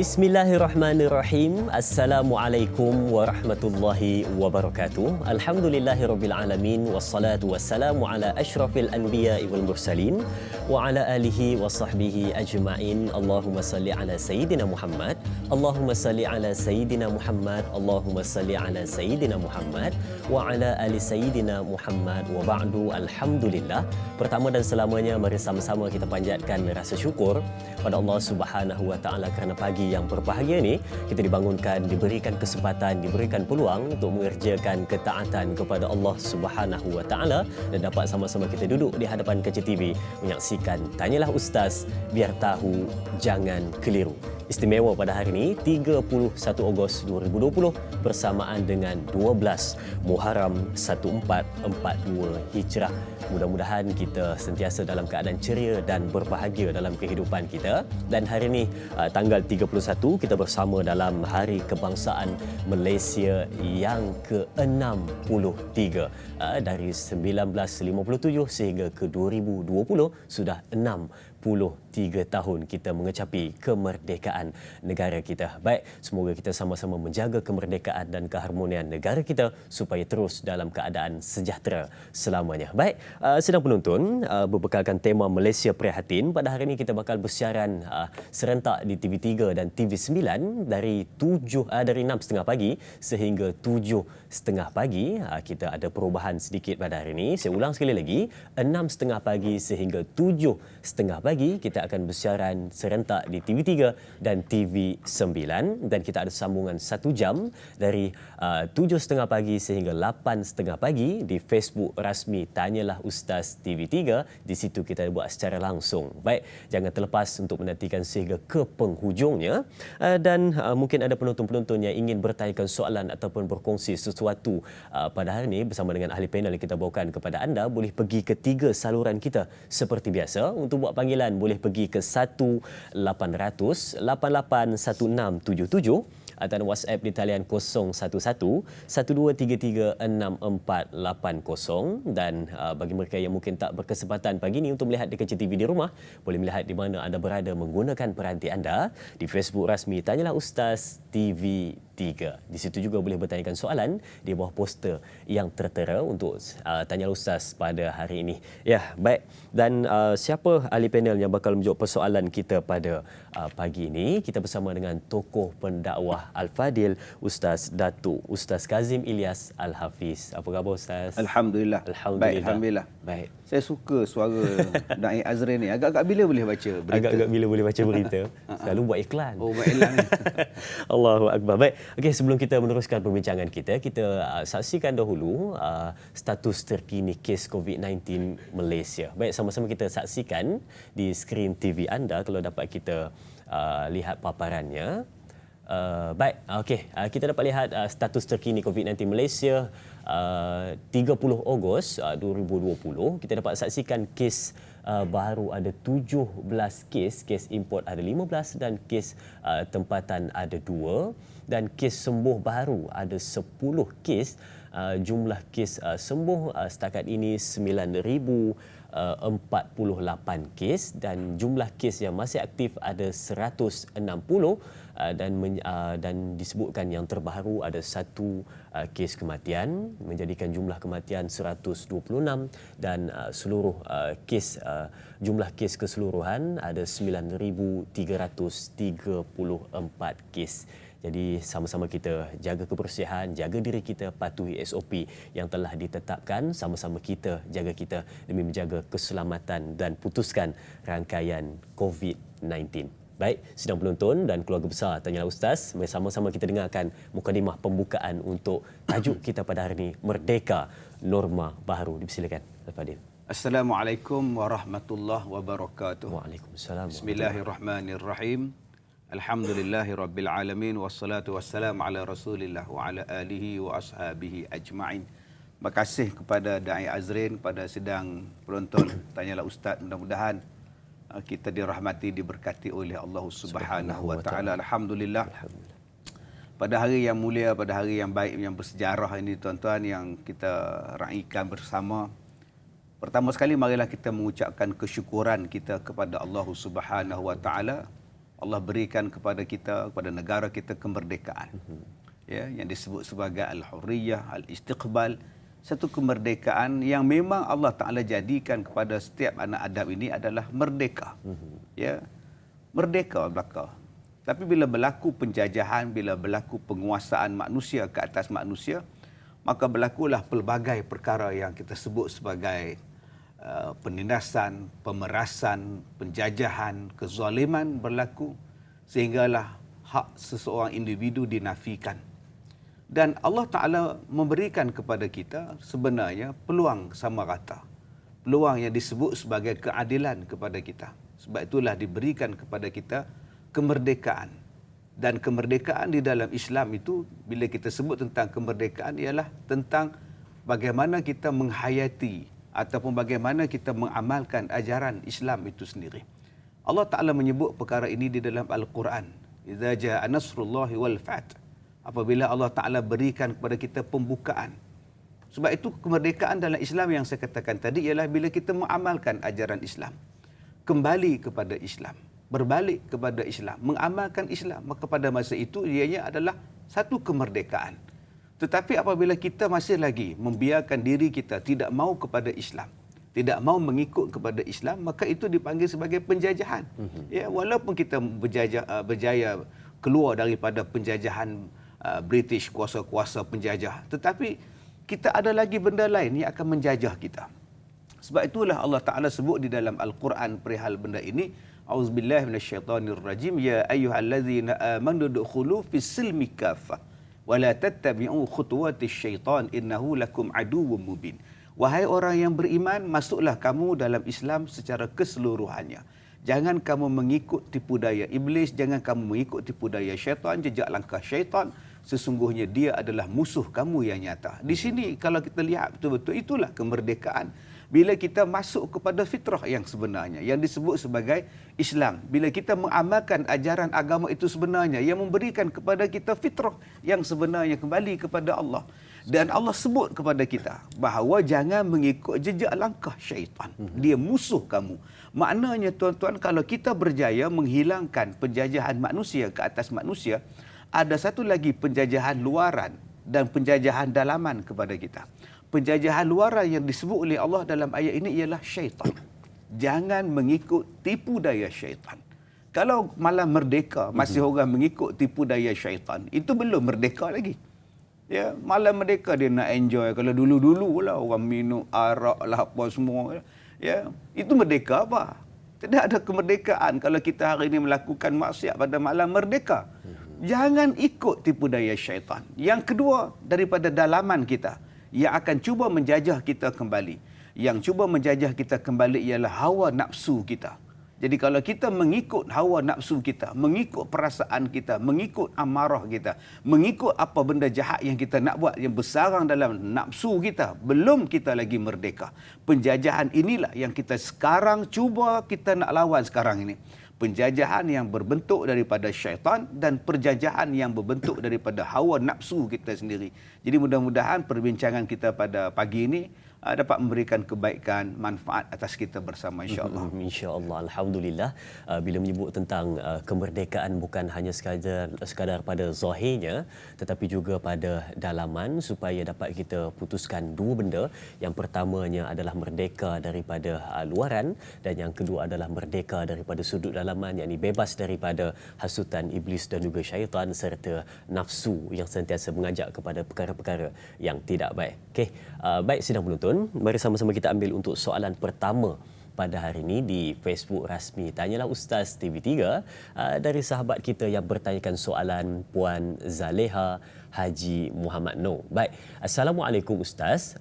Bismillahirrahmanirrahim. Assalamualaikum warahmatullahi wabarakatuh. Alhamdulillahirabbil alamin wassalatu wassalamu ala asyrafil anbiya'i wal mursalin wa ala alihi wa sahbihi ajma'in. Allahumma salli ala sayyidina Muhammad. Allahumma salli ala sayyidina Muhammad. Allahumma salli ala sayyidina Muhammad wa ala ali sayyidina Muhammad wa ba'du. Alhamdulillah. Pertama dan selamanya mari sama-sama kita panjatkan rasa syukur pada Allah Subhanahu wa taala kerana pagi yang berbahagia ini kita dibangunkan, diberikan kesempatan, diberikan peluang untuk mengerjakan ketaatan kepada Allah Subhanahu wa taala dan dapat sama-sama kita duduk di hadapan kaca TV menyaksikan Tanyalah Ustaz biar tahu jangan keliru. Istimewa pada hari ini 31 Ogos 2020 bersamaan dengan 12 Muharram 1442 Hijrah. Mudah-mudahan kita sentiasa dalam keadaan ceria dan berbahagia dalam kehidupan kita. Dan hari ini tanggal 31 kita bersama dalam Hari Kebangsaan Malaysia yang ke-63. Dari 1957 sehingga ke 2020 sudah 63 tahun kita mengecapi kemerdekaan negara kita. Baik, semoga kita sama-sama menjaga kemerdekaan dan keharmonian negara kita supaya terus dalam keadaan sejahtera selamanya. Baik, sedang penonton, berbekalkan tema Malaysia Prihatin, pada hari ini kita bakal bersiaran serentak di TV3 dan TV9 dari 6.30 pagi sehingga 7.30 pagi. Kita ada perubahan sedikit pada hari ini. Saya ulang sekali lagi, 6.30 pagi sehingga 7.30 pagi kita akan bersiaran serentak di TV3 dan TV9 dan kita ada sambungan 1 jam dari 7.30 pagi sehingga 8.30 pagi di Facebook rasmi Tanyalah Ustaz TV3. Di situ kita buat secara langsung. Baik, jangan terlepas untuk menantikan sehingga ke penghujungnya. Dan mungkin ada penonton-penonton yang ingin bertanyakan soalan ataupun berkongsi sesuatu pada hari ini bersama dengan ahli panel yang kita bawakan kepada anda, boleh pergi ke 3 saluran kita seperti biasa. Untuk buat panggilan boleh pergi ke 1800 881677 atau WhatsApp di talian 011 1233 6480. Dan bagi mereka yang mungkin tak berkesempatan pagi ini untuk melihat di kaca TV di rumah, boleh melihat di mana anda berada menggunakan peranti anda di Facebook rasmi Tanyalah Ustaz TV3. Di situ juga boleh bertanyakan soalan di bawah poster yang tertera untuk Tanyalah Ustaz pada hari ini. Ya, baik. Dan siapa ahli panel yang bakal menjawab persoalan kita pada pagi ini? Kita bersama dengan tokoh pendakwah Al-Fadil, Ustaz Datuk Ustaz Kazim Ilyas Al-Hafiz. Apa khabar Ustaz? Alhamdulillah. Alhamdulillah. Baik, alhamdulillah. Baik. Saya suka suara Da'i Azrin ni. Agak-agak bila boleh baca berita? Agak-agak bila boleh baca berita? Selalu buat iklan. Oh, buat iklan. Allahu Akbar. Baik. Okey, sebelum kita meneruskan perbincangan kita saksikan dahulu status terkini kes COVID-19 Malaysia. Baik, sama-sama kita saksikan di skrin TV anda kalau dapat kita lihat paparannya. Baik, okey. Kita dapat lihat status terkini COVID-19 Malaysia 30 Ogos 2020. Kita dapat saksikan kes baru ada 17 kes import ada 15 dan kes tempatan ada 2 dan kes sembuh baru ada 10 kes. Jumlah kes sembuh setakat ini 9,048 kes dan jumlah kes yang masih aktif ada 160 dan disebutkan yang terbaru ada 1 kes kematian menjadikan jumlah kematian 126 dan seluruh jumlah kes keseluruhan ada 9,334 kes. Jadi sama-sama kita jaga kebersihan, jaga diri kita, patuhi SOP yang telah ditetapkan, sama-sama kita jaga kita demi menjaga keselamatan dan putuskan rangkaian COVID-19. Baik, sidang penonton dan keluarga besar Tanyalah Ustaz, mari sama-sama kita dengarkan mukadimah pembukaan untuk tajuk kita pada hari ini, Merdeka Norma Baharu. Dipersilakan Al-Fadil. Assalamualaikum warahmatullahi wabarakatuh. Waalaikumsalam. Bismillahirrahmanirrahim. Alhamdulillahirabbil alamin wassalatu wassalamu ala Rasulillah wa ala alihi wa ashabihi ajma'in. Terima kasih kepada Da'i Azrin, kepada sidang penonton Tanyalah Ustaz. Mudah-mudahan kita dirahmati, diberkati oleh Allah Subhanahu wa taala. Alhamdulillah. Pada hari yang mulia, pada hari yang baik, yang bersejarah ini tuan-tuan, yang kita raikan bersama. Pertama sekali marilah kita mengucapkan kesyukuran kita kepada Allah Subhanahu wa taala. Allah berikan kepada kita, kepada negara kita kemerdekaan. Ya, yang disebut sebagai al-hurriyah, al-istiqbal, satu kemerdekaan yang memang Allah Taala jadikan kepada setiap anak Adam ini adalah merdeka. Ya. Merdeka belaka. Tapi bila berlaku penjajahan, bila berlaku penguasaan manusia ke atas manusia, maka berlakulah pelbagai perkara yang kita sebut sebagai penindasan, pemerasan, penjajahan, kezaliman berlaku sehinggalah hak seseorang individu dinafikan. Dan Allah Ta'ala memberikan kepada kita sebenarnya peluang sama rata. Peluang yang disebut sebagai keadilan kepada kita. Sebab itulah diberikan kepada kita kemerdekaan. Dan kemerdekaan di dalam Islam itu, bila kita sebut tentang kemerdekaan, ialah tentang bagaimana kita menghayati ataupun bagaimana kita mengamalkan ajaran Islam itu sendiri. Allah Ta'ala menyebut perkara ini di dalam Al-Quran. Idza jaa nasrullahi wal fath. Apabila Allah Ta'ala berikan kepada kita pembukaan. Sebab itu kemerdekaan dalam Islam yang saya katakan tadi ialah bila kita mengamalkan ajaran Islam. Kembali kepada Islam. Berbalik kepada Islam. Mengamalkan Islam. Maka pada masa itu ianya adalah satu kemerdekaan. Tetapi apabila kita masih lagi membiarkan diri kita tidak mau kepada Islam, tidak mau mengikut kepada Islam, maka itu dipanggil sebagai penjajahan. Ya, walaupun kita berjaya keluar daripada penjajahan British, kuasa-kuasa penjajah, tetapi kita ada lagi benda lain yang akan menjajah kita. Sebab itulah Allah Ta'ala sebut di dalam Al-Quran perihal benda ini, A'udzubillahi minasyaitanirrajim, ya ayyuhallazina amanu dukhulu fis silmi kaffah wala tattabi'u khutuwatis syaitan innahu lakum aduwwum mubin. Wahai orang yang beriman, masuklah kamu dalam Islam secara keseluruhannya. Jangan kamu mengikut tipu daya iblis, jangan kamu mengikut tipu daya syaitan, jejak langkah syaitan. Sesungguhnya dia adalah musuh kamu yang nyata. Di sini kalau kita lihat betul-betul itulah kemerdekaan. Bila kita masuk kepada fitrah yang sebenarnya, yang disebut sebagai Islam. Bila kita mengamalkan ajaran agama itu sebenarnya, yang memberikan kepada kita fitrah yang sebenarnya kembali kepada Allah. Dan Allah sebut kepada kita bahawa jangan mengikut jejak langkah syaitan. Dia musuh kamu. Maknanya tuan-tuan, kalau kita berjaya menghilangkan penjajahan manusia ke atas manusia, ada satu lagi penjajahan luaran dan penjajahan dalaman kepada kita. Penjajahan luaran yang disebut oleh Allah dalam ayat ini ialah syaitan. Jangan mengikut tipu daya syaitan. Kalau malam merdeka masih orang mengikut tipu daya syaitan, itu belum merdeka lagi. Ya, malam merdeka dia nak enjoy. Kalau dulu-dulu lah orang minum arak lah apa semua. Ya, itu merdeka apa? Tidak ada kemerdekaan kalau kita hari ini melakukan maksiat pada malam merdeka. Jangan ikut tipu daya syaitan. Yang kedua, daripada dalaman kita yang akan cuba menjajah kita kembali. Yang cuba menjajah kita kembali ialah hawa nafsu kita. Jadi kalau kita mengikut hawa nafsu kita, mengikut perasaan kita, mengikut amarah kita, mengikut apa benda jahat yang kita nak buat, yang bersarang dalam nafsu kita, belum kita lagi merdeka. Penjajahan inilah yang kita sekarang cuba kita nak lawan sekarang ini. Penjajahan yang berbentuk daripada syaitan dan perjajahan yang berbentuk daripada hawa nafsu kita sendiri. Jadi mudah-mudahan perbincangan kita pada pagi ini dapat memberikan kebaikan, manfaat atas kita bersama, insya-Allah. Insya-Allah, alhamdulillah. Bila menyebut tentang kemerdekaan bukan hanya sekadar pada zahirnya, tetapi juga pada dalaman, supaya dapat kita putuskan dua benda. Yang pertamanya adalah merdeka daripada luaran, dan yang kedua adalah merdeka daripada sudut dalaman, yakni bebas daripada hasutan iblis dan juga syaitan serta nafsu yang sentiasa mengajak kepada perkara-perkara yang tidak baik. Okey, baik sidang penonton, mari sama-sama kita ambil untuk soalan pertama pada hari ini di Facebook rasmi Tanyalah Ustaz TV3 dari sahabat kita yang bertanyakan soalan, Puan Zaleha Haji Muhammad Noor. Baik, Assalamualaikum Ustaz.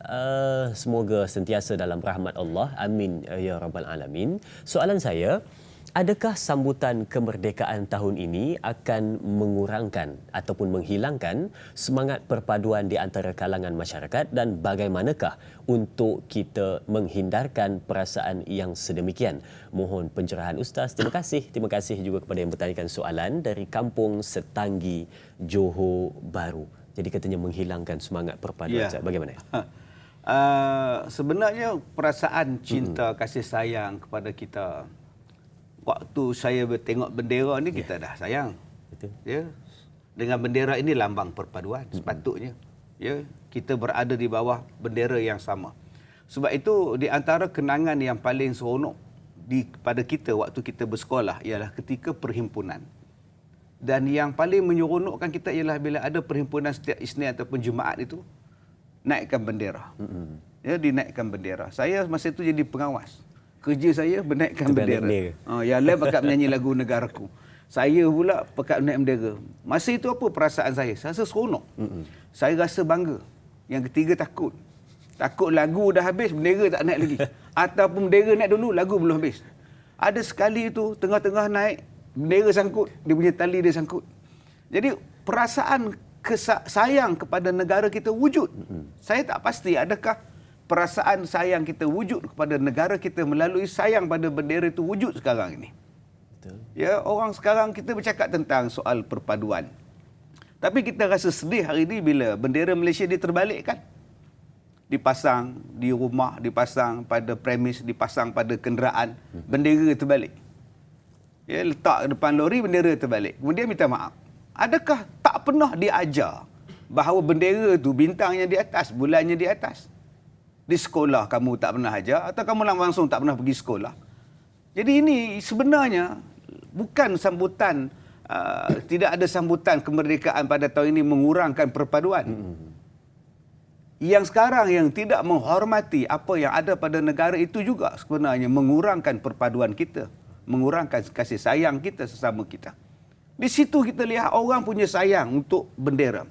Semoga sentiasa dalam rahmat Allah. Amin ya rabbal alamin. Soalan saya, adakah sambutan kemerdekaan tahun ini akan mengurangkan ataupun menghilangkan semangat perpaduan di antara kalangan masyarakat, dan bagaimanakah untuk kita menghindarkan perasaan yang sedemikian? Mohon pencerahan Ustaz. Terima kasih. Terima kasih juga kepada yang bertanyakan soalan dari Kampung Setanggi, Johor Bahru. Jadi katanya menghilangkan semangat perpaduan. Ya. Bagaimana? Sebenarnya perasaan cinta, kasih sayang kepada kita waktu saya tengok bendera ni kita dah sayang. Betul. Ya. Dengan bendera ini lambang perpaduan sepatutnya. Ya, kita berada di bawah bendera yang sama. Sebab itu di antara kenangan yang paling seronok pada kita waktu kita bersekolah ialah ketika perhimpunan. Dan yang paling menyeronokkan kita ialah bila ada perhimpunan setiap Isnin ataupun Jumaat itu naikkan bendera. Ya, dinaikkan bendera. Saya masa itu jadi pengawas. Kerja saya menaikkan bendera. Yang lain pakat menyanyi lagu negaraku. Saya pula pakat naik bendera. Masa itu apa perasaan saya? Saya rasa seronok. Saya rasa bangga. Yang ketiga takut. Takut lagu dah habis, bendera tak naik lagi. Ataupun bendera naik dulu, lagu belum habis. Ada sekali itu, tengah-tengah naik, bendera sangkut, dia punya tali dia sangkut. Jadi perasaan sayang kepada negara kita wujud. Saya tak pasti adakah perasaan sayang kita wujud kepada negara kita melalui sayang pada bendera itu wujud sekarang ini. Betul. Ya, orang sekarang kita bercakap tentang soal perpaduan. Tapi kita rasa sedih hari ini bila bendera Malaysia diterbalikkan. Dipasang di rumah, dipasang pada premis, dipasang pada kenderaan, bendera terbalik. Ya, letak depan lori, bendera terbalik. Kemudian minta maaf. Adakah tak pernah diajar bahawa bendera tu bintangnya di atas, bulannya di atas? Di sekolah kamu tak pernah ajar atau kamu langsung tak pernah pergi sekolah? Jadi ini sebenarnya bukan sambutan, tidak ada sambutan kemerdekaan pada tahun ini mengurangkan perpaduan. Yang sekarang yang tidak menghormati apa yang ada pada negara itu juga sebenarnya mengurangkan perpaduan kita, mengurangkan kasih sayang kita sesama kita. Di situ kita lihat orang punya sayang untuk bendera.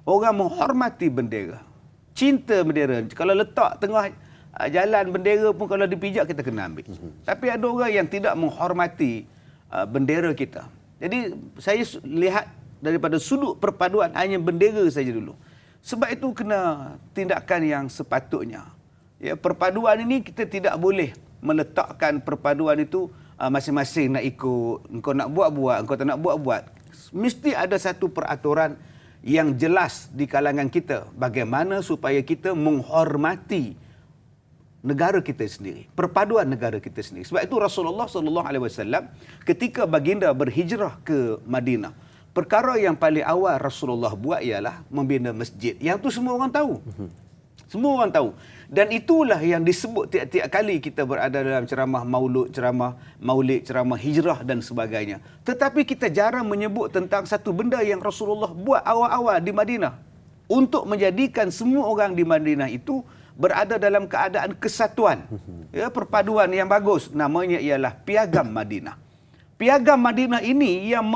Orang menghormati bendera. Cinta bendera. Kalau letak tengah jalan bendera pun kalau dipijak kita kena ambil. Tapi ada orang yang tidak menghormati bendera kita. Jadi saya lihat daripada sudut perpaduan hanya bendera saja dulu. Sebab itu kena tindakan yang sepatutnya. Ya, perpaduan ini kita tidak boleh meletakkan perpaduan itu masing-masing nak ikut. Engkau nak buat-buat, engkau tak nak buat-buat. Mesti ada satu peraturan yang jelas di kalangan kita. Bagaimana supaya kita menghormati negara kita sendiri. Perpaduan negara kita sendiri. Sebab itu Rasulullah SAW ketika baginda berhijrah ke Madinah, perkara yang paling awal Rasulullah buat ialah membina masjid. Yang tu semua orang tahu. Semua orang tahu. Dan itulah yang disebut tiap-tiap kali kita berada dalam ceramah maulid, ceramah hijrah dan sebagainya. Tetapi kita jarang menyebut tentang satu benda yang Rasulullah buat awal-awal di Madinah. Untuk menjadikan semua orang di Madinah itu berada dalam keadaan kesatuan. Ya, perpaduan yang bagus. Namanya ialah Piagam Madinah. Piagam Madinah ini yang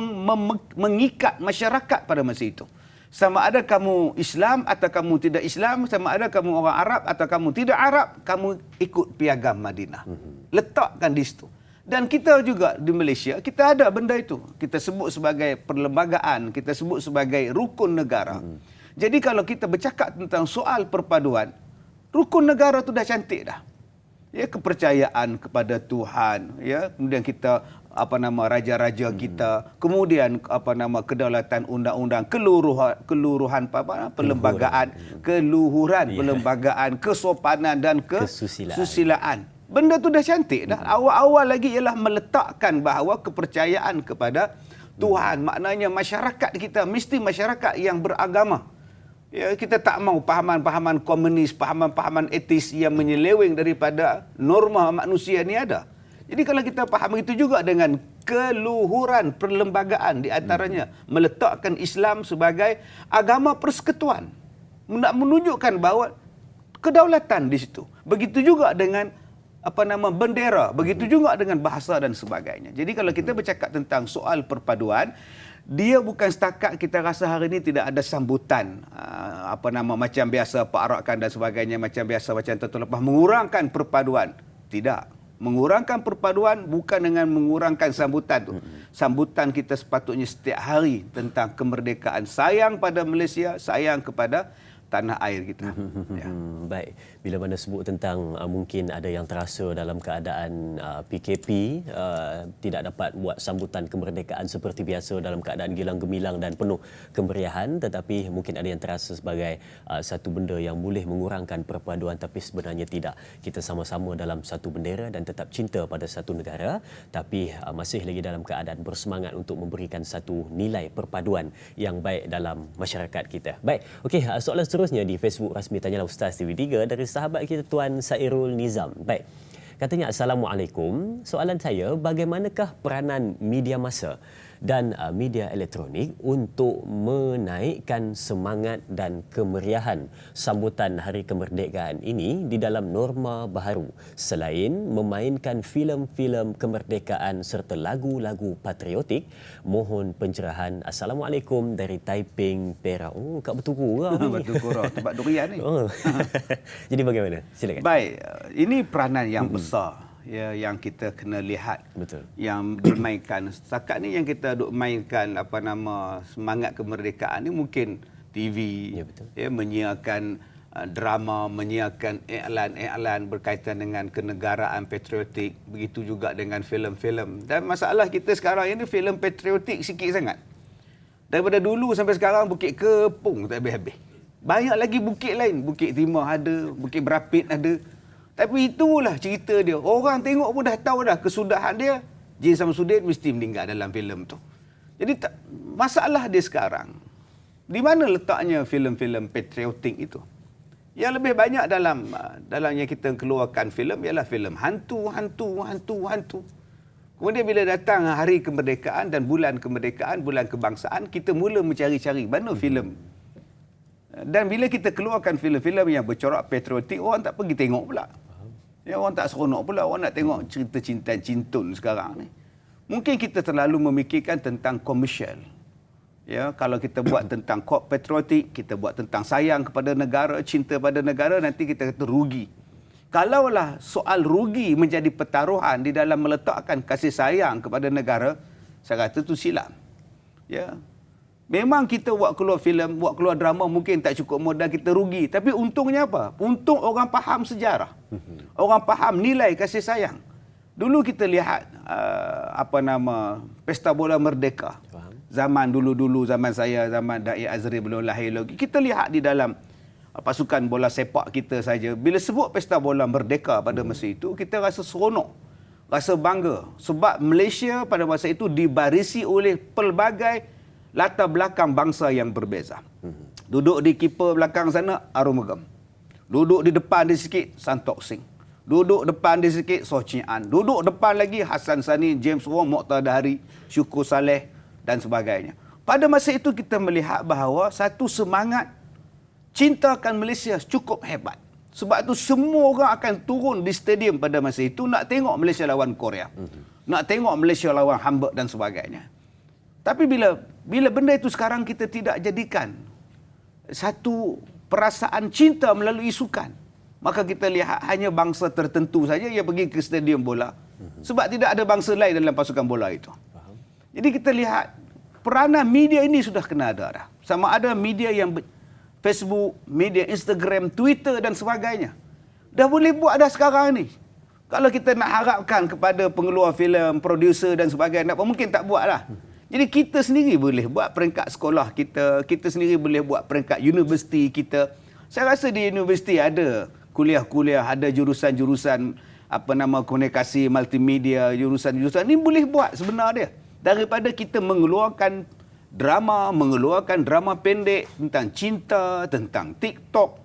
mengikat masyarakat pada masa itu. Sama ada kamu Islam atau kamu tidak Islam, sama ada kamu orang Arab atau kamu tidak Arab, kamu ikut Piagam Madinah. Letakkan di situ. Dan kita juga di Malaysia, kita ada benda itu. Kita sebut sebagai perlembagaan, kita sebut sebagai rukun negara. Jadi kalau kita bercakap tentang soal perpaduan, rukun negara tu dah cantik dah. Ya, kepercayaan kepada Tuhan, ya, kemudian kita raja-raja kita, kemudian kedaulatan undang-undang, keluruhan perlembagaan, perlembagaan, kesopanan dan kesusilaan. Benda tu dah cantik dah. Awal-awal lagi ialah meletakkan bahawa kepercayaan kepada Tuhan, maknanya masyarakat kita mesti masyarakat yang beragama. Ya, kita tak mau pahaman-pahaman komunis, pahaman-pahaman etis yang menyeleweng daripada norma manusia ni ada. Jadi kalau kita faham itu juga dengan keluhuran perlembagaan di antaranya meletakkan Islam sebagai agama persekutuan. Nak menunjukkan bahawa kedaulatan di situ. Begitu juga dengan bendera, begitu juga dengan bahasa dan sebagainya. Jadi kalau kita bercakap tentang soal perpaduan, dia bukan setakat kita rasa hari ini tidak ada sambutan macam biasa Pak Arakan dan sebagainya, macam biasa macam tahun lepas mengurangkan perpaduan. Tidak. Mengurangkan perpaduan bukan dengan mengurangkan sambutan tu. Sambutan kita sepatutnya setiap hari tentang kemerdekaan, sayang pada Malaysia, sayang kepada tanah air kita. Ya. Baik, bila mana sebut tentang mungkin ada yang terasa dalam keadaan PKP, tidak dapat buat sambutan kemerdekaan seperti biasa dalam keadaan gilang gemilang dan penuh kemeriahan, tetapi mungkin ada yang terasa sebagai satu benda yang boleh mengurangkan perpaduan, tapi sebenarnya tidak. Kita sama-sama dalam satu bendera dan tetap cinta pada satu negara, tapi masih lagi dalam keadaan bersemangat untuk memberikan satu nilai perpaduan yang baik dalam masyarakat kita. Baik, okey, soalan seterusnya di Facebook rasmi Tanyalah Ustaz TV3 dari sahabat kita Tuan Sairul Nizam. Baik. Katanya, Assalamualaikum. Soalan saya, bagaimanakah peranan media massa dan media elektronik untuk menaikkan semangat dan kemeriahan sambutan Hari Kemerdekaan ini di dalam norma baharu selain memainkan filem-filem kemerdekaan serta lagu-lagu patriotik? Mohon pencerahan. Assalamualaikum dari Taiping, Perak. Oh, kat Batu Kura ni. Batu Kura, tempat durian ni. Oh. Jadi bagaimana? Silakan. Baik, ini peranan yang besar ya, yang kita kena lihat. Betul. Yang dimainkan setakat ni, yang kita duk mainkan semangat kemerdekaan ni mungkin TV, ya, betul. Ya, menyiarkan drama, menyiarkan iklan-iklan berkaitan dengan kenegaraan patriotik, begitu juga dengan filem-filem. Dan masalah kita sekarang ini filem patriotik sikit sangat. Daripada dulu sampai sekarang Bukit Kepung tak habis-habis. Banyak lagi bukit lain, Bukit Timah ada, Bukit Berapit ada. Tapi itulah cerita dia. Orang tengok pun dah tahu dah kesudahan dia. Jin Samsudin mesti meninggal dalam filem tu. Jadi masalah dia sekarang, di mana letaknya filem-filem patriotik itu? Yang lebih banyak dalamnya kita keluarkan filem ialah filem hantu. Kemudian bila datang Hari Kemerdekaan dan bulan kemerdekaan, bulan kebangsaan, kita mula mencari-cari mana filem. Dan bila kita keluarkan filem-filem yang bercorak patriotik, orang tak pergi tengok pula. Ya, orang tak seronok pula. Orang nak tengok cerita cinta cintun sekarang ni. Mungkin kita terlalu memikirkan tentang komersial. Ya, kalau kita buat tentang kod patriotik, kita buat tentang sayang kepada negara, cinta pada negara, nanti kita kata rugi. Kalaulah soal rugi menjadi pertaruhan di dalam meletakkan kasih sayang kepada negara, saya kata itu silap. Ya. Memang kita buat keluar filem, buat keluar drama mungkin tak cukup modal, kita rugi. Tapi untungnya apa? Untung orang faham sejarah. Orang faham nilai kasih sayang. Dulu kita lihat Pesta Bola Merdeka. Zaman dulu-dulu, zaman saya, zaman Da'i Azri belum lahir lagi. Kita lihat di dalam pasukan bola sepak kita saja. Bila sebut Pesta Bola Merdeka pada masa itu, kita rasa seronok, rasa bangga. Sebab Malaysia pada masa itu dibarisi oleh pelbagai latar belakang bangsa yang berbeza. Duduk di keeper belakang sana, Arumugam. Duduk di depan dia sikit, Santokh Singh. Duduk depan dia sikit, Soh Ching An. Duduk depan lagi, Hassan Sani, James Wong, Mokhtar Dahari, Syukur Saleh dan sebagainya. Pada masa itu kita melihat bahawa satu semangat cintakan Malaysia cukup hebat. Sebab itu semua orang akan turun di stadium pada masa itu nak tengok Malaysia lawan Korea. Nak tengok Malaysia lawan Hamburg dan sebagainya. Tapi bila benda itu sekarang kita tidak jadikan satu perasaan cinta melalui sukan, maka kita lihat hanya bangsa tertentu saja yang pergi ke stadium bola. Sebab tidak ada bangsa lain dalam pasukan bola itu. Jadi kita lihat peranan media ini sudah kena ada dah. Sama ada media yang Facebook, media Instagram, Twitter dan sebagainya. Dah boleh buat dah sekarang ni. Kalau kita nak harapkan kepada pengeluar filem, produser dan sebagainya, mungkin tak buat lah. Jadi kita sendiri boleh buat peringkat sekolah kita sendiri boleh buat peringkat universiti kita. Saya rasa di universiti ada kuliah-kuliah, ada jurusan-jurusan komunikasi multimedia, jurusan-jurusan ni boleh buat sebenarnya. Daripada kita mengeluarkan drama pendek tentang cinta, tentang TikTok,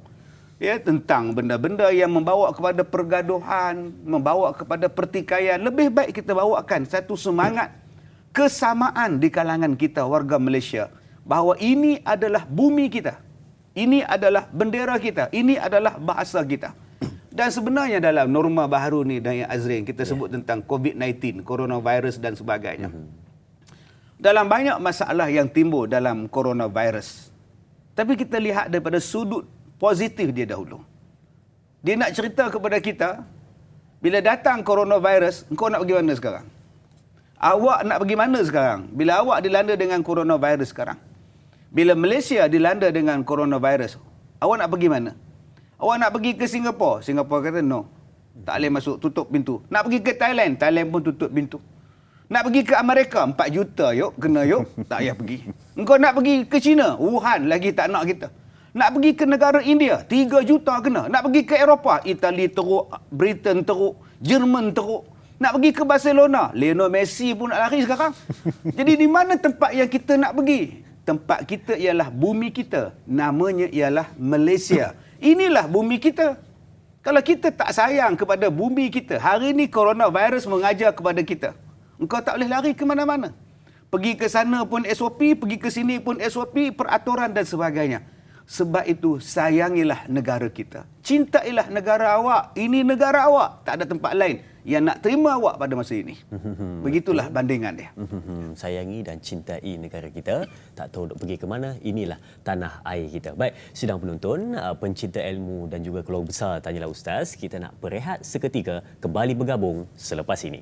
ya, tentang benda-benda yang membawa kepada pergaduhan, membawa kepada pertikaian. Lebih baik kita bawakan satu semangat kesamaan di kalangan kita warga Malaysia bahawa ini adalah bumi kita, ini adalah bendera kita, ini adalah bahasa kita. Dan sebenarnya dalam norma baharu ni Da'i Azrin kita sebut tentang COVID-19, coronavirus dan sebagainya. Dalam banyak masalah yang timbul dalam coronavirus, tapi kita lihat daripada sudut positif dia dahulu. Dia nak cerita kepada kita, bila datang coronavirus, engkau nak pergi mana sekarang? Awak nak pergi mana sekarang? Bila awak dilanda dengan coronavirus sekarang. Bila Malaysia dilanda dengan coronavirus, Awak nak pergi mana? Awak nak pergi ke Singapura? Singapura kata no. Tak boleh masuk, tutup pintu. Nak pergi ke Thailand? Thailand pun tutup pintu. Nak pergi ke Amerika? 4 juta yuk, kena yuk. Tak payah pergi. Engkau nak pergi ke China? Wuhan lagi tak nak kita. Nak pergi ke negara India? 3 juta kena. Nak pergi ke Eropah? Itali teruk, Britain teruk, Jerman teruk. Nak pergi ke Barcelona? Lionel Messi pun nak lari sekarang. Jadi di mana tempat yang kita nak pergi? Tempat kita ialah bumi kita. Namanya ialah Malaysia. Inilah bumi kita. Kalau kita tak sayang kepada bumi kita, hari ini coronavirus mengajar kepada kita. Engkau tak boleh lari ke mana-mana. Pergi ke sana pun SOP, pergi ke sini pun SOP, peraturan dan sebagainya. Sebab itu, sayangilah negara kita. Cintailah negara awak. Ini negara awak. Tak ada tempat lain yang nak terima awak pada masa ini. Begitulah bandingan dia. Sayangi dan cintai negara kita. Tak tahu nak pergi ke mana, inilah tanah air kita. Baik, sidang penonton, pencinta ilmu dan juga keluarga besar Tanyalah Ustaz, kita nak berehat seketika, kembali bergabung selepas ini.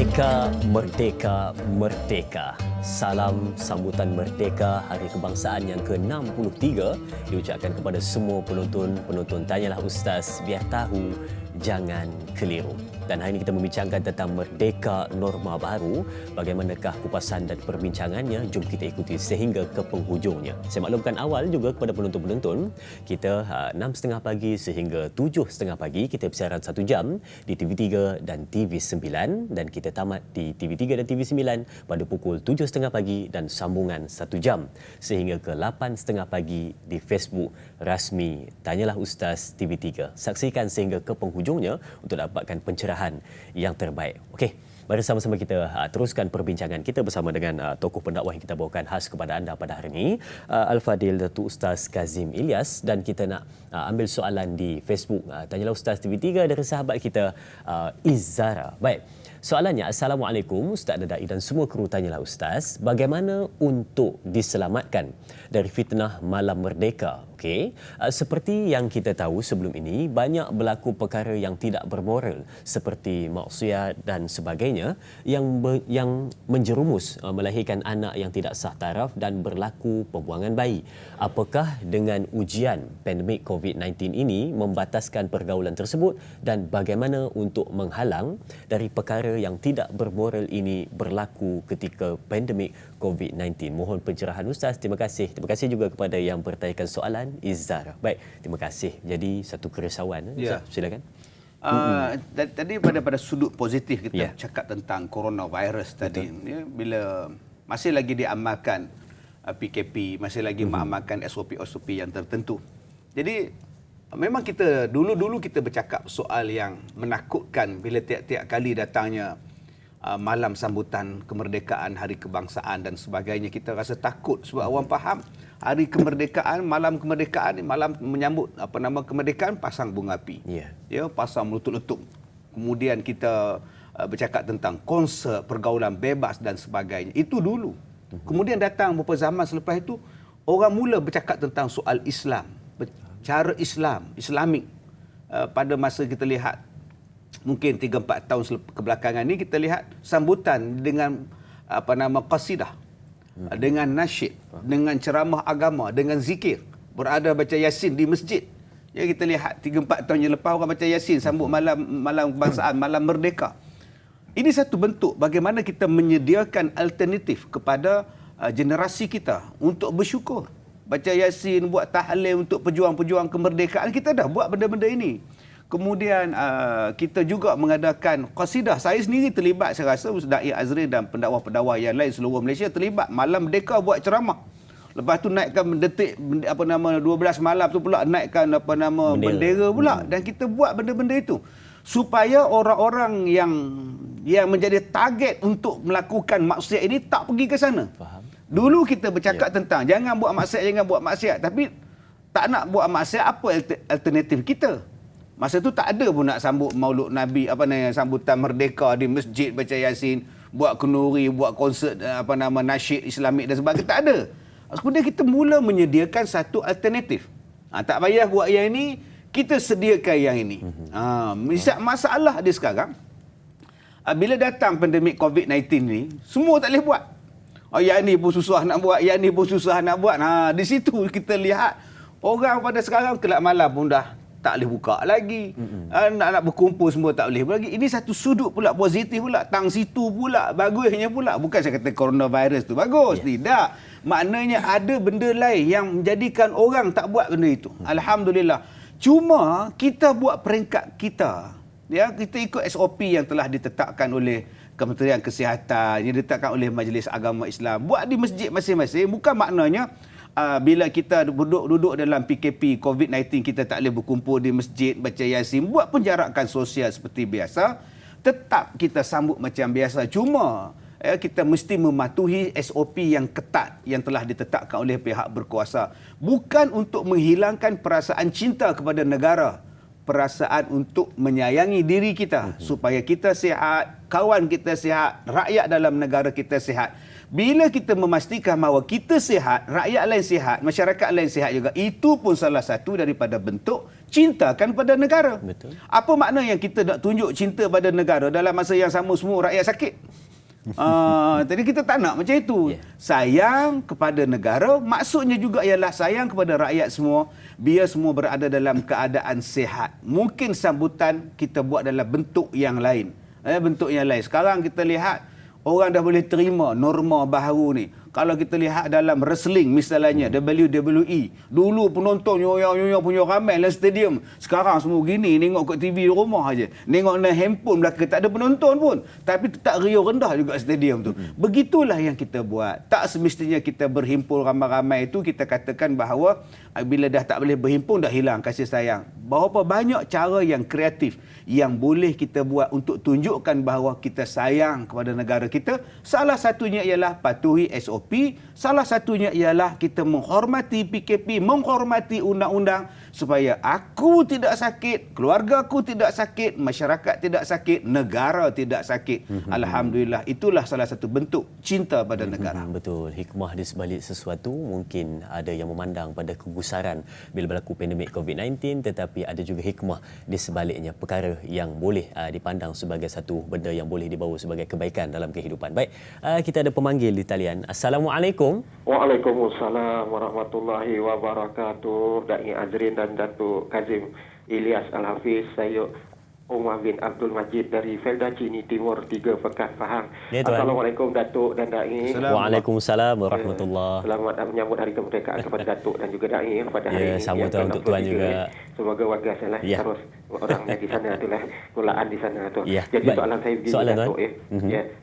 Merdeka, merdeka, merdeka. Salam sambutan merdeka Hari Kebangsaan yang ke-63 diucapkan kepada semua penonton Tanyalah Ustaz, biar tahu, jangan keliru. Dan hari ini kita membincangkan tentang merdeka norma baru. Bagaimanakah kupasan dan perbincangannya? Jom kita ikuti sehingga ke penghujungnya. Saya maklumkan awal juga kepada penonton-penonton, kita 6.30 pagi sehingga 7.30 pagi kita bersiaran 1 jam di TV3 dan TV9, dan kita tamat di TV3 dan TV9 pada pukul 7.30 pagi dan sambungan 1 jam sehingga ke 8.30 pagi di Facebook rasmi Tanyalah Ustaz TV3. Saksikan sehingga ke penghujungnya untuk dapatkan pencerahan yang terbaik. Okey, mari sama-sama kita teruskan perbincangan kita bersama dengan tokoh pendakwah yang kita bawakan khas kepada anda pada hari ini, Al-Fadil Datuk Ustaz Kazim Ilyas, dan kita nak ambil soalan di Facebook Tanyalah Ustaz TV3 dari sahabat kita Izzara. Baik. Soalannya, Assalamualaikum Ustaz Dadai dan semua kru Tanyalah Ustaz. Bagaimana untuk diselamatkan dari fitnah malam merdeka? Okey, seperti yang kita tahu sebelum ini, banyak berlaku perkara yang tidak bermoral seperti maksiat dan sebagainya yang menjerumus melahirkan anak yang tidak sah taraf dan berlaku pembuangan bayi. Apakah dengan ujian pandemik COVID-19 ini membataskan pergaulan tersebut, dan bagaimana untuk menghalang dari perkara yang tidak bermoral ini berlaku ketika pandemik COVID-19? Mohon pencerahan Ustaz. Terima kasih. Terima kasih juga kepada yang bertanyakan soalan, Izzara. Baik, terima kasih. Jadi satu kerisauan. Ustaz, silakan. Tadi pada sudut positif kita cakap tentang coronavirus tadi. Ya, bila masih lagi diamalkan PKP, masih lagi mengamalkan SOP-SOP yang tertentu. Jadi memang kita dulu kita bercakap soal yang menakutkan bila tiap-tiap kali datangnya malam sambutan kemerdekaan, hari kebangsaan dan sebagainya. Kita rasa takut sebab orang faham hari kemerdekaan, malam kemerdekaan, malam menyambut kemerdekaan, pasang bunga api. Ya, pasang meletup-letup. Kemudian kita bercakap tentang konsert, pergaulan bebas dan sebagainya. Itu dulu. Kemudian datang beberapa zaman selepas itu, orang mula bercakap tentang soal Islam. Cara Islamik. Pada masa kita lihat mungkin 3-4 tahun kebelakangan ini, kita lihat sambutan dengan qasidah, dengan nasyid, dengan ceramah agama, dengan zikir, berada baca Yasin di masjid. Ya, kita lihat 3-4 tahun yang lepas orang baca Yasin sambut malam kebangsaan, malam merdeka. Ini satu bentuk bagaimana kita menyediakan alternatif kepada generasi kita untuk bersyukur. baca Yasin, buat tahlil untuk pejuang-pejuang kemerdekaan. Kita dah buat benda-benda ini. Kemudian kita juga mengadakan qasidah. Saya sendiri terlibat, saya rasa Da'i Azrin dan pendakwah-pendakwah yang lain seluruh Malaysia terlibat Malam Merdeka buat ceramah. Lepas tu naikkan 12 malam tu pula naikkan bendera pula, dan kita buat benda-benda itu supaya orang-orang yang menjadi target untuk melakukan maksiat ini tak pergi ke sana. Faham. Dulu kita bercakap tentang jangan buat maksiat, tapi tak nak buat maksiat, apa alternatif kita? Masa tu tak ada pun nak sambut Maulud Nabi, sambutan merdeka di masjid, baca Yasin, buat kenduri, buat konsert nasyid Islamik dan sebagainya, tak ada. Kemudian kita mula menyediakan satu alternatif. Tak payah buat yang ini, kita sediakan yang ini. Masalah dia sekarang, bila datang pandemik COVID-19 ni, semua tak boleh buat. Yang ni pun susah nak buat, yang ni pun susah nak buat. Di situ kita lihat orang pada sekarang kelab malam pun dah tak boleh buka lagi. Nak berkumpul semua tak boleh lagi. Ini satu sudut pula positif pula. Tang situ pula, bagusnya pula. Bukan saya kata coronavirus tu bagus. Tidak. Maknanya ada benda lain yang menjadikan orang tak buat benda itu. Alhamdulillah. Cuma kita buat peringkat kita. Ya, kita ikut SOP yang telah ditetapkan oleh Kementerian Kesihatan, yang ditetapkan oleh Majlis Agama Islam. Buat di masjid masing-masing. Bukan maknanya bila kita duduk dalam PKP COVID-19 kita tak boleh berkumpul di masjid baca Yasin, buat penjarakan sosial seperti biasa, tetap kita sambut macam biasa. Cuma kita mesti mematuhi SOP yang ketat yang telah ditetapkan oleh pihak berkuasa, bukan untuk menghilangkan perasaan cinta kepada negara, perasaan untuk menyayangi diri kita supaya kita sihat, kawan kita sihat, rakyat dalam negara kita sihat. Bila kita memastikan bahawa kita sihat, rakyat lain sihat, masyarakat lain sihat juga, itu pun salah satu daripada bentuk cintakan pada negara. Betul. Apa makna yang kita nak tunjuk cinta pada negara dalam masa yang sama semua rakyat sakit? Jadi kita tak nak macam itu. Sayang kepada negara, maksudnya juga ialah sayang kepada rakyat semua, biar semua berada dalam keadaan sihat. Mungkin sambutan kita buat dalam bentuk yang lain. Bentuk yang lain. Sekarang kita lihat orang dah boleh terima norma baharu ni. Kalau kita lihat dalam wrestling misalnya, WWE, dulu penonton nyonya punya ramai dalam stadium. Sekarang semua gini, tengok kat TV di rumah aja. Tengok dalam handphone belakang, tak ada penonton pun. Tapi tetap riuh rendah juga stadium tu. Begitulah yang kita buat. Tak semestinya kita berhimpun ramai-ramai itu kita katakan bahawa bila dah tak boleh berhimpun, dah hilang kasih sayang. Berapa banyak cara yang kreatif yang boleh kita buat untuk tunjukkan bahawa kita sayang kepada negara kita. Salah satunya ialah patuhi SOP. Salah satunya ialah kita menghormati PKP, menghormati undang-undang supaya aku tidak sakit, keluarga aku tidak sakit, masyarakat tidak sakit, negara tidak sakit. Alhamdulillah, itulah salah satu bentuk cinta pada negara. Betul. Hikmah di sebalik sesuatu, mungkin ada yang memandang pada kegusaran bila berlaku pandemik COVID-19, tetapi ada juga hikmah di sebaliknya, perkara yang boleh dipandang sebagai satu benda yang boleh dibawa sebagai kebaikan dalam kehidupan. Baik, kita ada pemanggil di talian. Assalamualaikum. Waalaikumsalam warahmatullahi wabarakatuh. Da'i Azrin dan Datuk Kazim Ilyas Al-Hafiz. Saya Umar bin Abdul Majid dari Felda Cini Timur 3 Pekat Pahang. Ya, Assalamualaikum Datuk dan Da'i. Waalaikumsalam warahmatullahi. Selamat menyambut Hari Kemerdekaan kepada Datuk dan juga Da'i pada hari ini. Sama tuan untuk tuan juga. Semoga warga saya terus orangnya di sana itulah kulaan di sana tu. Ya. Jadi baik. soalan saya begini soalan, Datuk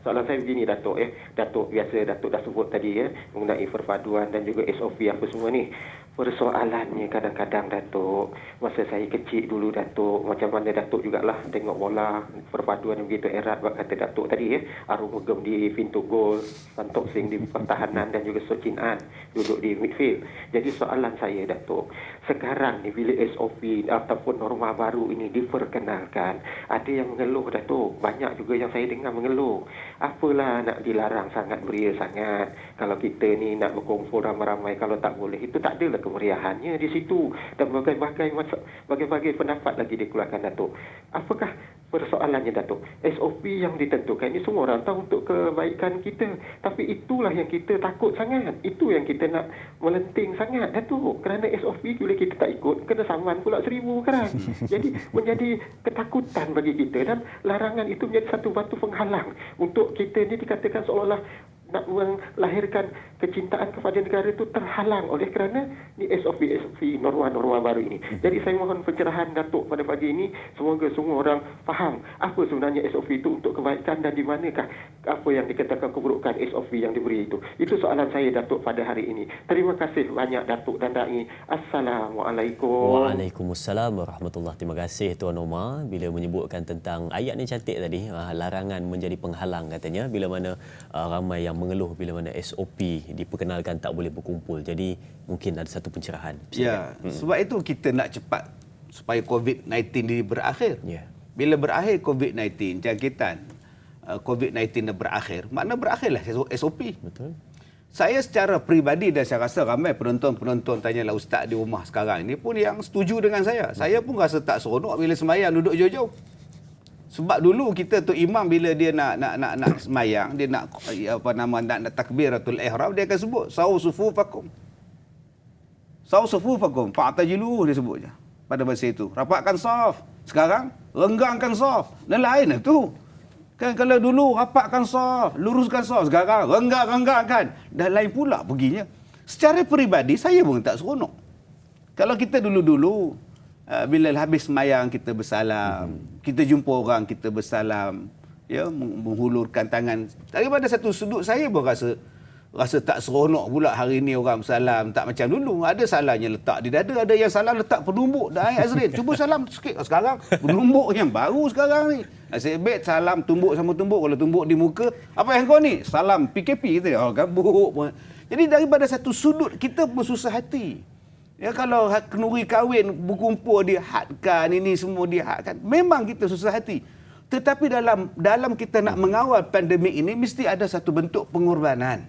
soalan saya begini Datuk Datuk biasa Datuk dah sebut tadi mengenai perpaduan dan juga SOP apa semua ni. Persoalannya kadang-kadang Datuk, masa saya kecil dulu Datuk, macam mana Datuk jugalah tengok bola, perpaduan yang begitu erat kata Datuk tadi Arung Megem di pintu gol, Santok Sing di pertahanan dan juga Sochin An duduk di midfield. Jadi soalan saya Datuk, sekarang ni bila SOP ataupun norma baru ini diperkenalkan, ada yang mengeluh Datuk, banyak juga yang saya dengar mengeluh. Apalah nak dilarang sangat beria sangat, kalau kita ni nak berkumpul ramai-ramai, kalau tak boleh, itu tak adalah kemeriahannya di situ, dan berbagai pendapat lagi dikeluarkan Datuk. Apakah persoalannya Datuk? SOP yang ditentukan ini semua orang tahu untuk kebaikan kita, tapi itulah yang kita takut sangat, itu yang kita nak melenting sangat Datuk, kerana SOP bila kita tak ikut kena saman pula 1000 kan. Jadi menjadi ketakutan bagi kita, dan larangan itu menjadi satu batu penghalang untuk kita ni dikatakan seolah-olah nak melahirkan kecintaan kepada negara itu terhalang oleh kerana ni SOP norma-norma baru ini. Jadi saya mohon pencerahan Datuk pada pagi ini, semoga semua orang faham apa sebenarnya SOP itu untuk kebaikan dan di manakah apa yang dikatakan keburukan SOP yang diberi itu. Itu soalan saya Datuk pada hari ini. Terima kasih banyak Datuk dan Dai. Assalamualaikum. Waalaikumsalam warahmatullahi. Terima kasih Tuan Omar bila menyebutkan tentang ayat ni cantik tadi, larangan menjadi penghalang katanya, bila mana ramai yang mengeluh bila mana SOP diperkenalkan tak boleh berkumpul. Jadi mungkin ada satu pencerahan. Ya, sebab itu kita nak cepat supaya COVID-19 ini berakhir. Ya. Bila berakhir COVID-19, jangkitan COVID-19 dah berakhir, makna berakhirlah SOP. Betul. Saya secara peribadi dan saya rasa ramai penonton-penonton tanyalah ustaz di rumah sekarang ini pun yang setuju dengan saya. Saya pun rasa tak seronok bila sembahyang duduk jauh-jauh. Sebab dulu kita tu imam bila dia nak sembahyang, dia nak nak takbiratul ihram, dia akan sebut sawu sufufakum. Sawu sufufakum fa'tajilu, dia sebutnya pada masa itu. Rapatkan saf. Sekarang renggangkan saf. Dan lain itu. Kan kalau dulu rapatkan saf, luruskan saf, sekarang renggangkan. Dan lain pula perginya. Secara peribadi saya pun tak seronok. Kalau kita dulu-dulu bila habis sembahyang kita bersalam, kita jumpa orang kita bersalam, ya, menghulurkan tangan. Daripada satu sudut saya pun rasa tak seronok pula hari ni orang bersalam tak macam dulu. Ada salahnya letak di dada, ada yang salah letak penumbuk. Dah Azrin, cuba salam sikit. Sekarang penumbuk yang baru sekarang ni. Nasib baik salam tumbuk sama tumbuk. Kalau tumbuk di muka, apa yang kau ni? Salam PKP kita. Oh, gabuk pun. Jadi daripada satu sudut kita pun susah hati. Ya, kalau kenduri kahwin berkumpul dihadkan, ini semua dihadkan, memang kita susah hati. Tetapi dalam kita nak mengawal pandemik ini mesti ada satu bentuk pengorbanan.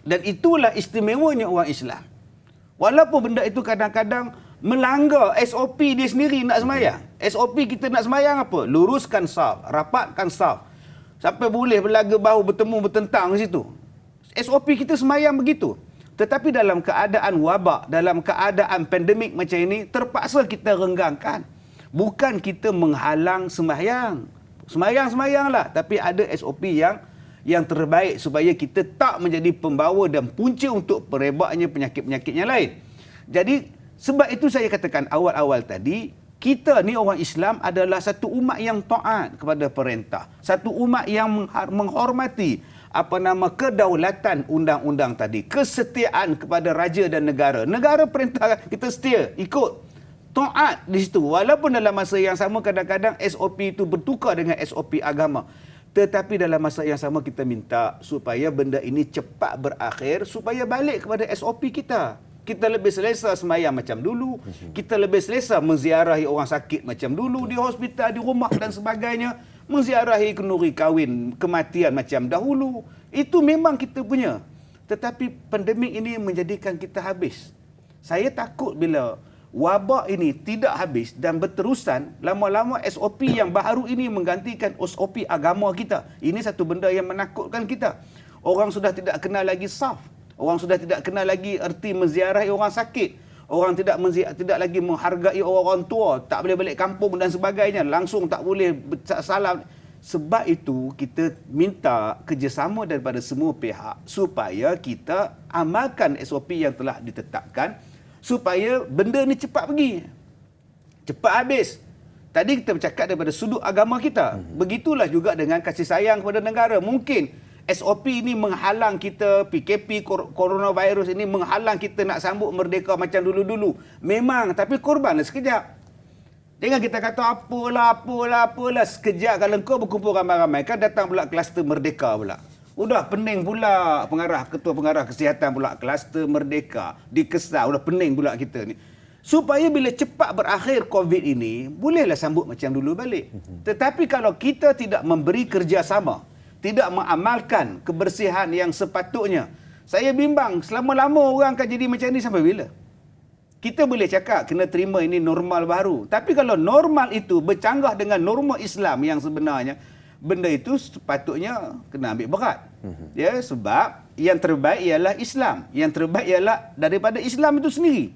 Dan itulah istimewanya orang Islam. Walaupun benda itu kadang-kadang melanggar SOP dia sendiri nak sembahyang. SOP kita nak sembahyang apa? Luruskan saf, rapatkan saf. Sampai boleh belaga bahu bertemu bertentang di situ. SOP kita sembahyang begitu. Tetapi dalam keadaan wabak, dalam keadaan pandemik macam ini, terpaksa kita renggangkan. Bukan kita menghalang sembahyang. Sembahyang-sembahyanglah. Tapi ada SOP yang terbaik supaya kita tak menjadi pembawa dan punca untuk perebaknya penyakit-penyakit yang lain. Jadi, sebab itu saya katakan awal-awal tadi, kita ni orang Islam adalah satu umat yang taat kepada perintah. Satu umat yang menghormati kedaulatan undang-undang tadi, kesetiaan kepada raja dan negara. Negara perintah kita setia, ikut, taat di situ. Walaupun dalam masa yang sama kadang-kadang SOP itu bertukar dengan SOP agama. Tetapi dalam masa yang sama kita minta supaya benda ini cepat berakhir, supaya balik kepada SOP kita. Kita lebih selesa sembahyang macam dulu, kita lebih selesa menziarahi orang sakit macam dulu di hospital, di rumah dan sebagainya. Menziarahi kenduri kahwin, kematian macam dahulu. Itu memang kita punya. Tetapi pandemik ini menjadikan kita habis. Saya takut bila wabak ini tidak habis dan berterusan, lama-lama SOP yang baru ini menggantikan SOP agama kita. Ini satu benda yang menakutkan kita. Orang sudah tidak kenal lagi saf. Orang sudah tidak kenal lagi erti menziarahi orang sakit. Orang tidak lagi menghargai orang tua, tak boleh balik kampung dan sebagainya, langsung tak boleh salam. Sebab itu kita minta kerjasama daripada semua pihak supaya kita amalkan SOP yang telah ditetapkan supaya benda ni cepat pergi, cepat habis. Tadi kita bercakap daripada sudut agama kita. Begitulah juga dengan kasih sayang kepada negara. Mungkin SOP ini menghalang kita, PKP, coronavirus ini menghalang kita nak sambut merdeka macam dulu-dulu. Memang, tapi korbanlah sekejap. Jangan kita kata apalah. Sekejap kalau kau berkumpul ramai-ramai, kan datang pula kluster merdeka pula. Udah pening pula ketua pengarah kesihatan pula kluster merdeka. Dikesal, udah pening pula kita ni. Supaya bila cepat berakhir COVID ini, bolehlah sambut macam dulu balik. Tetapi kalau kita tidak memberi kerjasama, tidak mengamalkan kebersihan yang sepatutnya, saya bimbang selama-lama orang akan jadi macam ni sampai bila? Kita boleh cakap kena terima ini normal baru. Tapi kalau normal itu bercanggah dengan norma Islam yang sebenarnya, benda itu sepatutnya kena ambil berat. Ya, sebab yang terbaik ialah Islam. Yang terbaik ialah daripada Islam itu sendiri.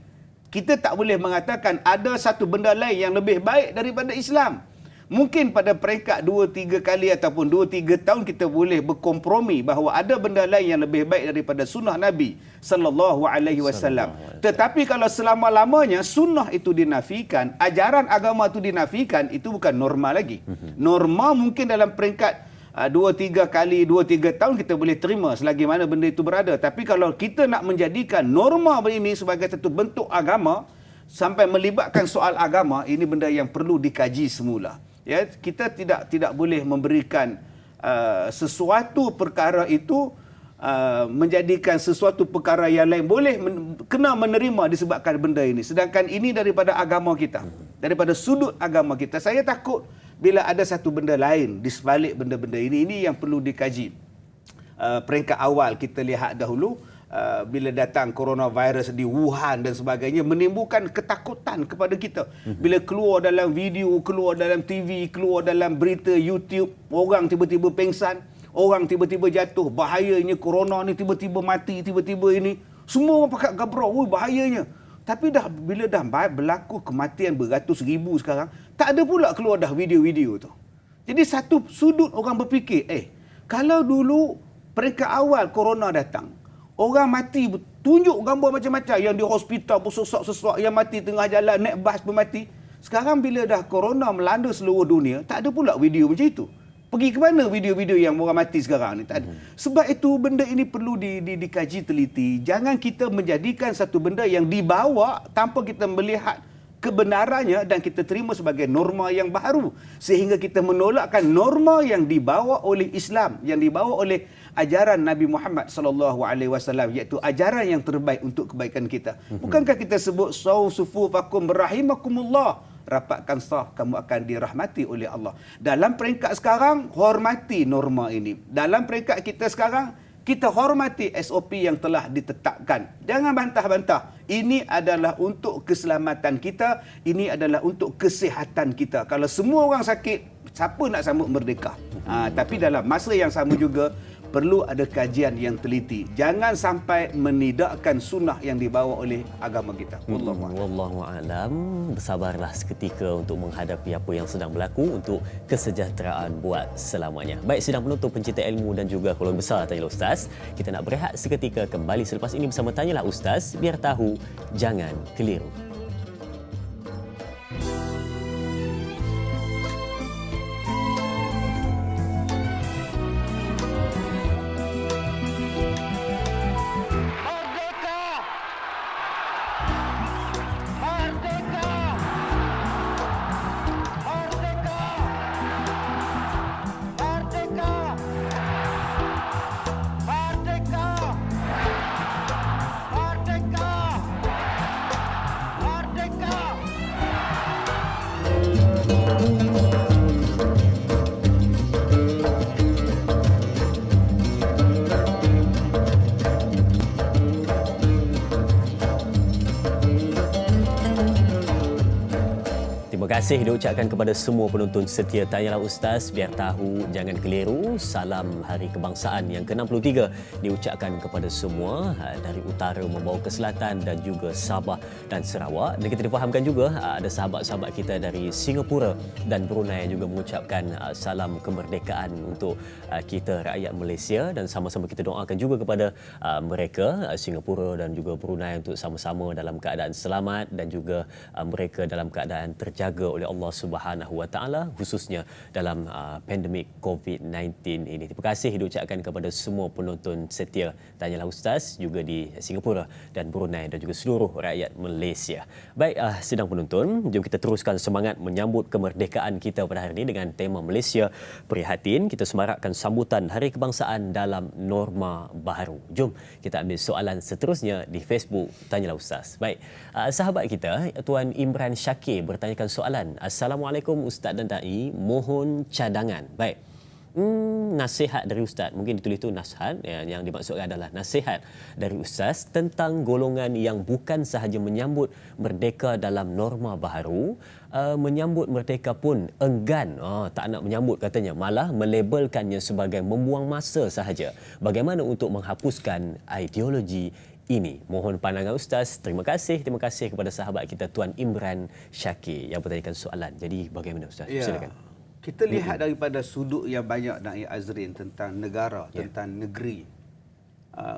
Kita tak boleh mengatakan ada satu benda lain yang lebih baik daripada Islam. Mungkin pada peringkat 2-3 kali ataupun 2-3 tahun kita boleh berkompromi bahawa ada benda lain yang lebih baik daripada sunnah Nabi sallallahu alaihi wasallam. Tetapi kalau selama-lamanya sunnah itu dinafikan, ajaran agama itu dinafikan, itu bukan norma lagi. Norma mungkin dalam peringkat 2-3 kali, 2-3 tahun kita boleh terima selagi mana benda itu berada. Tapi kalau kita nak menjadikan norma ini sebagai satu bentuk agama sampai melibatkan soal agama, ini benda yang perlu dikaji semula. Ya, kita tidak boleh memberikan sesuatu perkara itu menjadikan sesuatu perkara yang lain boleh kena menerima disebabkan benda ini. Sedangkan ini daripada agama kita, daripada sudut agama kita. Saya takut bila ada satu benda lain di sebalik benda-benda ini yang perlu dikaji. Peringkat awal kita lihat dahulu, bila datang coronavirus di Wuhan dan sebagainya, menimbulkan ketakutan kepada kita. Bila keluar dalam video, keluar dalam TV, keluar dalam berita YouTube, orang tiba-tiba pengsan, orang tiba-tiba jatuh, bahayanya corona ni, tiba-tiba mati, tiba-tiba ini. Semua orang pakat gabrau, bahayanya. Tapi bila dah berlaku kematian beratus ribu sekarang, tak ada pula keluar dah video-video tu. Jadi satu sudut orang berfikir, kalau dulu peringkat awal corona datang, orang mati, tunjuk gambar macam-macam. Yang di hospital bersesak-sesak, yang mati tengah jalan, naik bas pun mati. Sekarang bila dah corona melanda seluruh dunia, tak ada pula video macam itu. Pergi ke mana video-video yang orang mati sekarang ni? Tak ada. Sebab itu benda ini perlu dikaji teliti. Jangan kita menjadikan satu benda yang dibawa tanpa kita melihat kebenarannya dan kita terima sebagai norma yang baru, sehingga kita menolakkan norma yang dibawa oleh Islam, yang dibawa oleh ajaran Nabi Muhammad sallallahu alaihi wasallam, iaitu ajaran yang terbaik untuk kebaikan kita. Bukankah kita sebut saw sufufakum rahimakumullah, rapatkan saf, kamu akan dirahmati oleh Allah. Dalam peringkat sekarang, hormati norma ini. Dalam peringkat kita sekarang, kita hormati SOP yang telah ditetapkan. Jangan bantah-bantah. Ini adalah untuk keselamatan kita. Ini adalah untuk kesihatan kita. Kalau semua orang sakit, siapa nak sambut merdeka? Tapi dalam masa yang sama juga, perlu ada kajian yang teliti. Jangan sampai menidakkan sunnah yang dibawa oleh agama kita. Wallahu a'lam. Bersabarlah seketika untuk menghadapi apa yang sedang berlaku untuk kesejahteraan buat selamanya. Baik, sidang penutup pencinta ilmu dan juga keluarga besar Tanyalah Ustaz. Kita nak berehat seketika, kembali selepas ini bersama Tanyalah Ustaz, biar tahu, jangan keliru. Terima kasih diucapkan kepada semua penonton setia Tanyalah Ustaz, biar tahu, jangan keliru. Salam Hari Kebangsaan yang ke-63 diucapkan kepada semua dari utara membawa ke selatan dan juga Sabah dan Sarawak. Dan kita difahamkan juga ada sahabat-sahabat kita dari Singapura dan Brunei yang juga mengucapkan salam kemerdekaan untuk kita rakyat Malaysia, dan sama-sama kita doakan juga kepada mereka Singapura dan juga Brunei untuk sama-sama dalam keadaan selamat dan juga mereka dalam keadaan terjaga oleh Allah Subhanahu Wa Taala, khususnya dalam pandemik COVID-19 ini. Terima kasih diucapkan kepada semua penonton setia Tanyalah Ustaz juga di Singapura dan Brunei dan juga seluruh rakyat Malaysia. Baik, sidang penonton, jom kita teruskan semangat menyambut kemerdekaan kita pada hari ini dengan tema Malaysia Prihatin. Kita semarakkan sambutan Hari Kebangsaan dalam norma baharu. Jom kita ambil soalan seterusnya di Facebook Tanyalah Ustaz. Baik, sahabat kita Tuan Imran Syakir bertanyakan soalan. Assalamualaikum Ustaz dan Da'i, mohon cadangan. Baik, nasihat dari Ustaz, mungkin ditulis itu nasihat, yang dimaksudkan adalah nasihat dari Ustaz tentang golongan yang bukan sahaja menyambut merdeka dalam norma baharu, menyambut merdeka pun enggan, tak nak menyambut katanya, malah melabelkannya sebagai membuang masa sahaja. Bagaimana untuk menghapuskan ideologi ini? Mohon pandangan Ustaz. Terima kasih kepada sahabat kita Tuan Imran Syakir yang bertanyakan soalan. Jadi bagaimana Ustaz? Ya, Silakan. Kita lihat daripada sudut yang banyak Da'i Azrin tentang negara, tentang negeri.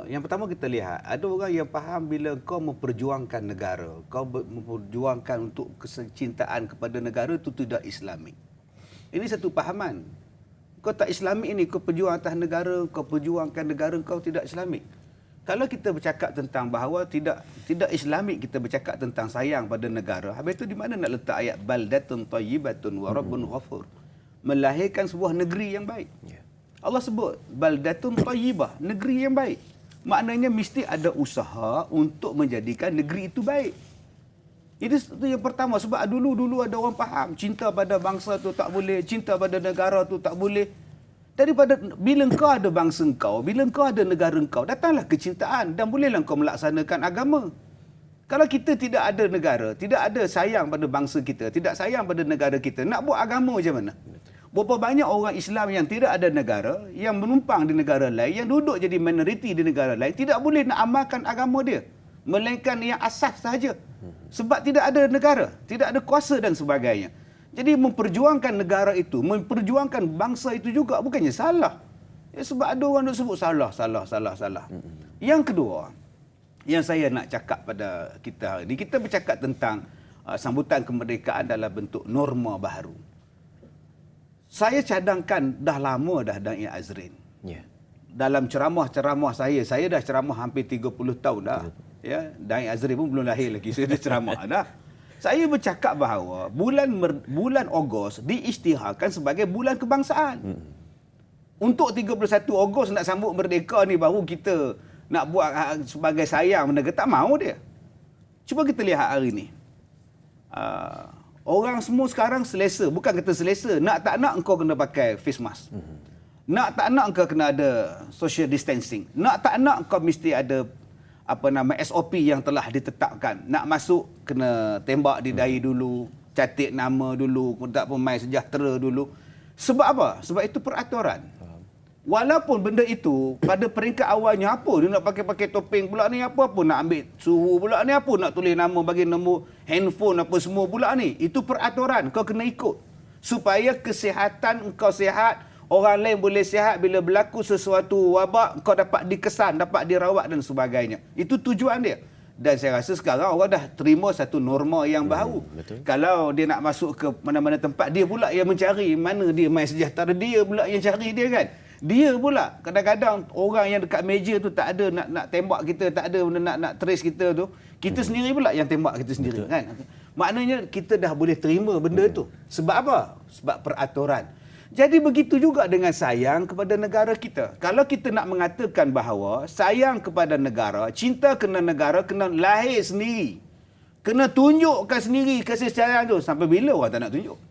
Yang pertama kita lihat, ada orang yang faham bila kau memperjuangkan negara, kau memperjuangkan untuk kecintaan kepada negara itu tidak Islamik. Ini satu fahaman. Kau tak Islamik ini, kau perjuang atas negara, kau perjuangkan negara kau tidak Islamik. Kalau kita bercakap tentang bahawa tidak Islamik, kita bercakap tentang sayang pada negara, habis itu di mana nak letak ayat baldatun tayyibatun wa rabbun ghafur? Melahirkan sebuah negeri yang baik. Allah sebut baldatun tayyibah, negeri yang baik. Maknanya mesti ada usaha untuk menjadikan negeri itu baik. Itu yang pertama, sebab dulu ada orang faham cinta pada bangsa tu tak boleh, cinta pada negara tu tak boleh. Daripada bila kau ada bangsa kau, bila kau ada negara kau, datanglah kecintaan dan bolehlah kau melaksanakan agama. Kalau kita tidak ada negara, tidak ada sayang pada bangsa kita, tidak sayang pada negara kita, nak buat agama macam mana? Berapa banyak orang Islam yang tidak ada negara, yang menumpang di negara lain, yang duduk jadi minoriti di negara lain, tidak boleh nak amalkan agama dia. Melainkan yang asas sahaja. Sebab tidak ada negara, tidak ada kuasa dan sebagainya. Jadi memperjuangkan negara itu, memperjuangkan bangsa itu juga bukannya salah. Sebab ada orang yang sebut salah. Yang kedua, yang saya nak cakap pada kita hari ini, kita bercakap tentang sambutan kemerdekaan dalam bentuk norma baharu. Saya cadangkan dah lama dah Da'i Azrin. Dalam ceramah-ceramah saya dah ceramah hampir 30 tahun dah. Ya, Da'i Azrin pun belum lahir lagi, saya dah ceramah dah. Saya bercakap bahawa bulan Ogos diisytiharkan sebagai bulan kebangsaan. Untuk 31 Ogos nak sambut merdeka ni baru kita nak buat sebagai sayang negara, tak mahu dia. Cuba kita lihat hari ni. Orang semua sekarang selesa, bukan kata selesa, nak tak nak engkau kena pakai face mask. Nak tak nak engkau kena ada social distancing. Nak tak nak engkau mesti ada SOP yang telah ditetapkan. Nak masuk kena tembak di dahi dulu, catat nama dulu, tak pemain sejahtera dulu. Sebab apa? Sebab itu peraturan. Walaupun benda itu pada peringkat awalnya apa dia nak pakai topeng pula ni, apa nak ambil suhu pula ni, apa nak tulis nama, bagi nombor handphone apa semua pula ni, itu peraturan kau kena ikut supaya kesihatan kau sihat, orang lain boleh sihat. Bila berlaku sesuatu wabak kau dapat dikesan, dapat dirawat dan sebagainya. Itu tujuan dia. Dan saya rasa sekarang orang dah terima satu norma yang baru. Kalau dia nak masuk ke mana-mana tempat, dia pula yang mencari mana dia main sejahtera, dia pula yang cari dia kan. Dia pula kadang-kadang orang yang dekat meja tu tak ada nak tembak kita, tak ada nak trace kita tu. Kita sendiri pula yang tembak kita sendiri kan. Maknanya kita dah boleh terima benda tu. Sebab apa? Sebab peraturan. Jadi begitu juga dengan sayang kepada negara kita. Kalau kita nak mengatakan bahawa sayang kepada negara, cinta kena negara, kena lahir sendiri. Kena tunjukkan sendiri kasih sayang tu. Sampai bila orang tak nak tunjuk?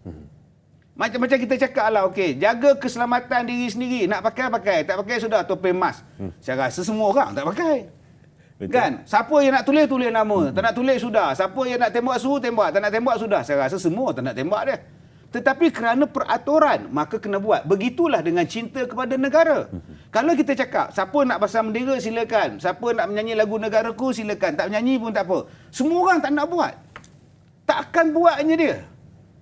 Macam kita cakap lah, okey, jaga keselamatan diri sendiri. Nak pakai, tak pakai sudah topeng mask. Saya rasa semua orang tak pakai. Betul. Kan? Siapa yang nak tulis nama. Tak nak tulis sudah. Siapa yang nak tembak suruh tembak. Tak nak tembak sudah. Saya rasa semua tak nak tembak dia. Tetapi kerana peraturan, maka kena buat. Begitulah dengan cinta kepada negara. Kalau kita cakap, siapa nak pasang bendera silakan. Siapa nak menyanyi lagu negaraku silakan. Tak menyanyi pun tak apa. Semua orang tak nak buat. Takkan buatnya dia.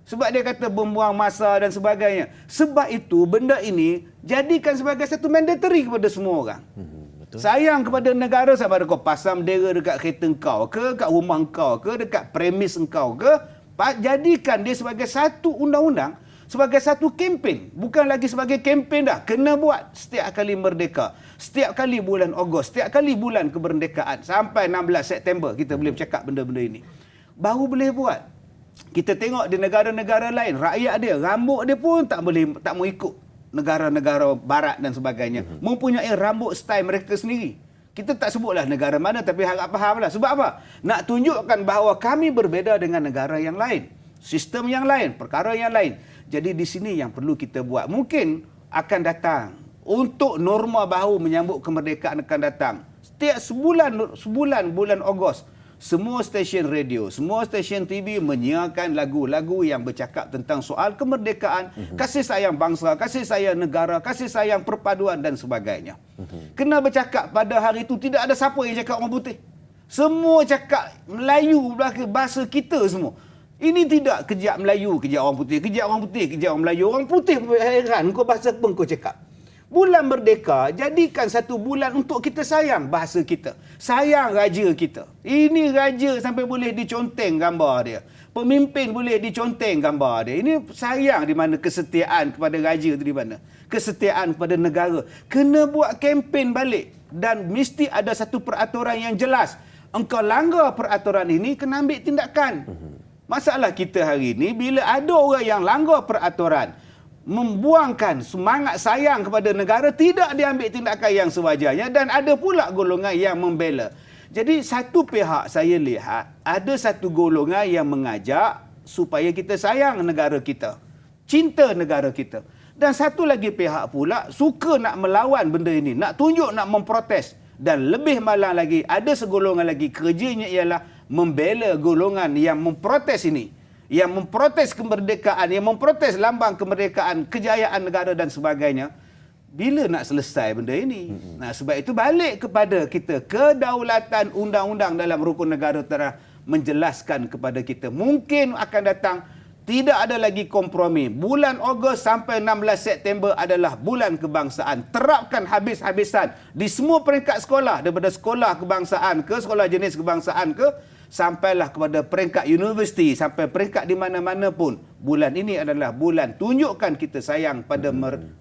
Sebab dia kata membuang masa dan sebagainya. Sebab itu benda ini jadikan sebagai satu mandatory kepada semua orang. Betul. Sayang kepada negara, sama ada kau pasang bendera dekat kereta kau ke, dekat rumah kau ke, dekat premis kau ke, jadikan dia sebagai satu undang-undang, sebagai satu kempen. Bukan lagi sebagai kempen dah. Kena buat setiap kali merdeka. Setiap kali bulan Ogos, setiap kali bulan kemerdekaan. Sampai 16 September kita boleh bercakap benda-benda ini. Baru boleh buat. Kita tengok di negara-negara lain, rakyat dia, rambut dia pun tak mau ikut negara-negara barat dan sebagainya. Mempunyai rambut style mereka sendiri. Kita tak sebutlah negara mana, tapi harap fahamlah. Sebab apa? Nak tunjukkan bahawa kami berbeza dengan negara yang lain. Sistem yang lain, perkara yang lain. Jadi di sini yang perlu kita buat. Mungkin akan datang untuk norma baru menyambut kemerdekaan akan datang. Setiap sebulan bulan Ogos, semua stesen radio, semua stesen TV menyiarkan lagu-lagu yang bercakap tentang soal kemerdekaan, kasih sayang bangsa, kasih sayang negara, kasih sayang perpaduan dan sebagainya. Kena bercakap pada hari itu tidak ada siapa yang cakap orang putih. Semua cakap Melayu, bahasa kita semua. Ini tidak kejap Melayu, kejap orang putih, kejap orang putih, kejap orang Melayu. Orang putih heran kau bahasa apa kau cakap. Bulan Merdeka, jadikan satu bulan untuk kita sayang bahasa kita. Sayang raja kita. Ini raja sampai boleh diconteng gambar dia. Pemimpin boleh diconteng gambar dia. Ini sayang di mana kesetiaan kepada raja itu di mana. Kesetiaan kepada negara. Kena buat kempen balik. Dan mesti ada satu peraturan yang jelas. Engkau langgar peraturan ini, kena ambil tindakan. Masalah kita hari ini, bila ada orang yang langgar peraturan, membuangkan semangat sayang kepada negara, tidak diambil tindakan yang sewajarnya, dan ada pula golongan yang membela. Jadi satu pihak saya lihat, ada satu golongan yang mengajak supaya kita sayang negara kita, cinta negara kita. Dan satu lagi pihak pula suka nak melawan benda ini, nak tunjuk, nak memprotes. Dan lebih malang lagi, ada segolongan lagi kerjanya ialah membela golongan yang memprotes ini, yang memprotes kemerdekaan, yang memprotes lambang kemerdekaan, kejayaan negara dan sebagainya. Bila nak selesai benda ini? Nah, sebab itu balik kepada kita, kedaulatan undang-undang dalam rukun negara telah menjelaskan kepada kita. Mungkin akan datang tidak ada lagi kompromi. Bulan Ogos sampai 16 September adalah bulan kebangsaan. Terapkan habis-habisan di semua peringkat sekolah, daripada sekolah kebangsaan ke sekolah jenis kebangsaan ke, sampailah kepada peringkat universiti, sampai peringkat di mana-mana pun. Bulan ini adalah bulan tunjukkan kita sayang pada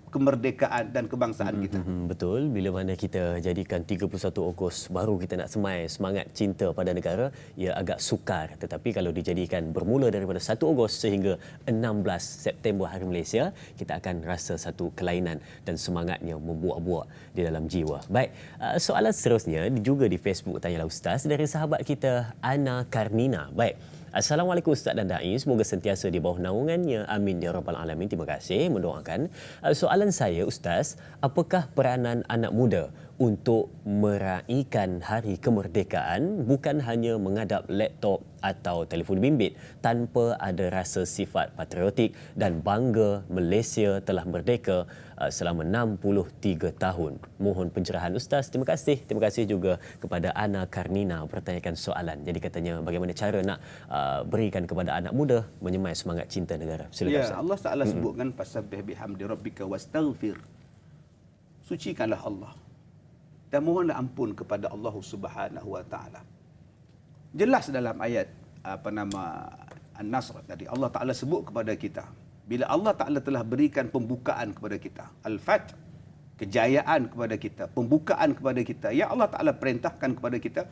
kemerdekaan dan kebangsaan kita. Betul, bila mana kita jadikan 31 Ogos baru kita nak semai semangat cinta pada negara, ia agak sukar. Tetapi kalau dijadikan bermula daripada 1 Ogos sehingga 16 September Hari Malaysia, kita akan rasa satu kelainan dan semangatnya membuak-buak di dalam jiwa. Baik, soalan seterusnya juga di Facebook Tanyalah Ustaz dari sahabat kita Ana Karnina. Baik. Assalamualaikum Ustaz dan Da'i. Semoga sentiasa di bawah naungannya. Amin ya Rabbal Alamin. Terima kasih mendoakan. Soalan saya Ustaz, apakah peranan anak muda untuk meraihkan hari kemerdekaan bukan hanya menghadap laptop atau telefon bimbit tanpa ada rasa sifat patriotik dan bangga Malaysia telah merdeka selama 63 tahun. Mohon pencerahan Ustaz. Terima kasih. Terima kasih juga kepada Ana Karnina bertanyakan soalan. Jadi katanya bagaimana cara nak berikan kepada anak muda menyemai semangat cinta negara. Silakan Ustaz. Allah Ta'ala sebutkan fasabbih bihamdi rabbika wastaghfir. Sucikanlah Allah dan mohonlah ampun kepada Allah Subhanahu wa taala. Jelas dalam ayat An-Nasr tadi Allah Taala sebut kepada kita, bila Allah Taala telah berikan pembukaan kepada kita, Al-Fath, kejayaan kepada kita, pembukaan kepada kita, yang Allah Taala perintahkan kepada kita,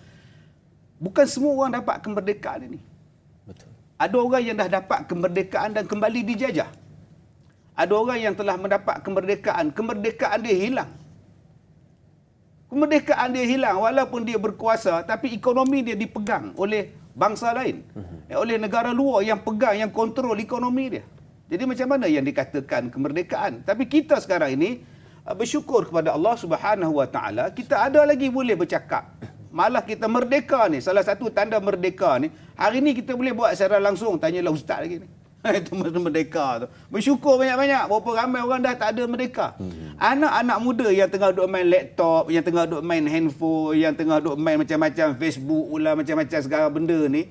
bukan semua orang dapat kemerdekaan ini. Betul. Ada orang yang dah dapat kemerdekaan dan kembali dijajah. Ada orang yang telah mendapat kemerdekaan dia hilang. Kemerdekaan dia hilang walaupun dia berkuasa, tapi ekonomi dia dipegang oleh bangsa lain, oleh negara luar yang pegang, yang kontrol ekonomi dia. Jadi macam mana yang dikatakan kemerdekaan? Tapi kita sekarang ini bersyukur kepada Allah Subhanahu wa taala, kita ada lagi boleh bercakap. Malah kita merdeka ni, salah satu tanda merdeka ni, hari ni kita boleh buat secara langsung, tanyalah ustaz lagi ni. Itu merdeka tu. Bersyukur banyak-banyak. Berapa ramai orang dah tak ada merdeka. Anak-anak muda yang tengah duk main laptop, yang tengah duk main handphone, yang tengah duk main macam-macam Facebook pula, macam-macam segala benda ni,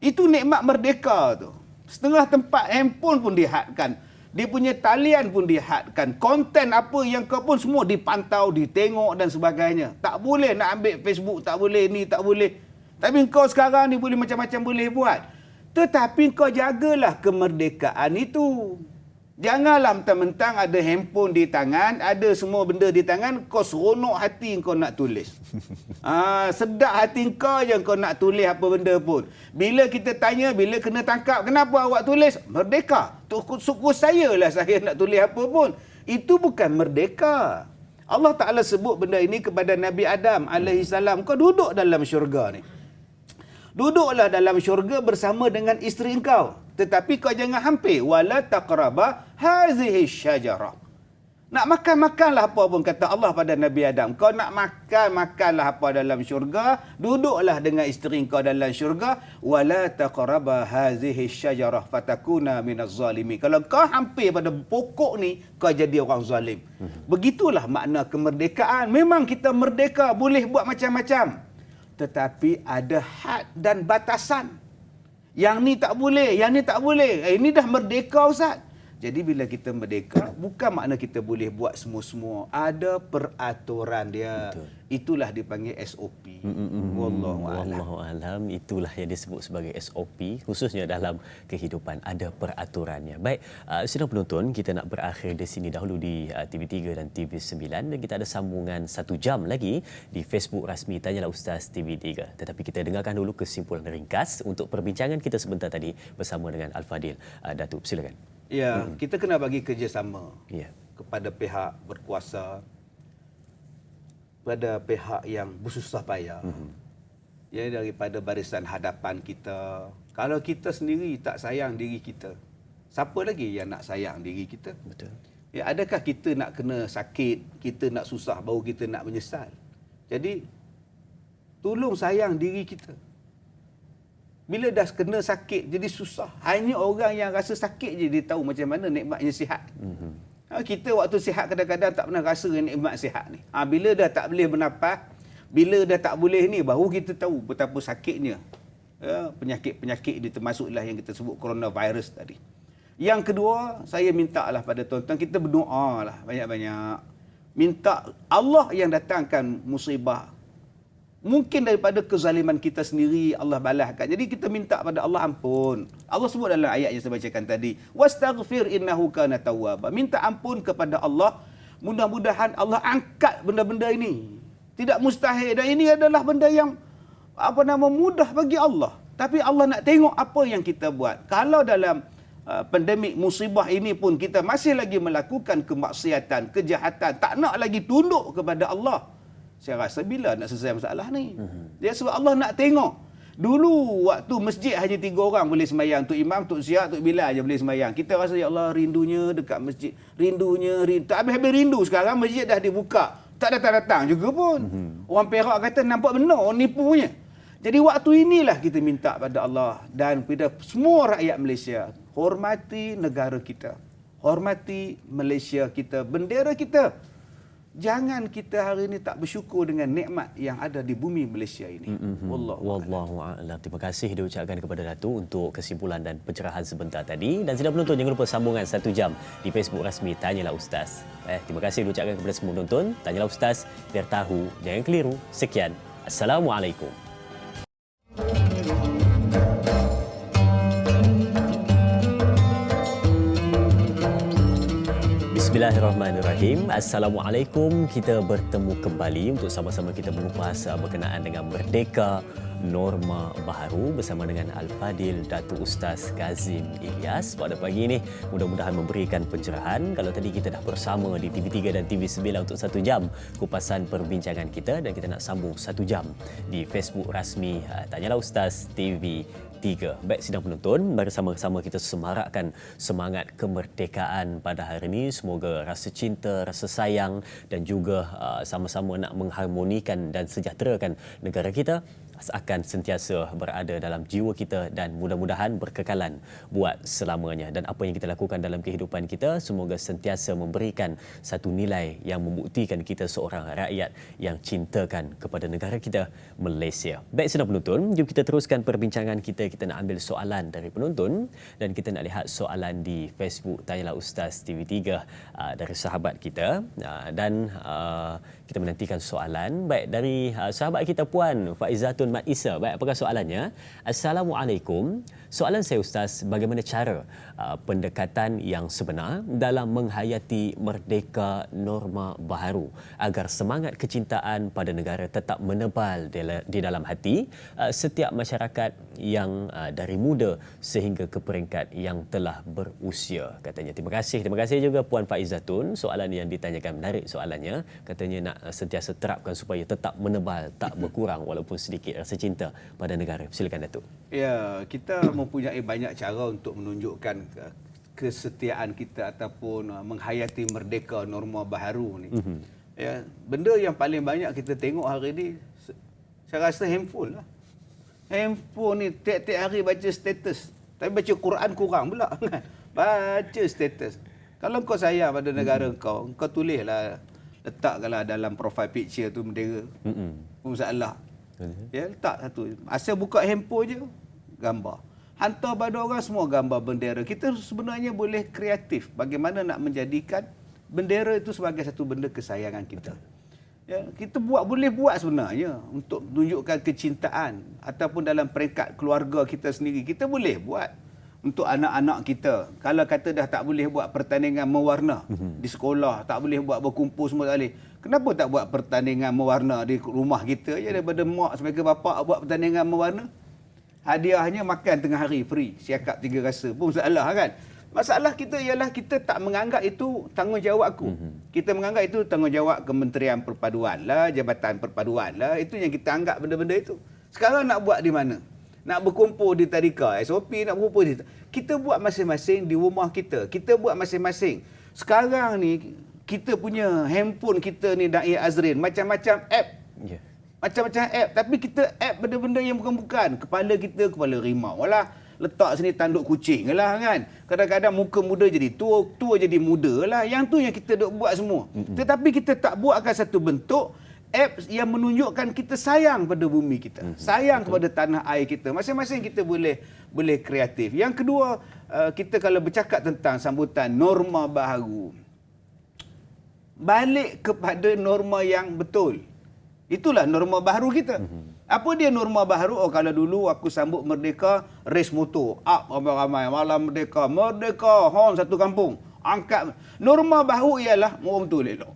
itu nikmat merdeka tu. Setengah tempat handphone pun dihadkan. Dia punya talian pun dihadkan. Konten apa yang kau pun semua dipantau, ditengok dan sebagainya. Tak boleh nak ambil Facebook, tak boleh ni, tak boleh. Tapi kau sekarang ni boleh macam-macam boleh buat. Tetapi kau jagalah kemerdekaan itu. Janganlah mentang-mentang ada handphone di tangan, ada semua benda di tangan, kau seronok hati kau nak tulis. Sedap hati kau je kau nak tulis apa benda pun. Bila kita tanya, bila kena tangkap, kenapa awak tulis? Merdeka. Suku saya lah saya nak tulis apa pun. Itu bukan merdeka. Allah Ta'ala sebut benda ini kepada Nabi Adam AS. Kau duduk dalam syurga ni. Duduklah dalam syurga bersama dengan isteri engkau. Tetapi kau jangan hampir. Wala taqraba hazihi syajarah. Nak makan-makanlah apa pun kata Allah pada Nabi Adam. Kau nak makan-makanlah apa dalam syurga. Duduklah dengan isteri engkau dalam syurga. Wala taqraba hazihi syajarah fatakuna minaz zalimin. Kalau kau hampir pada pokok ni, kau jadi orang zalim. Begitulah makna kemerdekaan. Memang kita merdeka, boleh buat macam-macam. Tetapi ada had dan batasan. Yang ni tak boleh, yang ni tak boleh. Ini dah merdeka Ustaz. Jadi bila kita merdeka, bukan makna kita boleh buat semua-semua. Ada peraturan dia. Betul. Itulah dipanggil SOP. Wallahu alam. Itulah yang disebut sebagai SOP, khususnya dalam kehidupan. Ada peraturannya. Baik, sidang penonton, kita nak berakhir di sini dahulu di TV3 dan TV9. Dan kita ada sambungan 1 jam lagi di Facebook rasmi Tanyalah Ustaz TV3. Tetapi kita dengarkan dulu kesimpulan ringkas untuk perbincangan kita sebentar tadi bersama dengan Al-Fadil. Datuk, silakan. Ya, kita kena bagi kerjasama kepada pihak berkuasa, pada pihak yang bersusah payah. Ya, daripada barisan hadapan kita. Kalau kita sendiri tak sayang diri kita, siapa lagi yang nak sayang diri kita? Betul. Ya, adakah kita nak kena sakit, kita nak susah baru kita nak menyesal? Jadi tolong sayang diri kita. Bila dah kena sakit, jadi susah. Hanya orang yang rasa sakit je dia tahu macam mana nikmatnya sihat. Kita waktu sihat kadang-kadang tak pernah rasa nikmat sihat ni. Bila dah tak boleh bernafas, bila dah tak boleh ni, baru kita tahu betapa sakitnya. Penyakit-penyakit ini termasuklah yang kita sebut coronavirus tadi. Yang kedua, saya minta lah pada tuan-tuan, kita berdoa lah banyak-banyak. Minta Allah yang datangkan musibah. Mungkin daripada kezaliman kita sendiri Allah balaskan. Jadi kita minta pada Allah ampun. Allah sebut dalam ayat yang saya bacakan tadi, wastaghfir innahu kana tawwaba. Minta ampun kepada Allah. Mudah-mudahan Allah angkat benda-benda ini. Tidak mustahil, dan ini adalah benda yang mudah bagi Allah. Tapi Allah nak tengok apa yang kita buat. Kalau dalam pandemik musibah ini pun kita masih lagi melakukan kemaksiatan, kejahatan, tak nak lagi tunduk kepada Allah, saya rasa bila nak selesai masalah ni? Dia sebab Allah nak tengok. Dulu waktu masjid hanya 3 orang boleh sembahyang. Tok Imam, Tok Siap, Tok Bilal aja boleh sembahyang. Kita rasa ya Allah rindunya dekat masjid. Rindunya. Tak habis-habis rindu. Sekarang masjid dah dibuka. Tak datang-datang juga pun. Orang Perak kata nampak benar. Orang nipunya. Jadi waktu inilah kita minta pada Allah dan pada semua rakyat Malaysia. Hormati negara kita. Hormati Malaysia kita. Bendera kita. Jangan kita hari ini tak bersyukur dengan nikmat yang ada di bumi Malaysia ini. Wallahu a'lam. Terima kasih diucapkan kepada Datuk untuk kesimpulan dan pencerahan sebentar tadi. Dan sidang penonton, jangan lupa sambungan 1 jam di Facebook rasmi Tanyalah Ustaz. Terima kasih diucapkan kepada semua penonton. Tanyalah Ustaz, biar tahu, jangan keliru. Sekian. Assalamualaikum. Bismillahirrahmanirrahim. Assalamualaikum. Kita bertemu kembali untuk sama-sama kita mengupas berkenaan dengan Merdeka Norma Baharu bersama dengan Al-Fadil Datuk Ustaz Kazim Ilyas. Pada pagi ini mudah-mudahan memberikan pencerahan. Kalau tadi kita dah bersama di TV3 dan TV9 untuk 1 jam kupasan perbincangan kita, dan kita nak sambung 1 jam di Facebook rasmi Tanyalah Ustaz TV3. Baik sidang penonton, mari sama-sama kita semarakkan semangat kemerdekaan pada hari ini. Semoga rasa cinta, rasa sayang dan juga sama-sama nak mengharmonikan dan sejahterakan negara kita akan sentiasa berada dalam jiwa kita dan mudah-mudahan berkekalan buat selamanya. Dan apa yang kita lakukan dalam kehidupan kita, semoga sentiasa memberikan satu nilai yang membuktikan kita seorang rakyat yang cintakan kepada negara kita, Malaysia. Baik sidang penonton, jom kita teruskan perbincangan kita. Kita nak ambil soalan dari penonton dan kita nak lihat soalan di Facebook Tanyalah Ustaz TV3 dari sahabat kita, dan kita menantikan soalan. Baik, dari sahabat kita Puan Faizatun Mat Isa. Baik, apakah soalannya? Assalamualaikum. Soalan saya Ustaz, bagaimana cara pendekatan yang sebenar dalam menghayati Merdeka Norma Baharu agar semangat kecintaan pada negara tetap menebal di dalam hati setiap masyarakat yang dari muda sehingga ke peringkat yang telah berusia, katanya. Terima kasih juga Puan Faizatun. Soalan yang ditanyakan menarik soalannya. Katanya nak sentiasa terapkan supaya tetap menebal, tak berkurang walaupun sedikit rasa cinta pada negara. Silakan Datuk. Ya, kita mempunyai banyak cara untuk menunjukkan kesetiaan kita ataupun menghayati Merdeka Norma Baharu ni. Ya, benda yang paling banyak kita tengok hari ni, saya rasa handphone lah. Handphone ni tiap-tiap hari baca status. Tapi baca Quran kurang pula. Baca status. Kalau kau sayang pada negara kau tulislah, letakkanlah dalam profile picture tu bendera. Masalah. Ya, letak satu. Asal buka handphone je, gambar. hantar pada orang semua gambar bendera. Kita sebenarnya boleh kreatif bagaimana nak menjadikan bendera itu sebagai satu benda kesayangan kita. Ya, kita boleh buat sebenarnya untuk tunjukkan kecintaan ataupun dalam peringkat keluarga kita sendiri. Kita boleh buat untuk anak-anak kita. Kalau kata dah tak boleh buat pertandingan mewarna di sekolah, tak boleh buat berkumpul semua tak boleh. Kenapa tak buat pertandingan mewarna di rumah kita je, daripada mak sebagai bapa buat pertandingan mewarna? Hadiahnya makan tengah hari free, siakap 3 rasa pun masalah kan. Masalah kita ialah kita tak menganggap itu tanggungjawab aku. Kita menganggap itu tanggungjawab Kementerian Perpaduan lah, Jabatan Perpaduan lah. Itu yang kita anggap benda-benda itu. Sekarang nak buat di mana? Nak berkumpul di tadika, SOP nak berkumpul di... Kita buat masing-masing di rumah kita. Kita buat masing-masing. Sekarang ni, kita punya handphone kita ni, Da'i Azrin, macam-macam app. Yeah. Macam-macam app. Tapi kita app benda-benda yang bukan-bukan. Kepala kita, kepala rimau lah. Letak sini tanduk kucing lah kan. Kadang-kadang muka muda jadi tua, tua jadi muda lah. Yang tu yang kita duk buat semua. Tetapi kita tak buatkan satu bentuk apps yang menunjukkan kita sayang pada bumi kita. Sayang kepada tanah air kita. Masing-masing kita boleh kreatif. Yang kedua, kita kalau bercakap tentang sambutan norma baharu, balik kepada norma yang betul. Itulah norma baharu kita. Apa dia norma baharu? Oh, kalau dulu aku sambut merdeka, race motor. Up ramai-ramai. Malam merdeka. Merdeka. Horn satu kampung. Angkat. Norma baharu ialah bawa motor elok.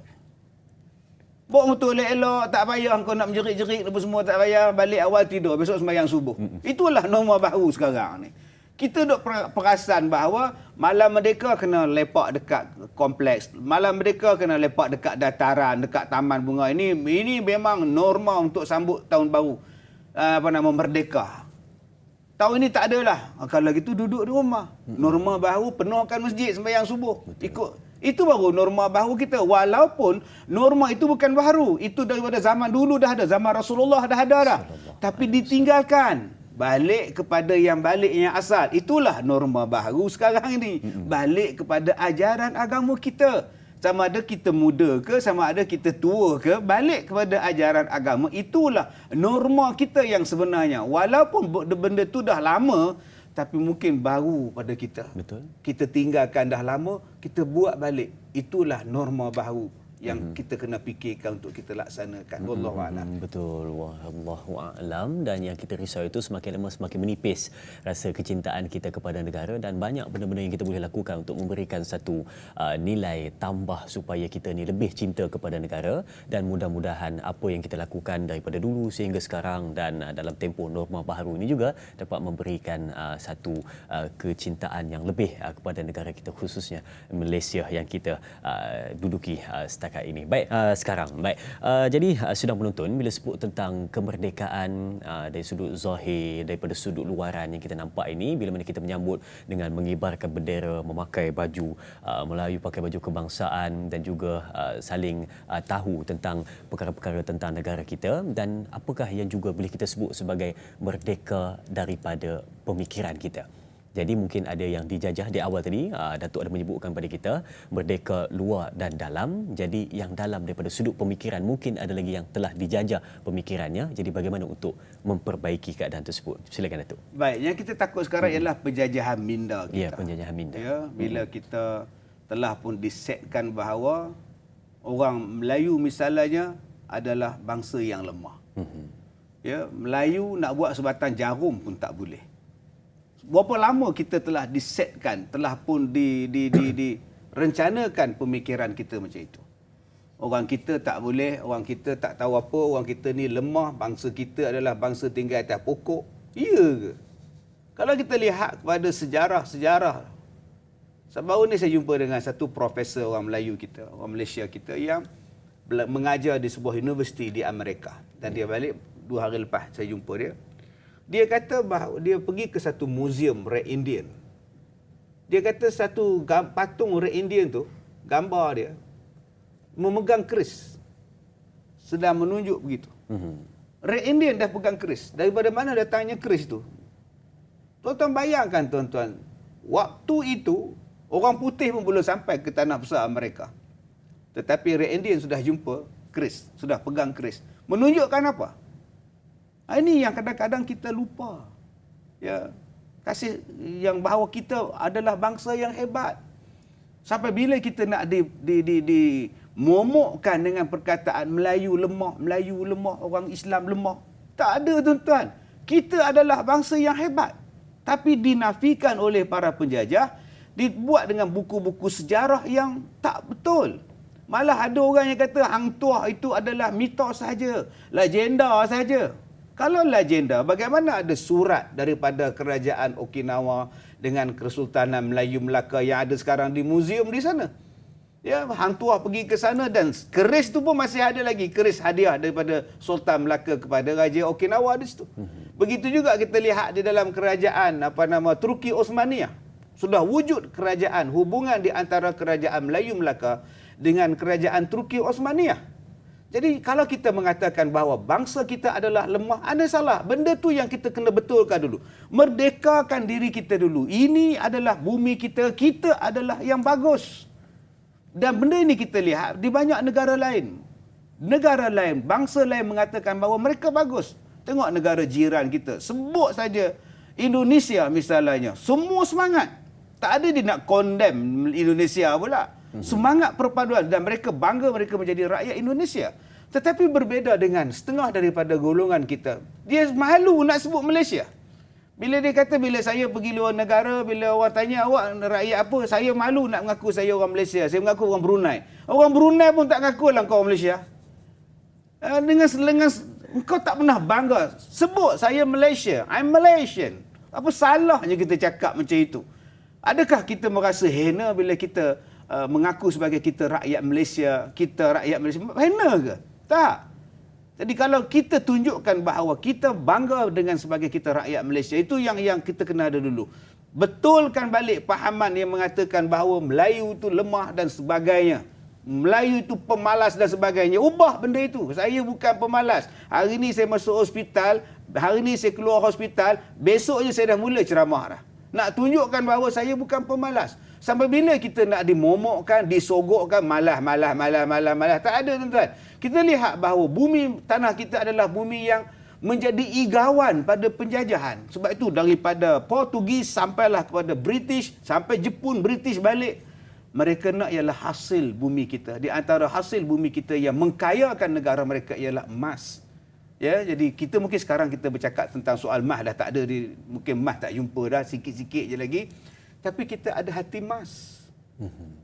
Bawa motor elok. Tak payah kau nak menjerit-jerit apa semua. Tak payah. Balik awal tidur. Besok sembahyang subuh. Itulah norma baharu sekarang ni. Kita duk perasan bahawa malam merdeka kena lepak dekat kompleks. Malam merdeka kena lepak dekat dataran, dekat taman bunga. Ini memang norma untuk sambut tahun baru. Merdeka. Tahun ini tak adalah. Kalau gitu duduk di rumah. Norma baru penuhkan masjid sembahyang subuh. Ikut. Itu baru norma baru kita. Walaupun norma itu bukan baru. Itu daripada zaman dulu dah ada. Zaman Rasulullah dah ada dah. Tapi ditinggalkan. Balik kepada yang asal. Itulah norma baru sekarang ini. Balik kepada ajaran agama kita. Sama ada kita muda ke, sama ada kita tua ke, balik kepada ajaran agama. Itulah norma kita yang sebenarnya. Walaupun benda tu dah lama, tapi mungkin baru pada kita. Betul. Kita tinggalkan dah lama, kita buat balik. Itulah norma baru yang kita kena fikirkan untuk kita laksanakan. Wallahu a'lam. Betul. Wallahu a'lam. Dan yang kita risau itu semakin lama semakin menipis rasa kecintaan kita kepada negara, dan banyak benda-benda yang kita boleh lakukan untuk memberikan satu nilai tambah supaya kita ni lebih cinta kepada negara. Dan mudah-mudahan apa yang kita lakukan daripada dulu sehingga sekarang dan dalam tempoh norma baharu ini juga dapat memberikan satu kecintaan yang lebih kepada negara kita, khususnya Malaysia yang kita duduki setakat ini. Baik, sekarang. Baik. Jadi sudah menonton bila sebut tentang kemerdekaan dari sudut zahir, daripada sudut luaran yang kita nampak ini, bila mana kita menyambut dengan mengibarkan bendera, memakai baju Melayu, pakai baju kebangsaan, dan juga saling tahu tentang perkara-perkara tentang negara kita, dan apakah yang juga boleh kita sebut sebagai merdeka daripada pemikiran kita. Jadi mungkin ada yang dijajah di awal tadi, Datuk ada menyebutkan pada kita merdeka luar dan dalam. Jadi yang dalam daripada sudut pemikiran, mungkin ada lagi yang telah dijajah pemikirannya. Jadi bagaimana untuk memperbaiki keadaan tersebut? Silakan Datuk. Baik, yang kita takut sekarang ialah penjajahan minda kita. Ya, penjajahan minda. Ya, bila kita telah pun disetkan bahawa orang Melayu misalnya adalah bangsa yang lemah. Ya, Melayu nak buat sebatang jarum pun tak boleh. Berapa lama kita telah disetkan, telah pun direncanakan pemikiran kita macam itu. Orang kita tak boleh, orang kita tak tahu apa, orang kita ni lemah, bangsa kita adalah bangsa tinggal atas pokok. Ya ke? Kalau kita lihat kepada sejarah, baru ni saya jumpa dengan satu profesor orang Melayu kita, orang Malaysia kita yang mengajar di sebuah universiti di Amerika. Dan dia balik 2 hari lepas saya jumpa dia. Dia kata bahawa dia pergi ke satu museum Red Indian. Dia kata satu patung Red Indian tu, gambar dia, memegang keris. Sedang menunjuk begitu. Red Indian dah pegang keris. Daripada mana datangnya keris tu? Tuan-tuan bayangkan tuan-tuan, waktu itu, orang putih pun belum sampai ke tanah besar Amerika. Tetapi Red Indian sudah jumpa keris, sudah pegang keris. Menunjukkan apa? Ini yang kadang-kadang kita lupa. Ya. Kasih yang bahawa kita adalah bangsa yang hebat. Sampai bila kita nak momokkan dengan perkataan Melayu lemah, orang Islam lemah. Tak ada, tuan-tuan. Kita adalah bangsa yang hebat. Tapi dinafikan oleh para penjajah, dibuat dengan buku-buku sejarah yang tak betul. Malah ada orang yang kata Hang Tuah itu adalah mitos saja, legenda saja. Kalau legenda, bagaimana ada surat daripada kerajaan Okinawa dengan Kesultanan Melayu Melaka yang ada sekarang di muzium di sana? Ya, Hang Tuah pergi ke sana dan keris tu pun masih ada lagi, keris hadiah daripada Sultan Melaka kepada Raja Okinawa di situ. Begitu juga kita lihat di dalam kerajaan Turki Osmaniyah. Sudah wujud kerajaan, hubungan di antara kerajaan Melayu Melaka dengan kerajaan Turki Osmaniyah. Jadi kalau kita mengatakan bahawa bangsa kita adalah lemah, ada salah. Benda tu yang kita kena betulkan dulu. Merdekakan diri kita dulu. Ini adalah bumi kita, kita adalah yang bagus. Dan benda ini kita lihat di banyak negara lain. Negara lain, bangsa lain mengatakan bahawa mereka bagus. Tengok negara jiran kita. Sebut saja Indonesia misalnya. Semua semangat. Tak ada dia nak condemn Indonesia pula. Semangat perpaduan dan mereka bangga mereka menjadi rakyat Indonesia. Tetapi berbeza dengan setengah daripada golongan kita. Dia malu nak sebut Malaysia. Bila dia kata bila saya pergi luar negara, bila orang tanya awak rakyat apa, saya malu nak mengaku saya orang Malaysia. Saya mengaku orang Brunei. Orang Brunei pun tak mengaku lah kau orang Malaysia. Dengan engkau tak pernah bangga. Sebut saya Malaysia. I'm Malaysian. Apa salahnya kita cakap macam itu? Adakah kita merasa hina bila kita mengaku sebagai kita rakyat Malaysia, kita rakyat Malaysia? Hina ke? Tak. Jadi kalau kita tunjukkan bahawa kita bangga dengan sebagai kita rakyat Malaysia, itu yang kita kena ada dulu. Betulkan balik fahaman yang mengatakan bahawa Melayu itu lemah dan sebagainya. Melayu itu pemalas dan sebagainya. Ubah benda itu. Saya bukan pemalas. Hari ini saya masuk hospital, hari ini saya keluar hospital, besoknya saya dah mula ceramah dah. Nak tunjukkan bahawa saya bukan pemalas. Sampai bila kita nak dimomokkan, disogokkan, malah. Tak ada, tuan-tuan. Kita lihat bahawa bumi, tanah kita adalah bumi yang menjadi igawan pada penjajahan. Sebab itu daripada Portugis sampailah kepada British, sampai Jepun, British balik. Mereka nak ialah hasil bumi kita. Di antara hasil bumi kita yang mengkayakan negara mereka ialah emas. Ya, jadi kita mungkin sekarang kita bercakap tentang soal emas dah tak ada, mungkin emas tak jumpa dah, sikit-sikit je lagi. Tapi kita ada hati emas.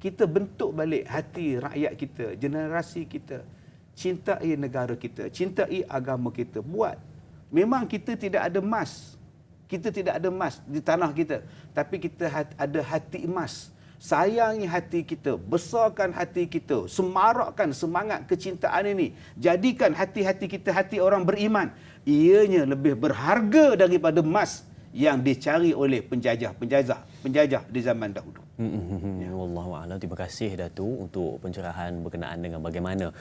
Kita bentuk balik hati rakyat kita, generasi kita. Cintai negara kita, cintai agama kita. Buat. Memang kita tidak ada emas. Kita tidak ada emas di tanah kita. Tapi kita ada hati emas. Sayangi hati kita, besarkan hati kita, semarakkan semangat kecintaan ini. Jadikan hati-hati kita hati orang beriman. Ianya lebih berharga daripada emas yang dicari oleh penjajah di zaman dahulu. Wallahualam. Terima kasih Datuk untuk pencerahan berkenaan dengan bagaimana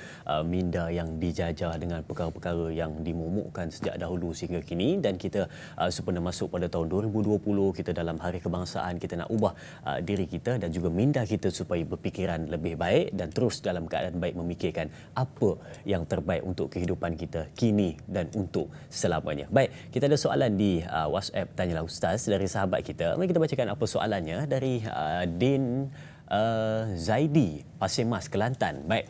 minda yang dijajah dengan perkara-perkara yang dimomokkan sejak dahulu sehingga kini, dan kita sempena masuk pada tahun 2020, kita dalam hari kebangsaan, kita nak ubah diri kita dan juga minda kita supaya berfikiran lebih baik dan terus dalam keadaan baik, memikirkan apa yang terbaik untuk kehidupan kita kini dan untuk selamanya. Baik, kita ada soalan di WhatsApp Tanyalah Ustaz dari sahabat kita. Mari kita bacakan apa soalannya dari Din Zaidi, Pasir Mas, Kelantan. Baik.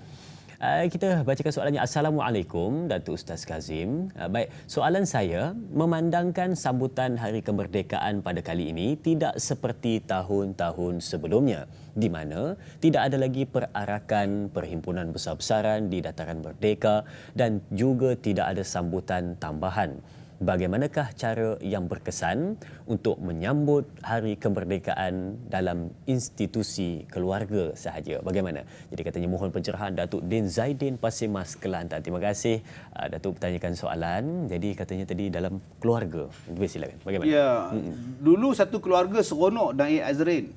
Kita bacakan soalannya. Assalamualaikum Datuk Ustaz Kazim. Baik, soalan saya, memandangkan sambutan Hari Kemerdekaan pada kali ini tidak seperti tahun-tahun sebelumnya, di mana tidak ada lagi perarakan perhimpunan besar-besaran di dataran merdeka dan juga tidak ada sambutan tambahan. Bagaimanakah cara yang berkesan untuk menyambut Hari Kemerdekaan dalam institusi keluarga sahaja? Bagaimana? Jadi katanya mohon pencerahan Datuk Din Zaidin, Pasir Mas, Kelantan. Terima kasih Datuk bertanyakan soalan. Jadi katanya tadi dalam keluarga. Silakan. Bagaimana? Ya, dulu satu keluarga seronok Da'i Azrin.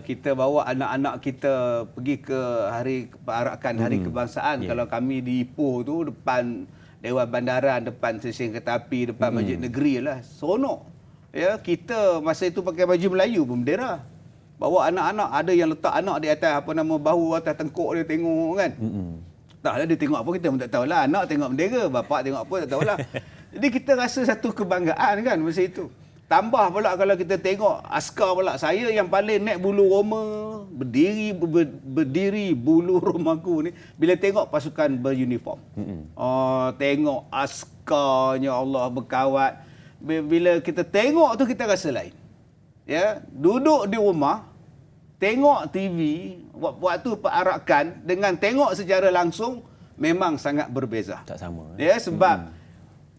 Kita bawa anak-anak kita pergi ke hari perarakan Hari Kebangsaan. Kalau kami di Ipoh tu depan Dewan Bandaran, depan stesen kereta api, depan Masjid Negeri lah. Seronok. Ya, kita masa itu pakai baju Melayu berbendera. Bawa anak-anak, ada yang letak anak di atas bahu atas tengkuk dia tengok kan. Taklah dia tengok apa kita pun tak tahulah. Anak tengok bendera, bapak tengok apa tak tahulah. Jadi kita rasa satu kebanggaan kan masa itu. Tambah pula kalau kita tengok askar pula. Saya yang paling naik bulu roma, berdiri bulu romaku ni bila tengok pasukan beruniform. Tengok askarnya, Allah, berkawat. Bila kita tengok tu kita rasa lain. Ya, duduk di rumah, tengok TV, waktu perarakan dengan tengok secara langsung memang sangat berbeza. Tak sama. Ya, sebab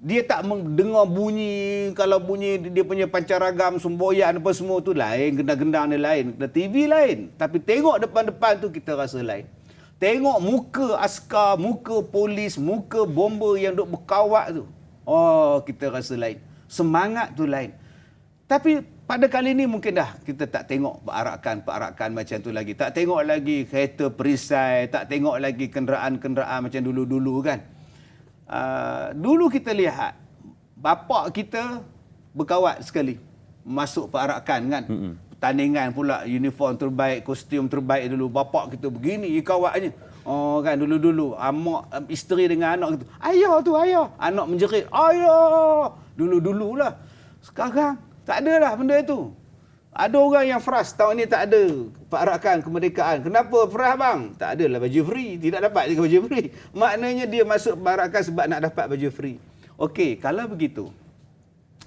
dia tak mendengar bunyi, kalau bunyi dia punya pancaragam, semboyan apa semua tu lain, gendang-gendang dia lain, TV lain. Tapi tengok depan-depan tu kita rasa lain. Tengok muka askar, muka polis, muka bomber yang duk berkawat tu. Kita rasa lain. Semangat tu lain. Tapi pada kali ni mungkin dah kita tak tengok perarakan macam tu lagi. Tak tengok lagi kereta perisai, tak tengok lagi kenderaan-kenderaan macam dulu-dulu kan. Dulu kita lihat bapa kita berkawat sekali masuk perarakan kan. Pertandingan pula, uniform terbaik, kostum terbaik dulu. Bapa kita begini kawatnya. Kan dulu-dulu mak isteri dengan anak gitu. Ayah. Anak menjerit, ayah. Dulu-dululah. Sekarang tak ada lah benda itu. Ada orang yang frust tahun ni tak ada perarakan kemerdekaan. Kenapa frust bang? Tak adalah baju free. Tidak dapat juga baju free. Maknanya dia masuk perarakan sebab nak dapat baju free. Okey, kalau begitu,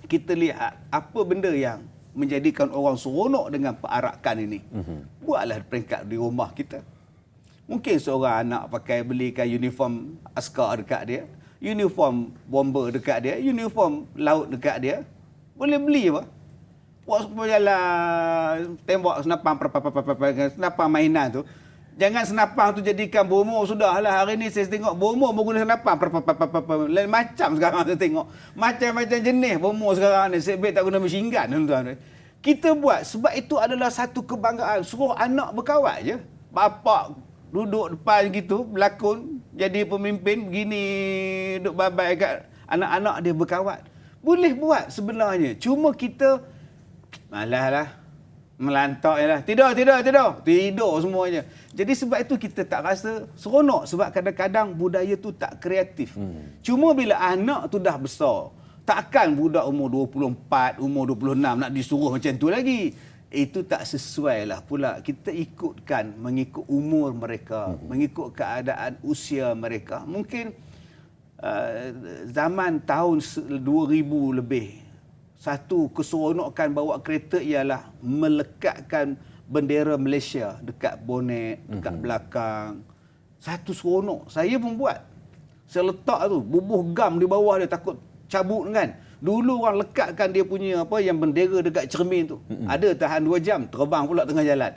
kita lihat apa benda yang menjadikan orang seronok dengan perarakan ini. Buatlah peringkat di rumah kita. Mungkin seorang anak belikan uniform askar dekat dia, uniform bomber dekat dia, uniform laut dekat dia. Boleh beli apa? Waktu jalan tembak senapang mainan tu. Jangan senapang tu jadikan bomo. Sudahlah, hari ni saya tengok bomo menggunakan senapang. Lain macam sekarang saya tengok. Macam-macam jenis bomo sekarang ni. Sebab tak guna machine gun, tuan-tuan. Kita buat sebab itu adalah satu kebanggaan. Suruh anak berkawat je. Bapak duduk depan gitu, berlakon, jadi pemimpin, begini, duduk babai kat anak-anak dia berkawat. Boleh buat sebenarnya. Cuma kita malas lah. Melantak je lah. Tidur semuanya. Jadi sebab itu kita tak rasa seronok. Sebab kadang-kadang budaya tu tak kreatif. Cuma bila anak tu dah besar, takkan budak umur 24, umur 26 nak disuruh macam tu lagi. Itu tak sesuai lah pula. Kita mengikut umur mereka, mengikut keadaan usia mereka. Mungkin zaman tahun 2000 lebih, satu keseronokan bawa kereta ialah melekatkan bendera Malaysia dekat bonet, dekat belakang. Satu seronok. Saya pun buat. Saya letak tu, bubuh gam di bawah dia, takut cabut kan. Dulu orang lekatkan dia punya yang bendera dekat cermin tu. Ada tahan 2 jam, terbang pula tengah jalan.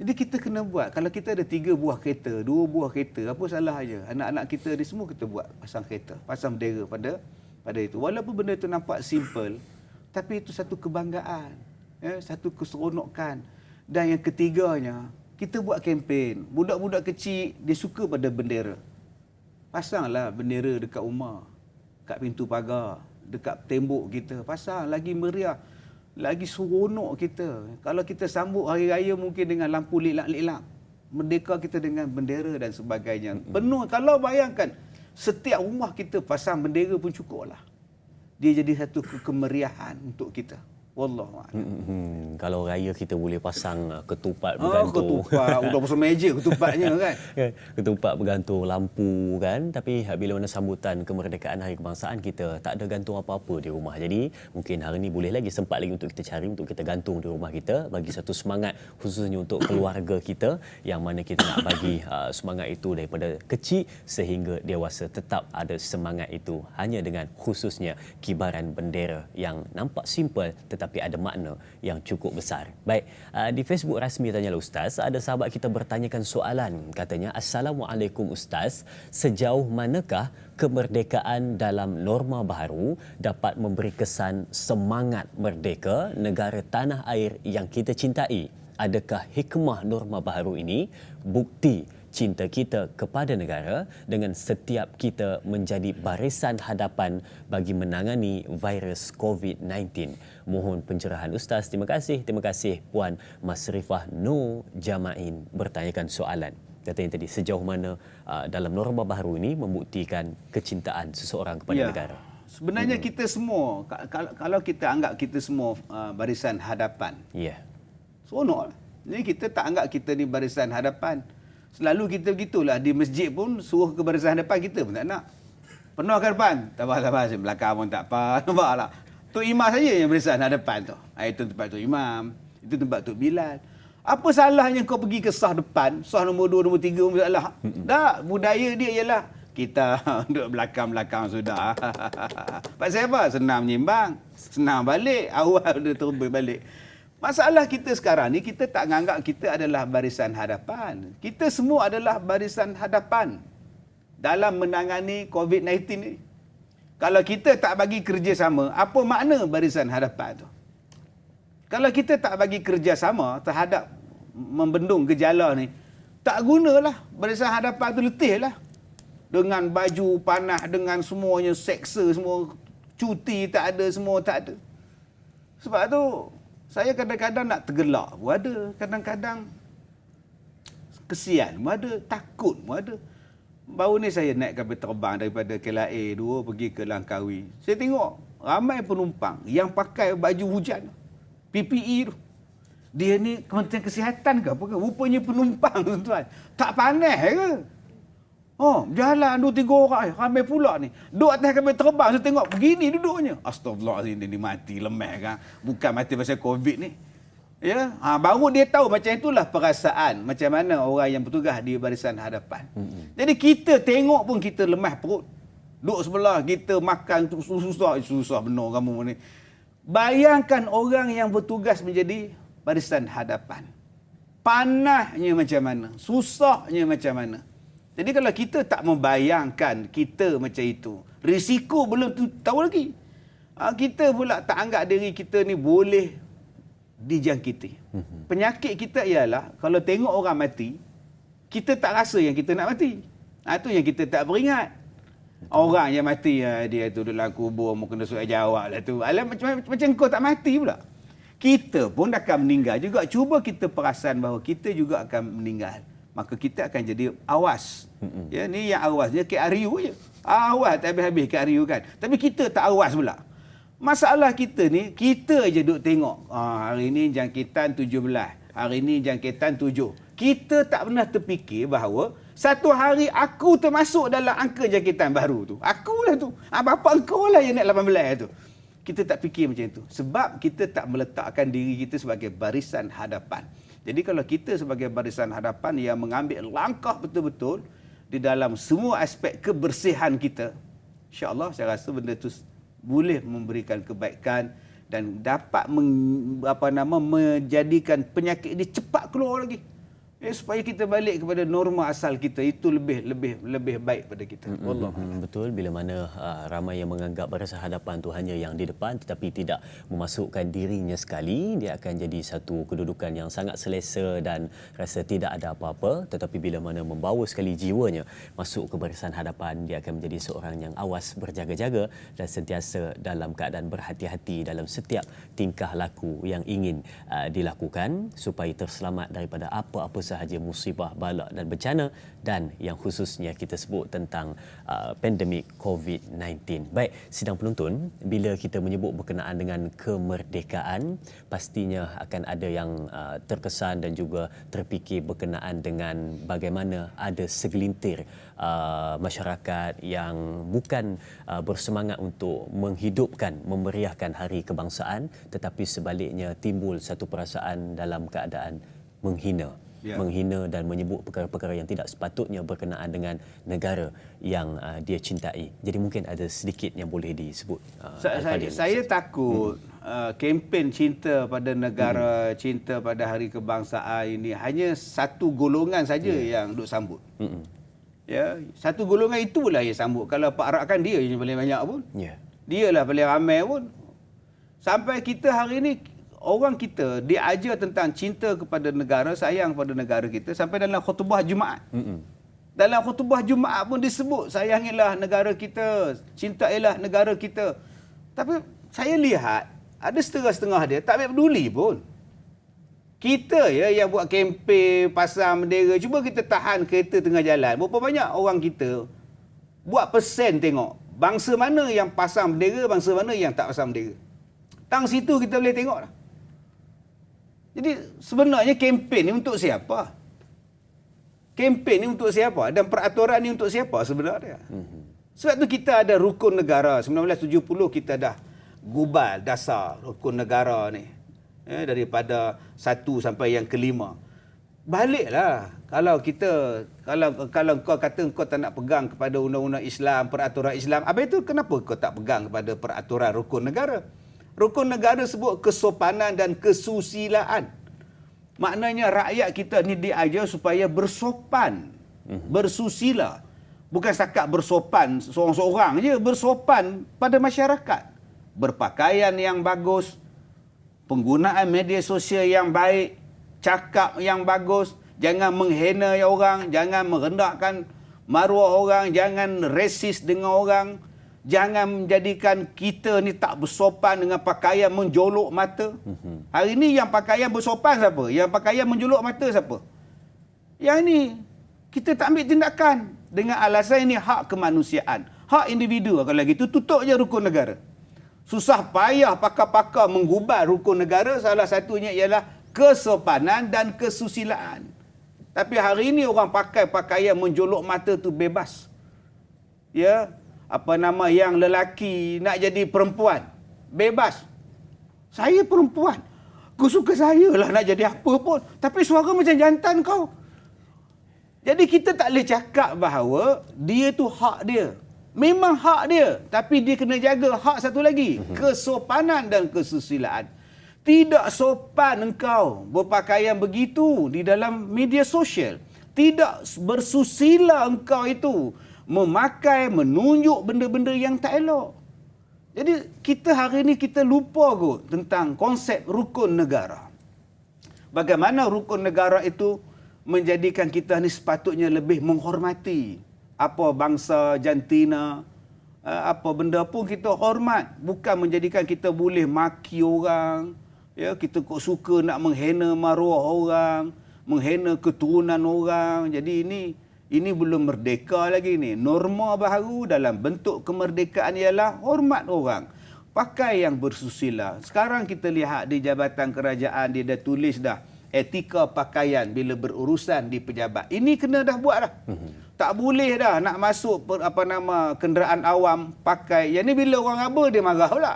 Jadi kita kena buat. Kalau kita ada 3 buah kereta, 2 buah kereta, apa salah aja. Anak-anak kita ni semua kita buat pasang kereta, pasang bendera pada itu. Walaupun benda itu nampak simple, tapi itu satu kebanggaan, satu keseronokan. Dan yang ketiganya, kita buat kempen. Budak-budak kecil dia suka pada bendera. Pasanglah bendera dekat rumah, kat pintu pagar, dekat tembok kita. Pasang, lagi meriah, lagi seronok kita. Kalau kita sambut hari raya mungkin dengan lampu lilak-lilak, merdeka kita dengan bendera dan sebagainya. Penuh. Kalau bayangkan setiap rumah kita pasang bendera pun cukup lah. Dia jadi satu kemeriahan untuk kita. Wallahu a'lam. Kalau raya kita boleh pasang ketupat bergantung. Ketupat, udah pasang meja ketupatnya kan. Ketupat bergantung, lampu kan. Tapi bila mana sambutan kemerdekaan Hari Kebangsaan, kita tak ada gantung apa-apa di rumah. Jadi mungkin hari ni boleh lagi, sempat lagi untuk kita cari, untuk kita gantung di rumah kita, bagi satu semangat khususnya untuk keluarga kita, yang mana kita nak bagi semangat itu daripada kecil sehingga dewasa, tetap ada semangat itu hanya dengan khususnya kibaran bendera yang nampak simple tetapi ada makna yang cukup besar. Baik, di Facebook rasmi Tanyalah Ustaz, ada sahabat kita bertanyakan soalan. Katanya, Assalamualaikum Ustaz, sejauh manakah kemerdekaan dalam norma baharu dapat memberi kesan semangat merdeka negara tanah air yang kita cintai? Adakah hikmah norma baharu ini bukti cinta kita kepada negara dengan setiap kita menjadi barisan hadapan bagi menangani virus COVID-19? Mohon pencerahan Ustaz. Terima kasih Puan Masrifah Nur Jamain bertanyakan soalan. Katanya tadi, sejauh mana dalam norma baharu ini membuktikan kecintaan seseorang kepada negara? Sebenarnya kita semua, kalau kita anggap kita semua barisan hadapan, Ya. seronok lah. Jadi kita tak anggap kita ni barisan hadapan. Selalu kita begitulah. Di masjid pun suruh ke barisan hadapan, kita pun tak nak. Penuh ke depan. Tak apa, saya belakang pun tak apa. Nampak lah. Tok Imam saja yang barisan hadapan tu. Itu tempat Tok Imam. Itu tempat Tok Bilal. Apa salahnya kau pergi ke sah depan, sah nombor 2, nombor 3, masalah. Tak, budaya dia ialah kita duduk belakang-belakang sudah. Pasal apa? Senang menyimbang, senang balik, awal dia terus balik. Masalah kita sekarang ni, kita tak menganggap kita adalah barisan hadapan. Kita semua adalah barisan hadapan dalam menangani COVID-19 ni. Kalau kita tak bagi kerjasama, apa makna barisan hadapan tu? Kalau kita tak bagi kerjasama terhadap membendung gejala ni, tak gunalah. Barisan hadapan tu letih lah. Dengan baju panah, dengan semuanya seksa, semua cuti tak ada, semua tak ada. Sebab tu, saya kadang-kadang nak tergelak pun ada. Kadang-kadang kesian pun ada, takut pun ada. Baru ni saya naik kapal terbang daripada KLIA 2 pergi ke Langkawi. Saya tengok ramai penumpang yang pakai baju hujan. PPE tu. Dia ni Kementerian Kesihatan ke apa ke? Rupanya penumpang tuan-tuan. Tak panas ke? Oh, jalan 2-3 orang. Ramai pula ni. Duduk atas kapal terbang. Saya tengok begini duduknya. Astagfirullahaladzim, dia ni mati lemah kan. Bukan mati pasal COVID ni. Ya, baru dia tahu macam itulah perasaan. Macam mana orang yang bertugas di barisan hadapan. Jadi kita tengok pun kita lemah perut. Duduk sebelah kita makan susah benar kamu ni. Bayangkan orang yang bertugas menjadi barisan hadapan. Panahnya macam mana? Susahnya macam mana? Jadi kalau kita tak membayangkan kita macam itu, risiko belum tahu lagi. Kita pula tak anggap diri kita ni boleh dijangkiti. Penyakit kita ialah kalau tengok orang mati, kita tak rasa yang kita nak mati. Itu yang kita tak beringat. Orang yang mati, dia tu dalam kubur, mau kena surat jawab lah tu. Macam kau tak mati pula. Kita pun akan meninggal juga. Cuba kita perasan bahawa kita juga akan meninggal. Maka kita akan jadi awas. Ya, ni yang awasnya KRU je. Awas tak habis-habis KRU kan. Tapi kita tak awas pula. Masalah kita ni, kita je duk tengok. Hari ni jangkitan 17. Hari ni jangkitan 7. Kita tak pernah terfikir bahawa satu hari aku termasuk dalam angka jangkitan baru tu. Akulah tu. Bapa engkau lah yang naik 18 tu. Kita tak fikir macam itu. Sebab kita tak meletakkan diri kita sebagai barisan hadapan. Jadi kalau kita sebagai barisan hadapan yang mengambil langkah betul-betul di dalam semua aspek kebersihan kita, insya-Allah saya rasa benda itu boleh memberikan kebaikan dan dapat menjadikan penyakit ini cepat keluar lagi. Supaya kita balik kepada norma asal kita, itu lebih baik pada kita. Wallah. Betul, bila mana ramai yang menganggap barisan hadapan tu hanya yang di depan tetapi tidak memasukkan dirinya sekali, dia akan jadi satu kedudukan yang sangat selesa dan rasa tidak ada apa-apa. Tetapi bila mana membawa sekali jiwanya masuk ke barisan hadapan, dia akan menjadi seorang yang awas, berjaga-jaga dan sentiasa dalam keadaan berhati-hati dalam setiap tingkah laku yang ingin dilakukan supaya terselamat daripada apa-apa sahaja musibah, bala dan bencana, dan yang khususnya kita sebut tentang pandemik COVID-19. Baik, sidang penonton, bila kita menyebut berkenaan dengan kemerdekaan, pastinya akan ada yang terkesan dan juga terfikir berkenaan dengan bagaimana ada segelintir masyarakat yang bukan bersemangat untuk menghidupkan, memeriahkan hari kebangsaan, tetapi sebaliknya timbul satu perasaan dalam keadaan menghina. Menghina dan menyebut perkara-perkara yang tidak sepatutnya berkenaan dengan negara yang dia cintai. Jadi mungkin ada sedikit yang boleh disebut. Saya takut kempen cinta pada negara, cinta pada hari kebangsaan ini hanya satu golongan saja yang duk sambut. Ya, satu golongan itulah yang sambut. Kalau Pak Rak kan dia yang paling banyak pun. Dialah paling ramai pun. Sampai kita hari ini orang kita diajar tentang cinta kepada negara, sayang pada negara kita sampai dalam khutbah Jumaat. Dalam khutbah Jumaat pun disebut sayangilah negara kita, cintailah negara kita. Tapi saya lihat ada setengah-setengah dia tak peduli pun. Kita yang buat kempen, pasang bendera, cuba kita tahan kereta tengah jalan. Berapa banyak orang kita buat pesen tengok Bangsa mana yang pasang bendera, bangsa mana yang tak pasang bendera. Tang situ kita boleh tengok lah. Jadi sebenarnya kempen ni untuk siapa? Kempen ni untuk siapa? Dan peraturan ni untuk siapa sebenarnya? Sebab tu kita ada rukun negara. 1970 kita dah gubal dasar rukun negara ni. Daripada 1 sampai yang ke-5. Baliklah. Kalau kau kata kau tak nak pegang kepada undang-undang Islam, peraturan Islam, habis itu kenapa kau tak pegang kepada peraturan rukun negara? Rukun negara sebut kesopanan dan kesusilaan. Maknanya rakyat kita ni diajar supaya bersopan, bersusila. Bukan setakat bersopan seorang-seorang je, bersopan pada masyarakat. Berpakaian yang bagus, penggunaan media sosial yang baik, cakap yang bagus, jangan menghina orang, jangan merendahkan maruah orang, jangan resis dengan orang, jangan menjadikan kita ni tak bersopan dengan pakaian menjolok mata. Hari ni yang pakaian bersopan siapa? Yang pakaian menjolok mata siapa? Yang ni kita tak ambil tindakan dengan alasan ini hak kemanusiaan, hak individu. Kalau gitu tutup je rukun negara. Susah payah pakar-pakar menggubal rukun negara, salah satunya ialah kesopanan dan kesusilaan. Tapi hari ini orang pakai pakaian menjolok mata tu bebas. Ya, yang lelaki nak jadi perempuan, bebas. Saya perempuan, aku suka saya lah nak jadi apa pun. Tapi suara macam jantan kau. Jadi kita tak boleh cakap bahawa dia tu hak dia. Memang hak dia, tapi dia kena jaga hak satu lagi, kesopanan dan kesusilaan. Tidak sopan engkau berpakaian begitu di dalam media sosial. Tidak bersusila engkau itu memakai, menunjuk benda-benda yang tak elok. Jadi kita hari ini kita lupa kot tentang konsep rukun negara. Bagaimana rukun negara itu menjadikan kita ni sepatutnya lebih menghormati apa bangsa jantina, apa benda pun kita hormat. Bukan menjadikan kita boleh maki orang, ya, kita kok suka nak menghina maruah orang, menghina keturunan orang. Jadi ini belum merdeka lagi ni. Norma baru dalam bentuk kemerdekaan ialah hormat orang. Pakai yang bersusila. Sekarang kita lihat di Jabatan Kerajaan dia dah tulis dah etika pakaian bila berurusan di pejabat. Ini kena dah buat dah. Tak boleh dah nak masuk kenderaan awam pakai. Yang ni bila orang aba dia marah pula.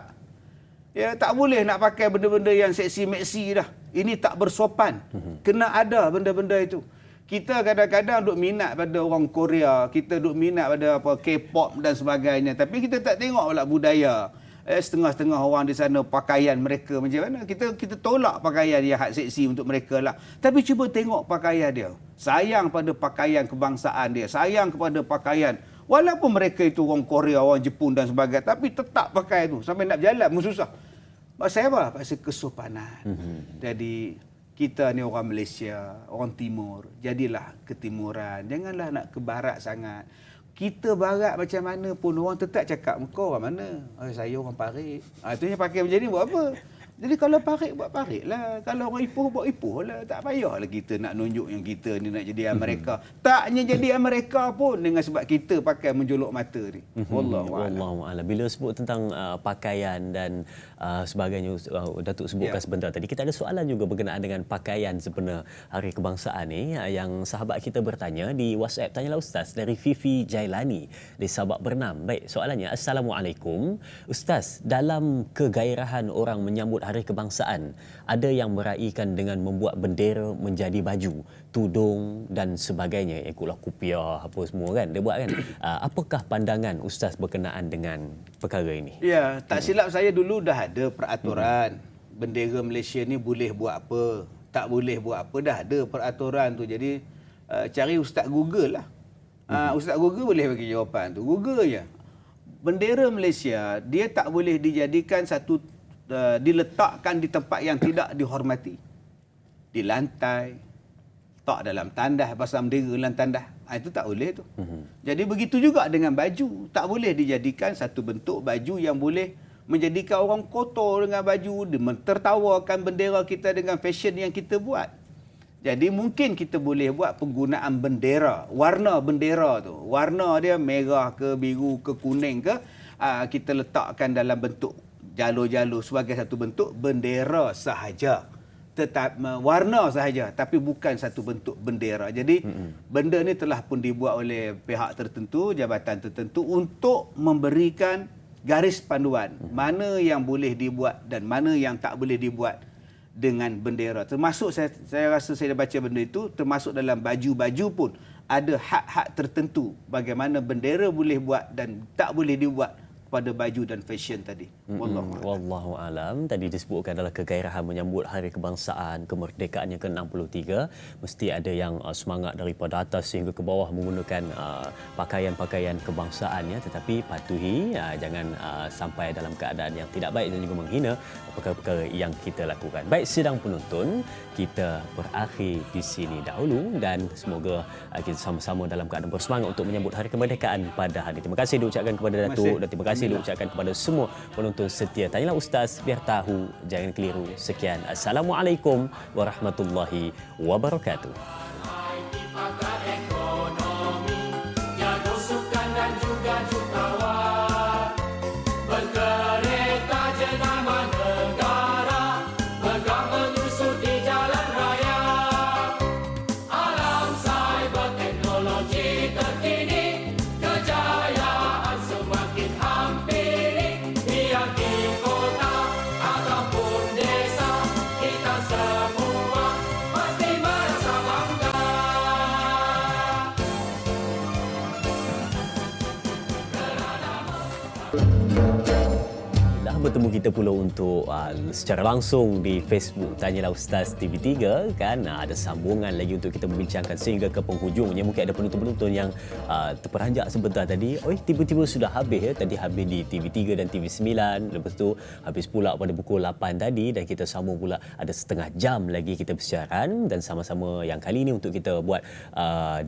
Ya, tak boleh nak pakai benda-benda yang seksi-meksi dah. Ini tak bersopan. Kena ada benda-benda itu. Kita kadang-kadang duk minat pada orang Korea, kita duk minat pada K-pop dan sebagainya, tapi kita tak tengok pula budaya. Setengah-setengah orang di sana pakaian mereka macam mana. Kita tolak pakaian yang hak seksi untuk mereka lah. Tapi cuba tengok pakaian dia. Sayang pada pakaian kebangsaan dia. Sayang kepada pakaian. Walaupun mereka itu orang Korea, orang Jepun dan sebagainya, tapi tetap pakai tu. Sampai nak berjalan pun susah. Pasal apa? Pasal kesopanan. Jadi kita ni orang Malaysia, orang Timur. Jadilah ketimuran. Janganlah nak ke barat sangat. Kita barat macam mana pun orang tetap cakap, kau orang mana? Saya orang Parit. Itunya pakai macam ni buat apa? Jadi kalau Parit buat Parit lah. Kalau orang Ipoh buat Ipoh lah. Tak payahlah kita nak nunjuk yang kita ni nak jadi Amerika. Taknya jadi Amerika pun dengan sebab kita pakai menjolok mata ni. Wallahualam. Bila sebut tentang pakaian dan sebagainya, Datuk sebutkan sebentar tadi, kita ada soalan juga berkenaan dengan pakaian sebenar Hari Kebangsaan ni, yang sahabat kita bertanya di WhatsApp. Tanyalah Ustaz, dari Fifi Jailani di Sabak Bernam. Baik, soalannya, Assalamualaikum. Ustaz, dalam kegairahan orang menyambut Hari Kebangsaan, ada yang meraihkan dengan membuat bendera menjadi baju, tudung dan sebagainya. Ikutlah kupiah apa semua kan dia buat kan. Apakah pandangan Ustaz berkenaan dengan perkara ini? Ya, tak silap saya dulu dah ada peraturan. Bendera Malaysia ni boleh buat apa, tak boleh buat apa, dah ada peraturan tu. Jadi cari Ustaz Google lah. Ustaz Google boleh bagi jawapan tu. Google je. Bendera Malaysia dia tak boleh dijadikan diletakkan di tempat yang tidak dihormati. Di lantai, tak dalam tandas, pasang bendera dalam tandas. Itu tak boleh tu. Jadi begitu juga dengan baju. Tak boleh dijadikan satu bentuk baju yang boleh menjadikan orang kotor dengan baju, tertawakan bendera kita dengan fashion yang kita buat. Jadi mungkin kita boleh buat penggunaan bendera, warna bendera tu. Warna dia merah ke biru ke kuning ke, kita letakkan dalam bentuk jalur-jalur sebagai satu bentuk bendera sahaja. Tetap warna sahaja tapi bukan satu bentuk bendera. Jadi benda ni telah pun dibuat oleh pihak tertentu, jabatan tertentu untuk memberikan garis panduan mana yang boleh dibuat dan mana yang tak boleh dibuat dengan bendera. Termasuk saya rasa saya dah baca benda itu, termasuk dalam baju-baju pun ada hak-hak tertentu bagaimana bendera boleh buat dan tak boleh dibuat pada baju dan fashion tadi. Wallahu alam. Tadi disebutkan adalah kegairahan menyambut Hari Kebangsaan kemerdekaan yang ke-63. Mesti ada yang semangat daripada atas sehingga ke bawah menggunakan pakaian-pakaian kebangsaannya, tetapi patuhi jangan sampai dalam keadaan yang tidak baik dan juga menghina perkara-perkara yang kita lakukan. Baik, sidang penonton, kita berakhir di sini dahulu dan semoga kita sama-sama dalam keadaan bersemangat untuk menyambut Hari Kemerdekaan pada hari ini. Terima kasih diucapkan kepada Datuk dan terima kasih diucapkan kepada semua penonton setia. Tanyalah Ustaz, biar tahu, jangan keliru. Sekian. Assalamualaikum warahmatullahi wabarakatuh. Bertemu kita pula untuk secara langsung di Facebook Tanyalah Ustaz TV3 kan. Ada sambungan lagi untuk kita membincangkan sehingga ke penghujungnya. Mungkin ada penonton-penonton yang terperanjak sebentar tadi, tiba-tiba sudah habis ya. Tadi habis di TV3 dan TV9, lepas tu habis pula pada pukul 8 tadi dan kita sambung pula ada setengah jam lagi kita bersiaran dan sama-sama yang kali ini untuk kita buat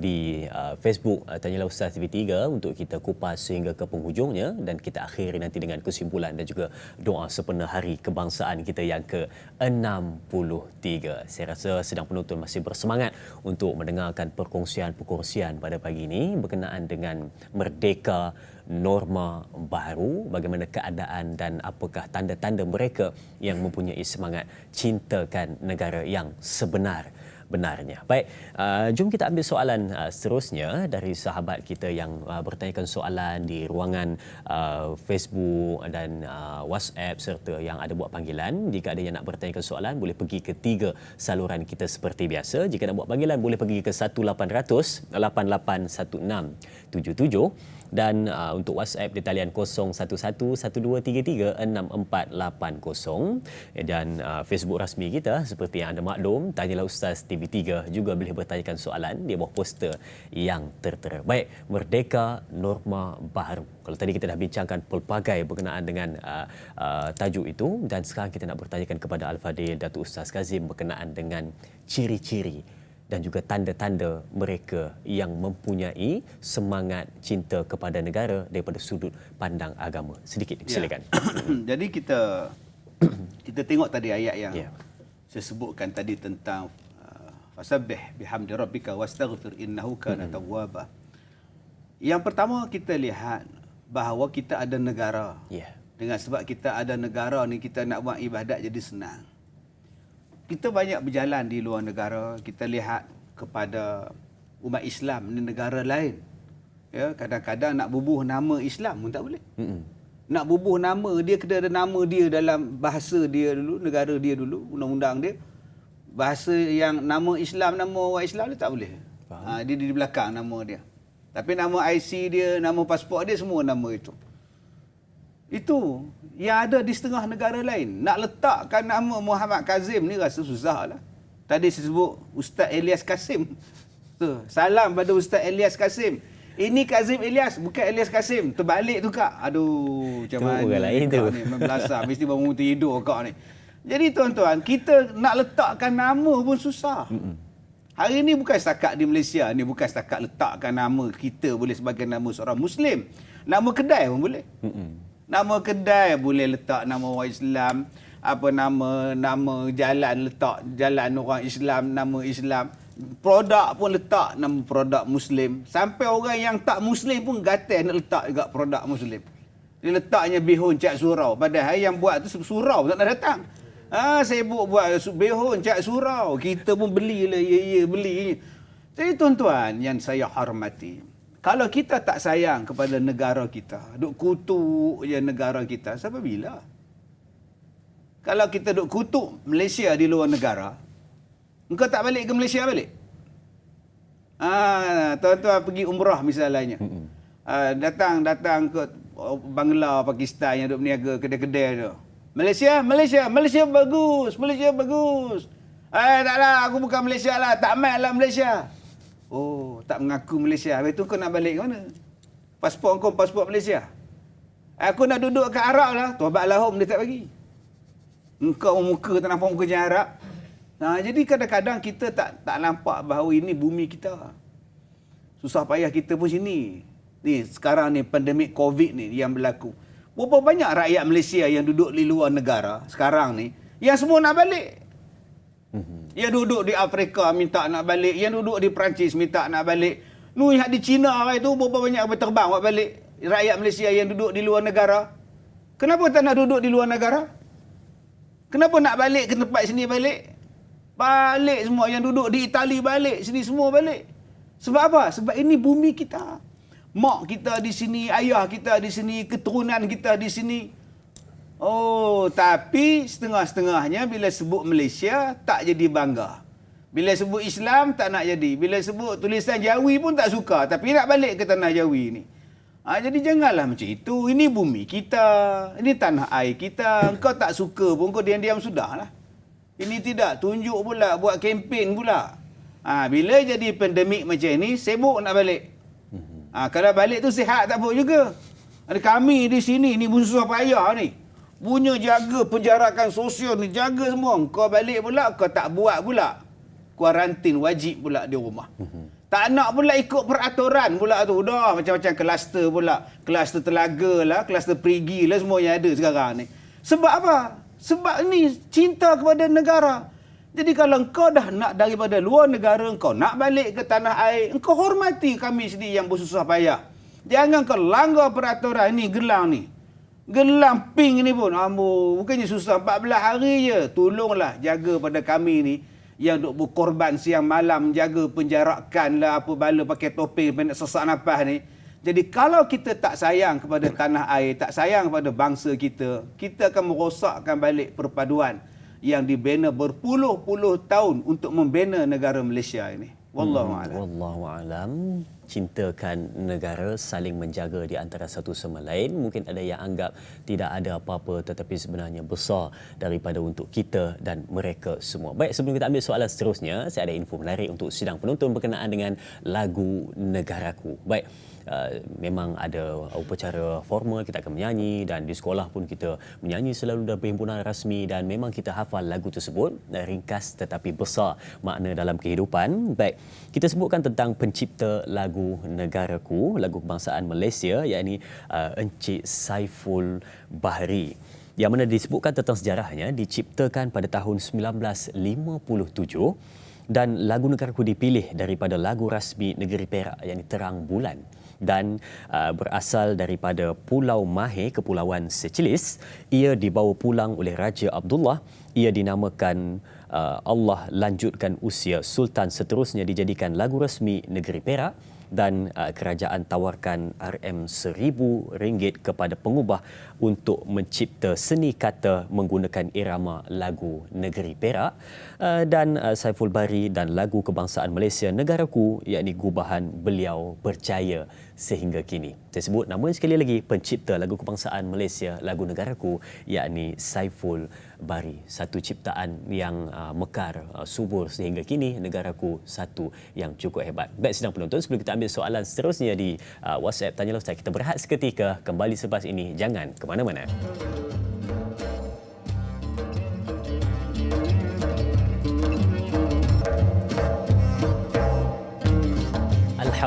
di Facebook Tanyalah Ustaz TV3 untuk kita kupas sehingga ke penghujungnya dan kita akhiri nanti dengan kesimpulan dan juga doa sempena Hari Kebangsaan kita yang ke-63. Saya rasa sedang penonton masih bersemangat untuk mendengarkan perkongsian-perkongsian pada pagi ini berkenaan dengan merdeka, norma baru, bagaimana keadaan dan apakah tanda-tanda mereka yang mempunyai semangat cintakan negara yang sebenar-benarnya. Baik, jom kita ambil soalan seterusnya dari sahabat kita yang bertanyakan soalan di ruangan Facebook dan WhatsApp serta yang ada buat panggilan. Jika ada yang nak bertanyakan soalan, boleh pergi ke 3 saluran kita seperti biasa. Jika nak buat panggilan, boleh pergi ke 1800 881677 dan untuk WhatsApp di talian 011123364480 dan Facebook rasmi kita seperti yang anda maklum, Tanyalah Ustaz TV3 juga boleh bertanyakan soalan di bawah poster yang tertera. Baik, merdeka, norma baru. Kalau tadi kita dah bincangkan pelbagai berkenaan dengan tajuk itu dan sekarang kita nak bertanyakan kepada Al-Fadil Datuk Ustaz Kazim berkenaan dengan ciri-ciri dan juga tanda-tanda mereka yang mempunyai semangat cinta kepada negara daripada sudut pandang agama. Sedikit, silakan. Jadi kita tengok tadi ayat yang saya sebutkan tadi tentang fasabbih bihamdi rabbika wastaghfir innahu kana tawwaba. Yang pertama kita lihat bahawa kita ada negara. Dengan sebab kita ada negara ni, kita nak buat ibadat jadi senang. Kita banyak berjalan di luar negara, kita lihat kepada umat Islam di negara lain. Ya, kadang-kadang nak bubuh nama Islam pun tak boleh. Nak bubuh nama dia, kena ada nama dia dalam bahasa dia dulu, negara dia dulu, undang-undang dia. Bahasa yang nama Islam, nama orang Islam dia tak boleh. Dia di belakang nama dia. Tapi nama IC dia, nama pasport dia, semua nama itu. Itu yang ada di setengah negara lain. Nak letakkan nama Muhammad Kazim ni rasa susah lah. Tadi saya sebut Ustaz Elias Kasim. Salam pada Ustaz Elias Kasim. Ini Kazim Elias, bukan Elias Kasim. Terbalik tu kak. Aduh, macam mana orang lain tu. Ni membelasah, mesti bangun tidur kak ni. Jadi tuan-tuan, kita nak letakkan nama pun susah. Hari ni bukan setakat di Malaysia, ni bukan setakat letakkan nama kita boleh sebagai nama seorang Muslim. Nama kedai pun boleh. Nama kedai boleh letak nama orang Islam. apa nama jalan letak jalan orang Islam, nama Islam. Produk pun letak nama produk Muslim. Sampai orang yang tak Muslim pun gatal nak letak juga produk Muslim. Dia letaknya bihun cak surau. Padahal yang buat tu surau tak nak datang. Sibuk buat bihun cak surau. Kita pun belilah, ya beli. Jadi tuan-tuan yang saya hormati, kalau kita tak sayang kepada negara kita, duk kutuk je negara kita, sampai bila? Kalau kita duk kutuk Malaysia di luar negara, engkau tak balik ke Malaysia balik? Tuan-tuan pergi umrah misalnya. Datang ke Bangla, Pakistan yang duk berniaga kedai-kedai tu. Malaysia bagus. Taklah, aku bukan Malaysia lah, tak main lah Malaysia. Oh, tak mengaku Malaysia. Habis tu kau nak balik ke mana? Pasport kau pasport Malaysia. Aku nak duduk kat Arab lah. Tobatlah home dia tak bagi. Engkau muka tak nampak muka je Arab. Jadi kadang-kadang kita tak nampak bahawa ini bumi kita. Susah payah kita pun sini. Ni sekarang ni pandemik COVID ni yang berlaku. Berapa banyak rakyat Malaysia yang duduk di luar negara sekarang ni yang semua nak balik. Yang duduk di Afrika minta nak balik, yang duduk di Perancis minta nak balik. Yang di China tu berapa banyak terbang buat balik rakyat Malaysia yang duduk di luar negara. Kenapa tak nak duduk di luar negara? Kenapa nak balik ke tempat sini balik? Balik semua yang duduk di Itali balik, sini semua balik. Sebab apa? Sebab ini bumi kita. Mak kita di sini, ayah kita di sini, keturunan kita di sini. Oh, tapi setengah-setengahnya bila sebut Malaysia tak jadi bangga. Bila sebut Islam tak nak jadi. Bila sebut tulisan Jawi pun tak suka, tapi nak balik ke tanah Jawi ni. Jadi janganlah macam itu. Ini bumi kita, ini tanah air kita. Engkau tak suka pun kau diam-diam sudahlah. Ini tidak, tunjuk pula, buat kempen pula. Bila jadi pandemik macam ni, sibuk nak balik. Kalau balik tu sihat tak apa juga. Kami di sini ni susah payah ni. Punya jaga penjarakan sosial ni, jaga semua. Kau balik pula, kau tak buat pula. Kuarantin wajib pula di rumah. Tak nak pula ikut peraturan pula tu. Dah macam-macam kluster pula. Kluster telaga lah, kluster perigi lah, semua yang ada sekarang ni. Sebab apa? Sebab ni cinta kepada negara. Jadi kalau engkau dah nak daripada luar negara, engkau nak balik ke tanah air, engkau hormati kami sendiri yang bersusah payah. Jangan kau langgar peraturan ni, gelang ni. Gelang pink ni pun, bukannya susah 14 hari je. Tolonglah jaga pada kami ni yang duk berkorban siang malam, jaga penjarakan lah, apa bala pakai topeng, nak sesak nafas ni. Jadi kalau kita tak sayang kepada tanah air, tak sayang kepada bangsa kita, kita akan merosakkan balik perpaduan yang dibina berpuluh-puluh tahun untuk membina negara Malaysia ini. Wallahu a'lam. Cintakan negara, saling menjaga di antara satu sama lain. Mungkin ada yang anggap tidak ada apa-apa, tetapi sebenarnya besar daripada untuk kita dan mereka semua. Baik, sebelum kita ambil soalan seterusnya, saya ada info menarik untuk sidang penonton berkenaan dengan lagu Negaraku. Baik, memang ada upacara formal, kita akan menyanyi, dan di sekolah pun kita menyanyi selalu dalam perhimpunan rasmi, dan memang kita hafal lagu tersebut, ringkas tetapi besar makna dalam kehidupan. Baik, kita sebutkan tentang pencipta lagu Negaraku, lagu kebangsaan Malaysia, iaitu Encik Saiful Bahri, yang mana disebutkan tentang sejarahnya diciptakan pada tahun 1957, dan lagu Negaraku dipilih daripada lagu rasmi negeri Perak, iaitu Terang Bulan, dan berasal daripada Pulau Mahir, Kepulauan Seychelles. Ia dibawa pulang oleh Raja Abdullah. Ia dinamakan Allah Lanjutkan Usia Sultan, seterusnya dijadikan lagu rasmi negeri Perak, dan kerajaan tawarkan RM1,000 kepada pengubah untuk mencipta seni kata menggunakan irama lagu negeri Perak. Dan Saiful Bahri dan lagu kebangsaan Malaysia Negaraku, iaitu gubahan beliau berjaya sehingga kini. Saya sebut nama sekali lagi, pencipta lagu kebangsaan Malaysia lagu Negaraku, iaitu Saiful Bahri. Satu ciptaan yang mekar, subur sehingga kini. Negaraku satu yang cukup hebat. Baik, sidang penonton, sebelum kita ambil soalan seterusnya di WhatsApp Tanyalah Ustaz, kita berehat seketika, kembali selepas ini. Jangan ke mana-mana.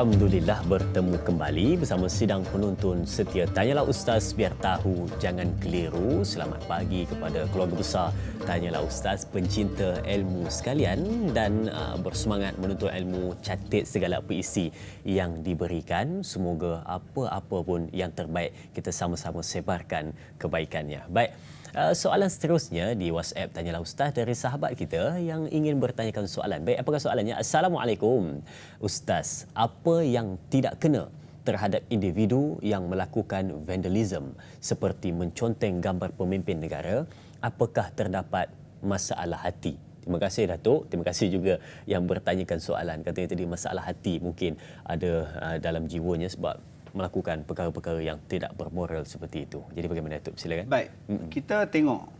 Alhamdulillah bertemu kembali bersama sidang penuntun setia Tanyalah Ustaz biar tahu jangan keliru. Selamat pagi kepada keluarga besar Tanyalah Ustaz, pencinta ilmu sekalian dan bersemangat menuntut ilmu, catat segala apa isi yang diberikan. Semoga apa-apa pun yang terbaik kita sama-sama sebarkan kebaikannya. Baik. Soalan seterusnya di WhatsApp Tanyalah Ustaz dari sahabat kita yang ingin bertanyakan soalan. Baik, apakah soalannya? Assalamualaikum. Ustaz, apa yang tidak kena terhadap individu yang melakukan vandalism seperti menconteng gambar pemimpin negara? Apakah terdapat masalah hati? Terima kasih Datuk. Terima kasih juga yang bertanyakan soalan. Katanya tadi masalah hati mungkin ada dalam jiwanya sebab melakukan perkara-perkara yang tidak bermoral seperti itu. Jadi bagaimana Datuk? Silakan. Baik, kita tengok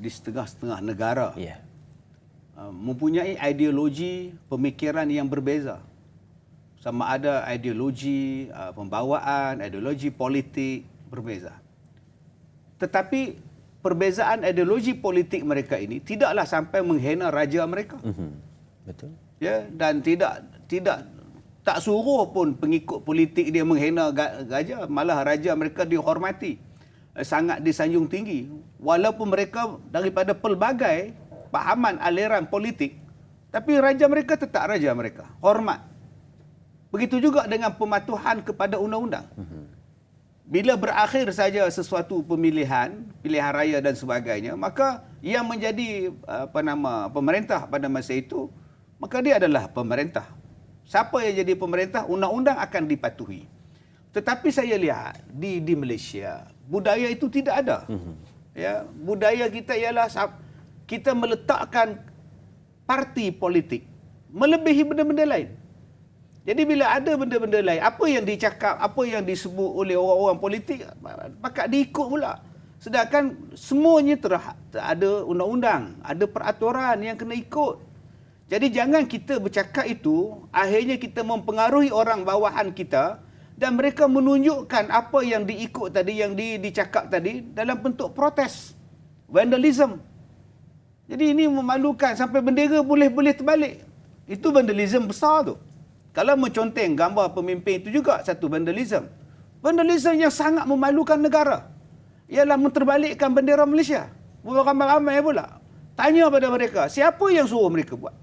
di setengah-setengah negara mempunyai ideologi pemikiran yang berbeza. Sama ada ideologi pembawaan, ideologi politik berbeza. Tetapi perbezaan ideologi politik mereka ini tidaklah sampai menghina raja mereka. Betul. Ya, dan tak suruh pun pengikut politik dia menghina raja, malah raja mereka dihormati, sangat disanjung tinggi, walaupun mereka daripada pelbagai pahaman aliran politik, tapi raja mereka tetap raja mereka, hormat. Begitu juga dengan pematuhan kepada undang-undang. Bila berakhir saja sesuatu pilihan raya dan sebagainya, maka yang menjadi pemerintah pada masa itu, maka dia adalah pemerintah. Siapa yang jadi pemerintah, undang-undang akan dipatuhi. Tetapi saya lihat di Malaysia, budaya itu tidak ada. Ya, budaya kita ialah kita meletakkan parti politik melebihi benda-benda lain. Jadi bila ada benda-benda lain, apa yang dicakap, apa yang disebut oleh orang-orang politik, pakak diikut pula. Sedangkan semuanya ada undang-undang, ada peraturan yang kena ikut. Jadi jangan kita bercakap itu, akhirnya kita mempengaruhi orang bawahan kita dan mereka menunjukkan apa yang diikut tadi, yang dicakap tadi dalam bentuk protes, vandalism. Jadi ini memalukan, sampai bendera boleh terbalik. Itu vandalism besar tu. Kalau menconteng gambar pemimpin itu juga satu vandalism. Vandalism yang sangat memalukan negara. Ialah menterbalikkan bendera Malaysia. Ramai-ramai pula. Tanya pada mereka, siapa yang suruh mereka buat?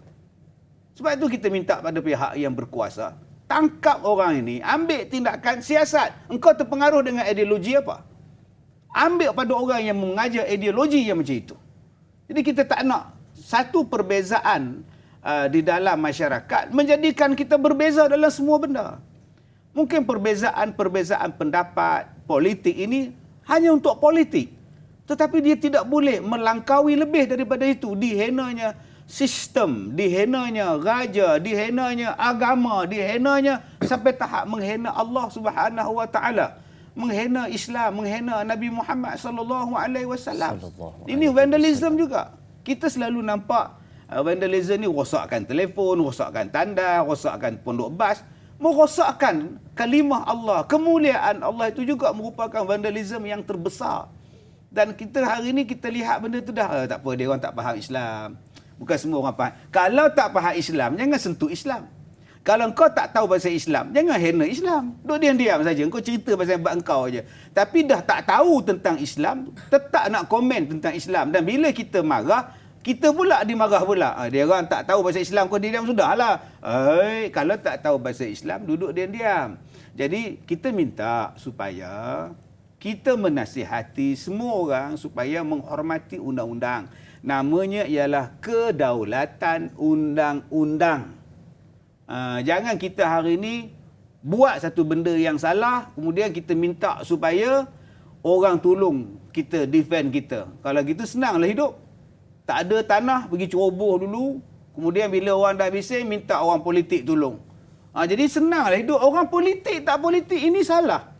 Sebab itu kita minta pada pihak yang berkuasa, tangkap orang ini, ambil tindakan siasat. Engkau terpengaruh dengan ideologi apa? Ambil pada orang yang mengajar ideologi yang macam itu. Jadi kita tak nak satu perbezaan di dalam masyarakat menjadikan kita berbeza dalam semua benda. Mungkin perbezaan pendapat politik ini hanya untuk politik. Tetapi dia tidak boleh melangkaui lebih daripada itu. Dihinanya sistem, dihinanya raja, dihinanya agama, dihinanya sampai tahap menghina Allah Subhanahu Wa Taala, menghina Islam, menghina Nabi Muhammad sallallahu alaihi wasallam. Ini vandalism juga. Kita selalu nampak vandalism ni rosakkan telefon, rosakkan tanda, rosakkan pondok bas, merosakkan kalimah Allah, kemuliaan Allah. Itu juga merupakan vandalism yang terbesar. Dan kita hari ini kita lihat benda tu dah tak apa, dia orang tak faham Islam. Bukan semua orang faham. Kalau tak faham Islam, jangan sentuh Islam. Kalau engkau tak tahu bahasa Islam, jangan hina Islam. Duduk diam-diam saja. Engkau cerita pasal buat engkau aja. Tapi dah tak tahu tentang Islam, tetap nak komen tentang Islam. Dan bila kita marah, kita pula dimarah pula. Dia orang tak tahu bahasa Islam, kau diam sudahlah. Kalau tak tahu bahasa Islam, duduk diam-diam. Jadi kita minta supaya kita menasihati semua orang supaya menghormati undang-undang. Namanya ialah kedaulatan undang-undang. Jangan kita hari ini buat satu benda yang salah, kemudian kita minta supaya orang tolong kita, defend kita. Kalau gitu senanglah hidup. Tak ada tanah, pergi ceroboh dulu. Kemudian bila orang dah bising, minta orang politik tolong. Jadi senanglah hidup. Orang politik, tak politik, ini salah.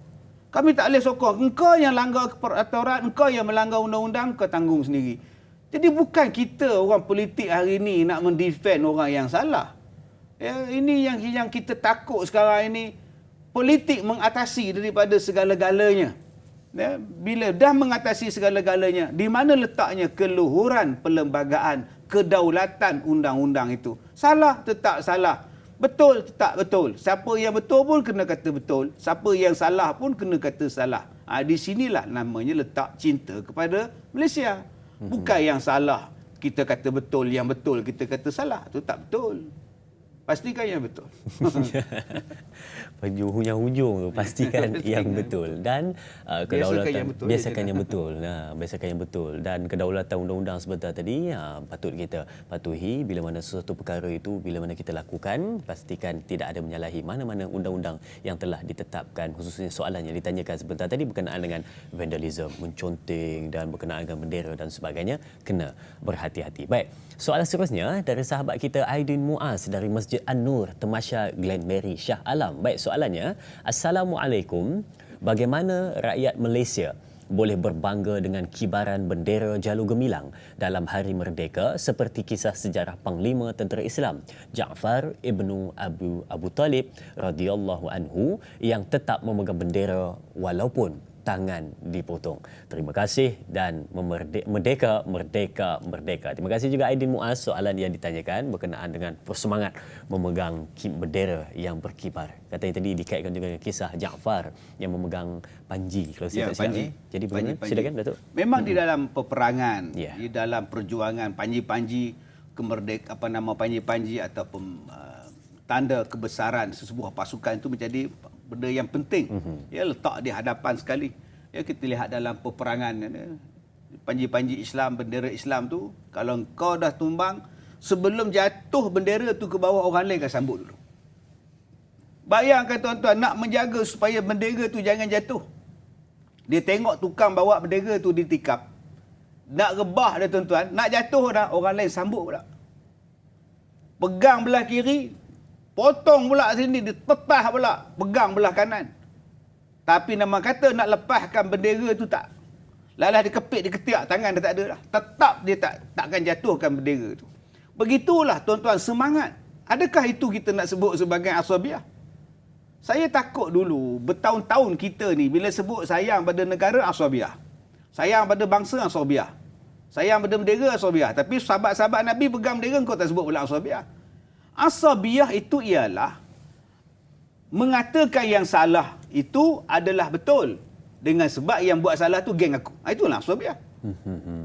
Kami tak boleh sokong. Engkau yang langgar peraturan, engkau yang melanggar undang-undang, kau tanggung sendiri. Jadi bukan kita orang politik hari ini nak mendefend orang yang salah. Ya, ini yang kita takut sekarang ini. Politik mengatasi daripada segala-galanya. Ya, bila dah mengatasi segala-galanya, di mana letaknya keluhuran perlembagaan, kedaulatan undang-undang itu? Salah, tetap salah. Betul tak betul. Siapa yang betul pun kena kata betul. Siapa yang salah pun kena kata salah. Di sinilah namanya letak cinta kepada Malaysia. Bukan yang salah kita kata betul, yang betul kita kata salah. Itu tak betul. Pastikan yang betul. Hujung-hujung tu pastikan yang betul dan kedaulatan biasakan yang betul. Biasakan yang betul dan kedaulatan undang-undang sebentar tadi patut kita patuhi bila mana sesuatu perkara itu bila mana kita lakukan pastikan tidak ada menyalahi mana-mana undang-undang yang telah ditetapkan, khususnya soalan yang ditanyakan sebentar tadi berkenaan dengan vandalisme, menconteng dan berkenaan dengan bendera dan sebagainya, kena berhati-hati. Baik, soalan seterusnya dari sahabat kita Aidin Muaz dari Masjid An-Nur, Temasya Glenberry, Shah Alam. Baik, soalannya, Assalamualaikum. Bagaimana rakyat Malaysia boleh berbangga dengan kibaran bendera Jalur Gemilang dalam Hari Merdeka seperti kisah sejarah Panglima Tentera Islam Ja'far ibnu Abu Talib radhiyallahu anhu yang tetap memegang bendera walaupun tangan dipotong. Terima kasih dan merdeka, merdeka, merdeka. Terima kasih juga Aidin Muaz soalan yang ditanyakan berkenaan dengan bersemangat memegang bendera yang berkibar. Katanya tadi dikaitkan juga dengan kisah Ja'far yang memegang panji. Kalau saya tak silap. Jadi bagaimana? Silakan Datuk. Memang di dalam peperangan, di dalam perjuangan panji-panji panji-panji ataupun tanda kebesaran sesebuah pasukan itu menjadi benda yang penting. Ya, letak di hadapan sekali. Ya, kita lihat dalam peperangan panji-panji Islam, bendera Islam tu, kalau kau dah tumbang, sebelum jatuh bendera tu ke bawah, orang lain akan sambut dulu. Bayangkan tuan-tuan, nak menjaga supaya bendera tu jangan jatuh. Dia tengok tukang bawa bendera tu ditikap. Nak rebah dah tuan-tuan, nak jatuh dah, orang lain sambut pula. Pegang belah kiri, potong pula sini, ditetah pula, pegang belah kanan. Tapi nama kata nak lepaskan bendera tu tak. Lalah dikepit, diketiak, tangan dia tak ada dah. Tetap dia takkan jatuhkan bendera tu. Begitulah tuan-tuan semangat. Adakah itu kita nak sebut sebagai asabiah? Saya takut dulu, bertahun-tahun kita ni bila sebut sayang pada negara asabiah. Sayang pada bangsa asabiah. Sayang pada bendera asabiah. Tapi sahabat-sahabat Nabi pegang bendera, kau tak sebut pula asabiah. Asabiah itu ialah mengatakan yang salah itu adalah betul dengan sebab yang buat salah tu geng aku. Itulah asabiah.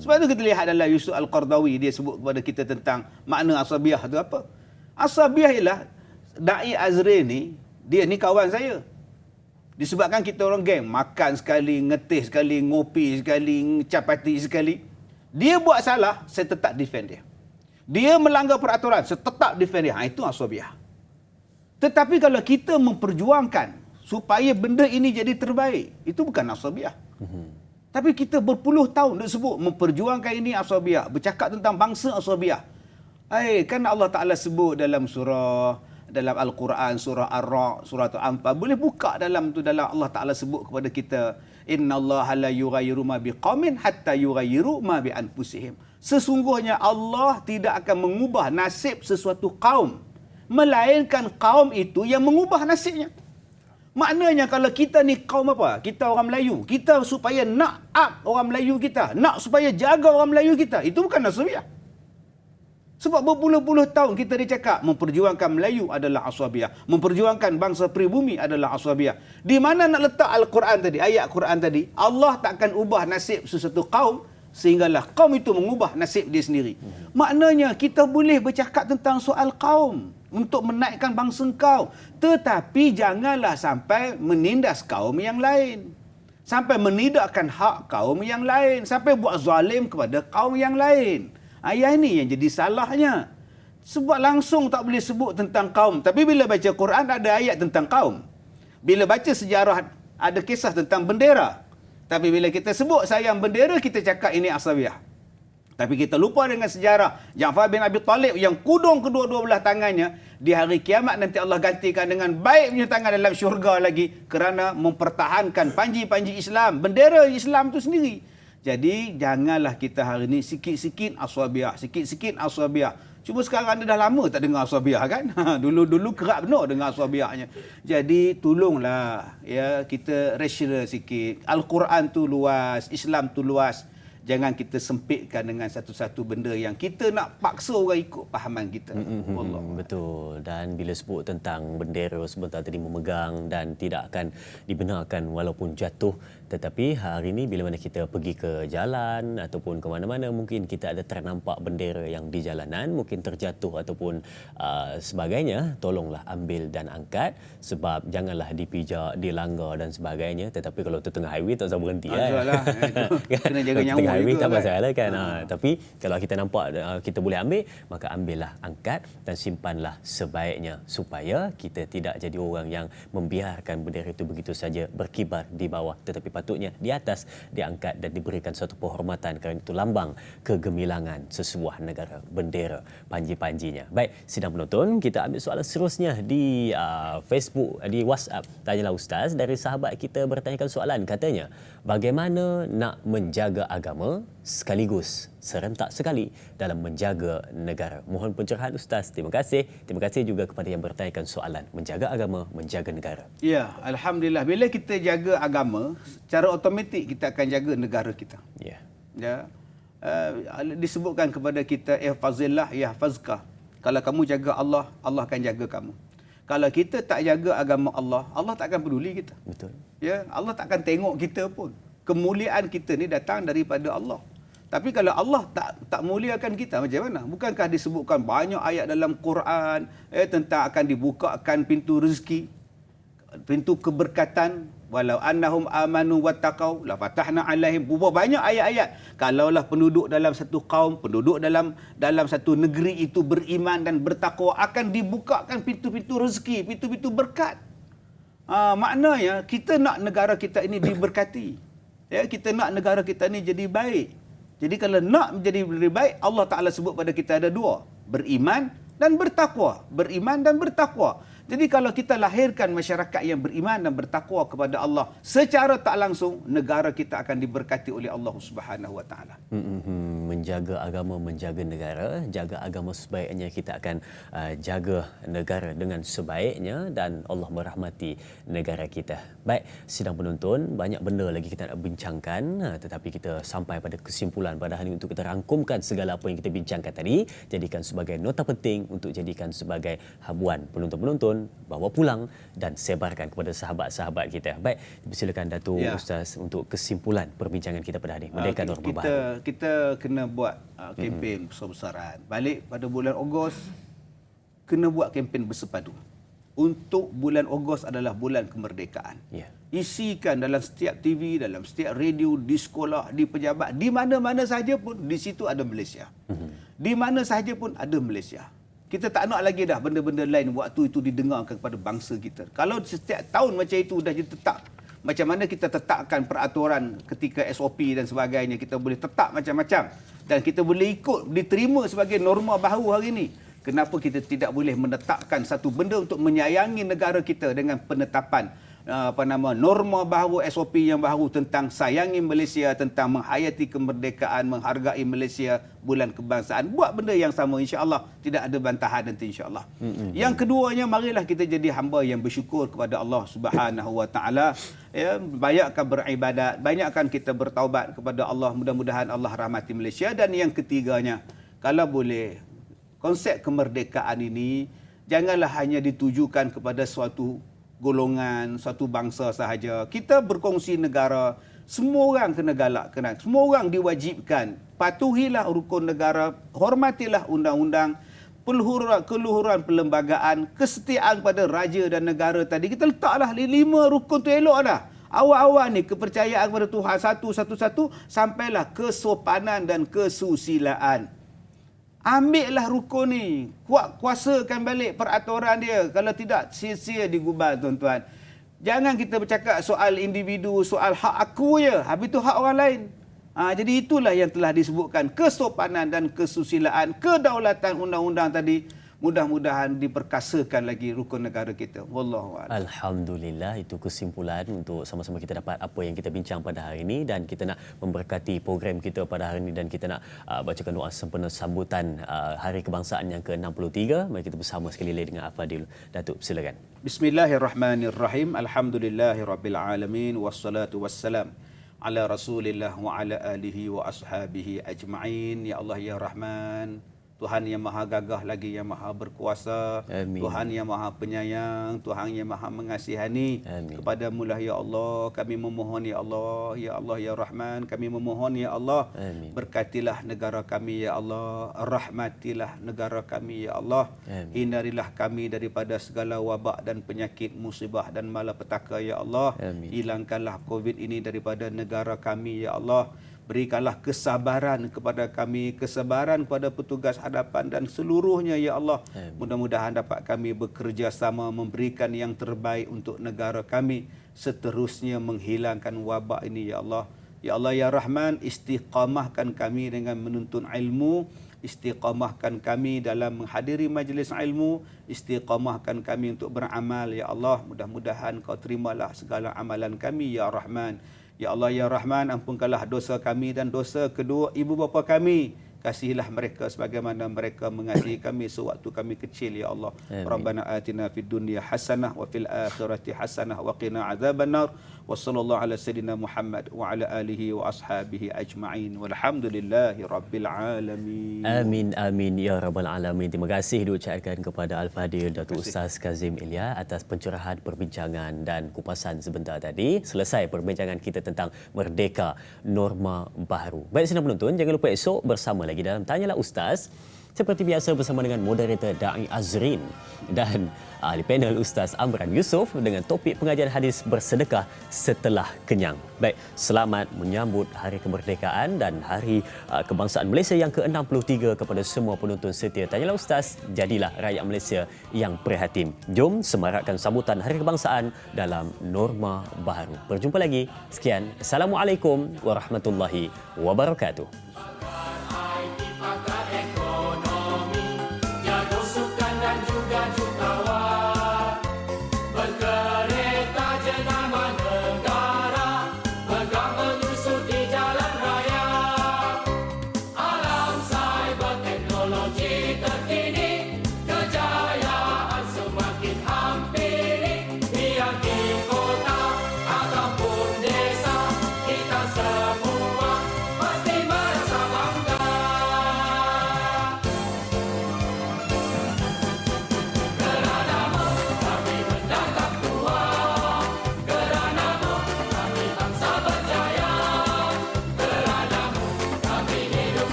Sebab tu kita lihat dalam Yusuf Al-Qardawi, dia sebut kepada kita tentang makna asabiah tu apa. Asabiah ialah Da'i Azrin ni, dia ni kawan saya. Disebabkan kita orang geng, makan sekali, ngetih sekali, ngopi sekali, capati sekali. Dia buat salah, saya tetap defend dia. Dia melanggar peraturan, saya tetap defend dia. Itu asabiah. Tetapi kalau kita memperjuangkan supaya benda ini jadi terbaik, itu bukan asabiah. Tapi kita berpuluh tahun nak sebut memperjuangkan ini asabiah, bercakap tentang bangsa asabiah. Kan Allah Ta'ala sebut dalam dalam Al-Quran, surah Ar-Ra', surah Al-Anfal. Boleh buka dalam Allah Ta'ala sebut kepada kita, innallaha la yughayyiru ma biqaumin hatta yughayyiru ma bi anfusihim. Sesungguhnya Allah tidak akan mengubah nasib sesuatu kaum, melainkan kaum itu yang mengubah nasibnya. Maknanya kalau kita ni kaum apa? Kita orang Melayu. Kita supaya nak up orang Melayu kita. Nak supaya jaga orang Melayu kita. Itu bukan asabiah. Sebab berpuluh-puluh tahun kita dicakap memperjuangkan Melayu adalah asabiah. Memperjuangkan bangsa pribumi adalah asabiah. Di mana nak letak Al-Quran tadi, ayat Quran tadi, Allah takkan ubah nasib sesuatu kaum sehinggalah kaum itu mengubah nasib dia sendiri. Maknanya kita boleh bercakap tentang soal kaum untuk menaikkan bangsa kau, tetapi janganlah sampai menindas kaum yang lain, sampai menidakkan hak kaum yang lain, sampai buat zalim kepada kaum yang lain. Ayat ini yang jadi salahnya. Sebab langsung tak boleh sebut tentang kaum, tapi bila baca Quran ada ayat tentang kaum. Bila baca sejarah ada kisah tentang bendera. Tapi bila kita sebut sayang bendera, kita cakap ini asabiah. Tapi kita lupa dengan sejarah Ja'far bin Abi Talib yang kudung kedua-dua belah tangannya. Di hari kiamat nanti Allah gantikan dengan baik punya tangan dalam syurga lagi kerana mempertahankan panji-panji Islam, bendera Islam itu sendiri. Jadi janganlah kita hari ini sikit-sikit asabiah, sikit-sikit asabiah. Cuma sekarang anda dah lama tak dengar asabiah kan? Dulu-dulu kerap benar dengar asabiahnya. Jadi tolonglah ya kita rasional sikit. Al-Quran tu luas, Islam tu luas. Jangan kita sempitkan dengan satu-satu benda yang kita nak paksa orang ikut fahaman kita. Wallah. Betul. Dan bila sebut tentang bendera sebentar tadi memegang dan tidak akan dibenarkan walaupun jatuh, tetapi hari ini bila mana kita pergi ke jalan ataupun ke mana-mana, mungkin kita ada ternampak bendera yang di jalanan mungkin terjatuh ataupun sebagainya, tolonglah ambil dan angkat, sebab janganlah dipijak, dilanggar dan sebagainya. Tetapi kalau tu tengah highway tak usah berhenti Lah, kena jaga nyawa tengah highway juga tak kan. masalah kan. Tapi kalau kita nampak kita boleh ambil, maka ambillah, angkat dan simpanlah sebaiknya supaya kita tidak jadi orang yang membiarkan bendera itu begitu saja berkibar di bawah, tetapi patutnya di atas diangkat dan diberikan suatu penghormatan kerana itu lambang kegemilangan sesebuah negara, bendera, panji-panjinya. Baik, sidang penonton, kita ambil soalan seterusnya di Facebook, di WhatsApp. Tanyalah Ustaz, dari sahabat kita bertanyakan soalan, katanya, bagaimana nak menjaga agama sekaligus serentak sekali dalam menjaga negara? Mohon pencerahan Ustaz. Terima kasih. Terima kasih juga kepada yang bertanyakan soalan. Menjaga agama, menjaga negara. Ya, alhamdulillah. Bila kita jaga agama, secara automatik kita akan jaga negara kita. Ya. Ya. Disebutkan kepada kita, ihfazillah yahfazka. Kalau kamu jaga Allah, Allah akan jaga kamu. Kalau kita tak jaga agama Allah, Allah tak akan peduli kita. Betul. Ya, Allah tak akan tengok kita pun. Kemuliaan kita ni datang daripada Allah. Tapi kalau Allah tak muliakan kita, macam mana? Bukankah disebutkan banyak ayat dalam Quran tentang akan dibukakan pintu rezeki, pintu keberkatan, walau annahum amanu wattaqau la fatahna alaihim, banyak ayat-ayat. Kalaulah penduduk dalam satu kaum, penduduk dalam satu negeri itu beriman dan bertakwa, akan dibukakan pintu-pintu rezeki, pintu-pintu berkat. Maknanya kita nak negara kita ini diberkati. Ya, kita nak negara kita ini jadi baik. Jadi kalau nak menjadi lebih baik, Allah Ta'ala sebut pada kita ada dua, beriman dan bertakwa. Beriman dan bertakwa. Jadi kalau kita lahirkan masyarakat yang beriman dan bertakwa kepada Allah, secara tak langsung negara kita akan diberkati oleh Allah Subhanahu Wa Taala. Menjaga agama, menjaga negara, jaga agama sebaiknya, kita akan jaga negara dengan sebaiknya dan Allah merahmati negara kita. Baik, sidang penonton, banyak benda lagi kita nak bincangkan, tetapi kita sampai pada kesimpulan pada hari ini untuk kita rangkumkan segala apa yang kita bincangkan tadi, jadikan sebagai nota penting untuk jadikan sebagai habuan penonton-penonton, bawa pulang dan sebarkan kepada sahabat-sahabat kita. Baik, silakan Datuk Ustaz untuk kesimpulan perbincangan kita pada hari ini. Merdeka Norma Baharu. Kita kena buat kempen besar-besaran. Balik pada bulan Ogos, kena buat kempen bersepadu. Untuk bulan Ogos adalah bulan kemerdekaan. Ya. Isikan dalam setiap TV, dalam setiap radio, di sekolah, di pejabat, di mana-mana sahaja pun, di situ ada Malaysia. Di mana sahaja pun ada Malaysia. Kita tak nak lagi dah benda-benda lain waktu itu didengarkan kepada bangsa kita. Kalau setiap tahun macam itu dah ditetap, macam mana kita tetapkan peraturan ketika SOP dan sebagainya, kita boleh tetap macam-macam dan kita boleh ikut, diterima sebagai norma baharu hari ini. Kenapa kita tidak boleh menetapkan satu benda untuk menyayangi negara kita dengan penetapan norma baharu, SOP yang baru tentang sayangi Malaysia, tentang menghayati kemerdekaan, menghargai Malaysia, bulan kebangsaan. Buat benda yang sama, insya-Allah tidak ada bantahan nanti, insya-Allah. Yang keduanya, marilah kita jadi hamba yang bersyukur kepada Allah Subhanahu Wa Taala. Ya, banyakkan beribadat, banyakkan kita bertaubat kepada Allah, mudah-mudahan Allah rahmati Malaysia. Dan yang ketiganya, kalau boleh, konsep kemerdekaan ini janganlah hanya ditujukan kepada suatu golongan, suatu bangsa sahaja. Kita berkongsi negara, semua orang kena galak, semua orang diwajibkan. Patuhilah rukun negara, hormatilah undang-undang, keluhuran perlembagaan, kesetiaan pada raja dan negara tadi. Kita letaklah 5 rukun tu elok dah. Awal-awal ni kepercayaan kepada Tuhan satu-satu, sampailah kesopanan dan kesusilaan. Ambillah rukun ni, kuasakan balik peraturan dia. Kalau tidak, sia-sia digubal, tuan-tuan. Jangan kita bercakap soal individu, soal hak aku je, habis tu hak orang lain. Jadi itulah yang telah disebutkan, kesopanan dan kesusilaan, kedaulatan undang-undang tadi. Mudah-mudahan diperkasakan lagi rukun negara kita. Wallahu a'lam. Alhamdulillah, itu kesimpulan untuk sama-sama kita dapat apa yang kita bincang pada hari ini, dan kita nak memberkati program kita pada hari ini dan kita nak bacakan doa sempena sambutan Hari Kebangsaan yang ke-63. Mari kita bersama sekali lagi dengan Al-Fadil. Datuk, silakan. Bismillahirrahmanirrahim. Alhamdulillahirabbil alamin wassalatu wassalam ala Rasulillah wa ala alihi wa ashabihi ajma'in. Ya Allah ya Rahman, Tuhan yang maha gagah lagi yang maha berkuasa. Amin. Tuhan yang maha penyayang, Tuhan yang maha mengasihani. Amin. Kepadamu-lah ya Allah kami memohon ya Allah. Ya Allah ya Rahman, kami memohon ya Allah. Amin. Berkatilah negara kami ya Allah. Rahmatilah negara kami ya Allah. Amin. Hindarilah kami daripada segala wabak dan penyakit, musibah dan malapetaka ya Allah. Amin. Hilangkanlah COVID ini daripada negara kami ya Allah. Berikanlah kesabaran kepada kami, kesabaran kepada petugas hadapan dan seluruhnya ya Allah. Amin. Mudah-mudahan dapat kami bekerja sama memberikan yang terbaik untuk negara kami, seterusnya menghilangkan wabak ini ya Allah. Ya Allah ya Rahman, istiqamahkan kami dengan menuntut ilmu, istiqamahkan kami dalam menghadiri majlis ilmu, istiqamahkan kami untuk beramal ya Allah. Mudah-mudahan kau terimalah segala amalan kami ya Rahman. Ya Allah ya Rahman, ampunkanlah dosa kami dan dosa kedua ibu bapa kami. Kasihilah mereka sebagaimana mereka mengasihi kami sewaktu kami kecil ya Allah. Amin. Rabbana atina fid dunya hasanah wa fil akhirati hasanah wa qina adzabannar. Wa sallallahu ala sayidina Muhammad wa ala alihi wa ashabihi ajma'in. Walhamdulillahi rabbil alamin. Amin, amin ya rabbal alamin. Terima kasih diucapkan kepada Al-Fadhil Datuk Ustaz Kazim Ilya atas pencerahan perbincangan dan kupasan sebentar tadi. Selesai perbincangan kita tentang Merdeka Norma Baharu. Baik sidang penonton, jangan lupa esok bersama lagi dalam Tanyalah Ustaz. Seperti biasa bersama dengan moderator Da'i Azrin dan ahli panel Ustaz Amran Yusof dengan topik pengajian hadis bersedekah setelah kenyang. Baik, selamat menyambut Hari Kemerdekaan dan Hari Kebangsaan Malaysia yang ke-63 kepada semua penonton setia Tanyalah Ustaz. Jadilah rakyat Malaysia yang prihatin. Jom semarakkan sambutan Hari Kebangsaan dalam Norma Baharu. Berjumpa lagi. Sekian. Assalamualaikum warahmatullahi wabarakatuh.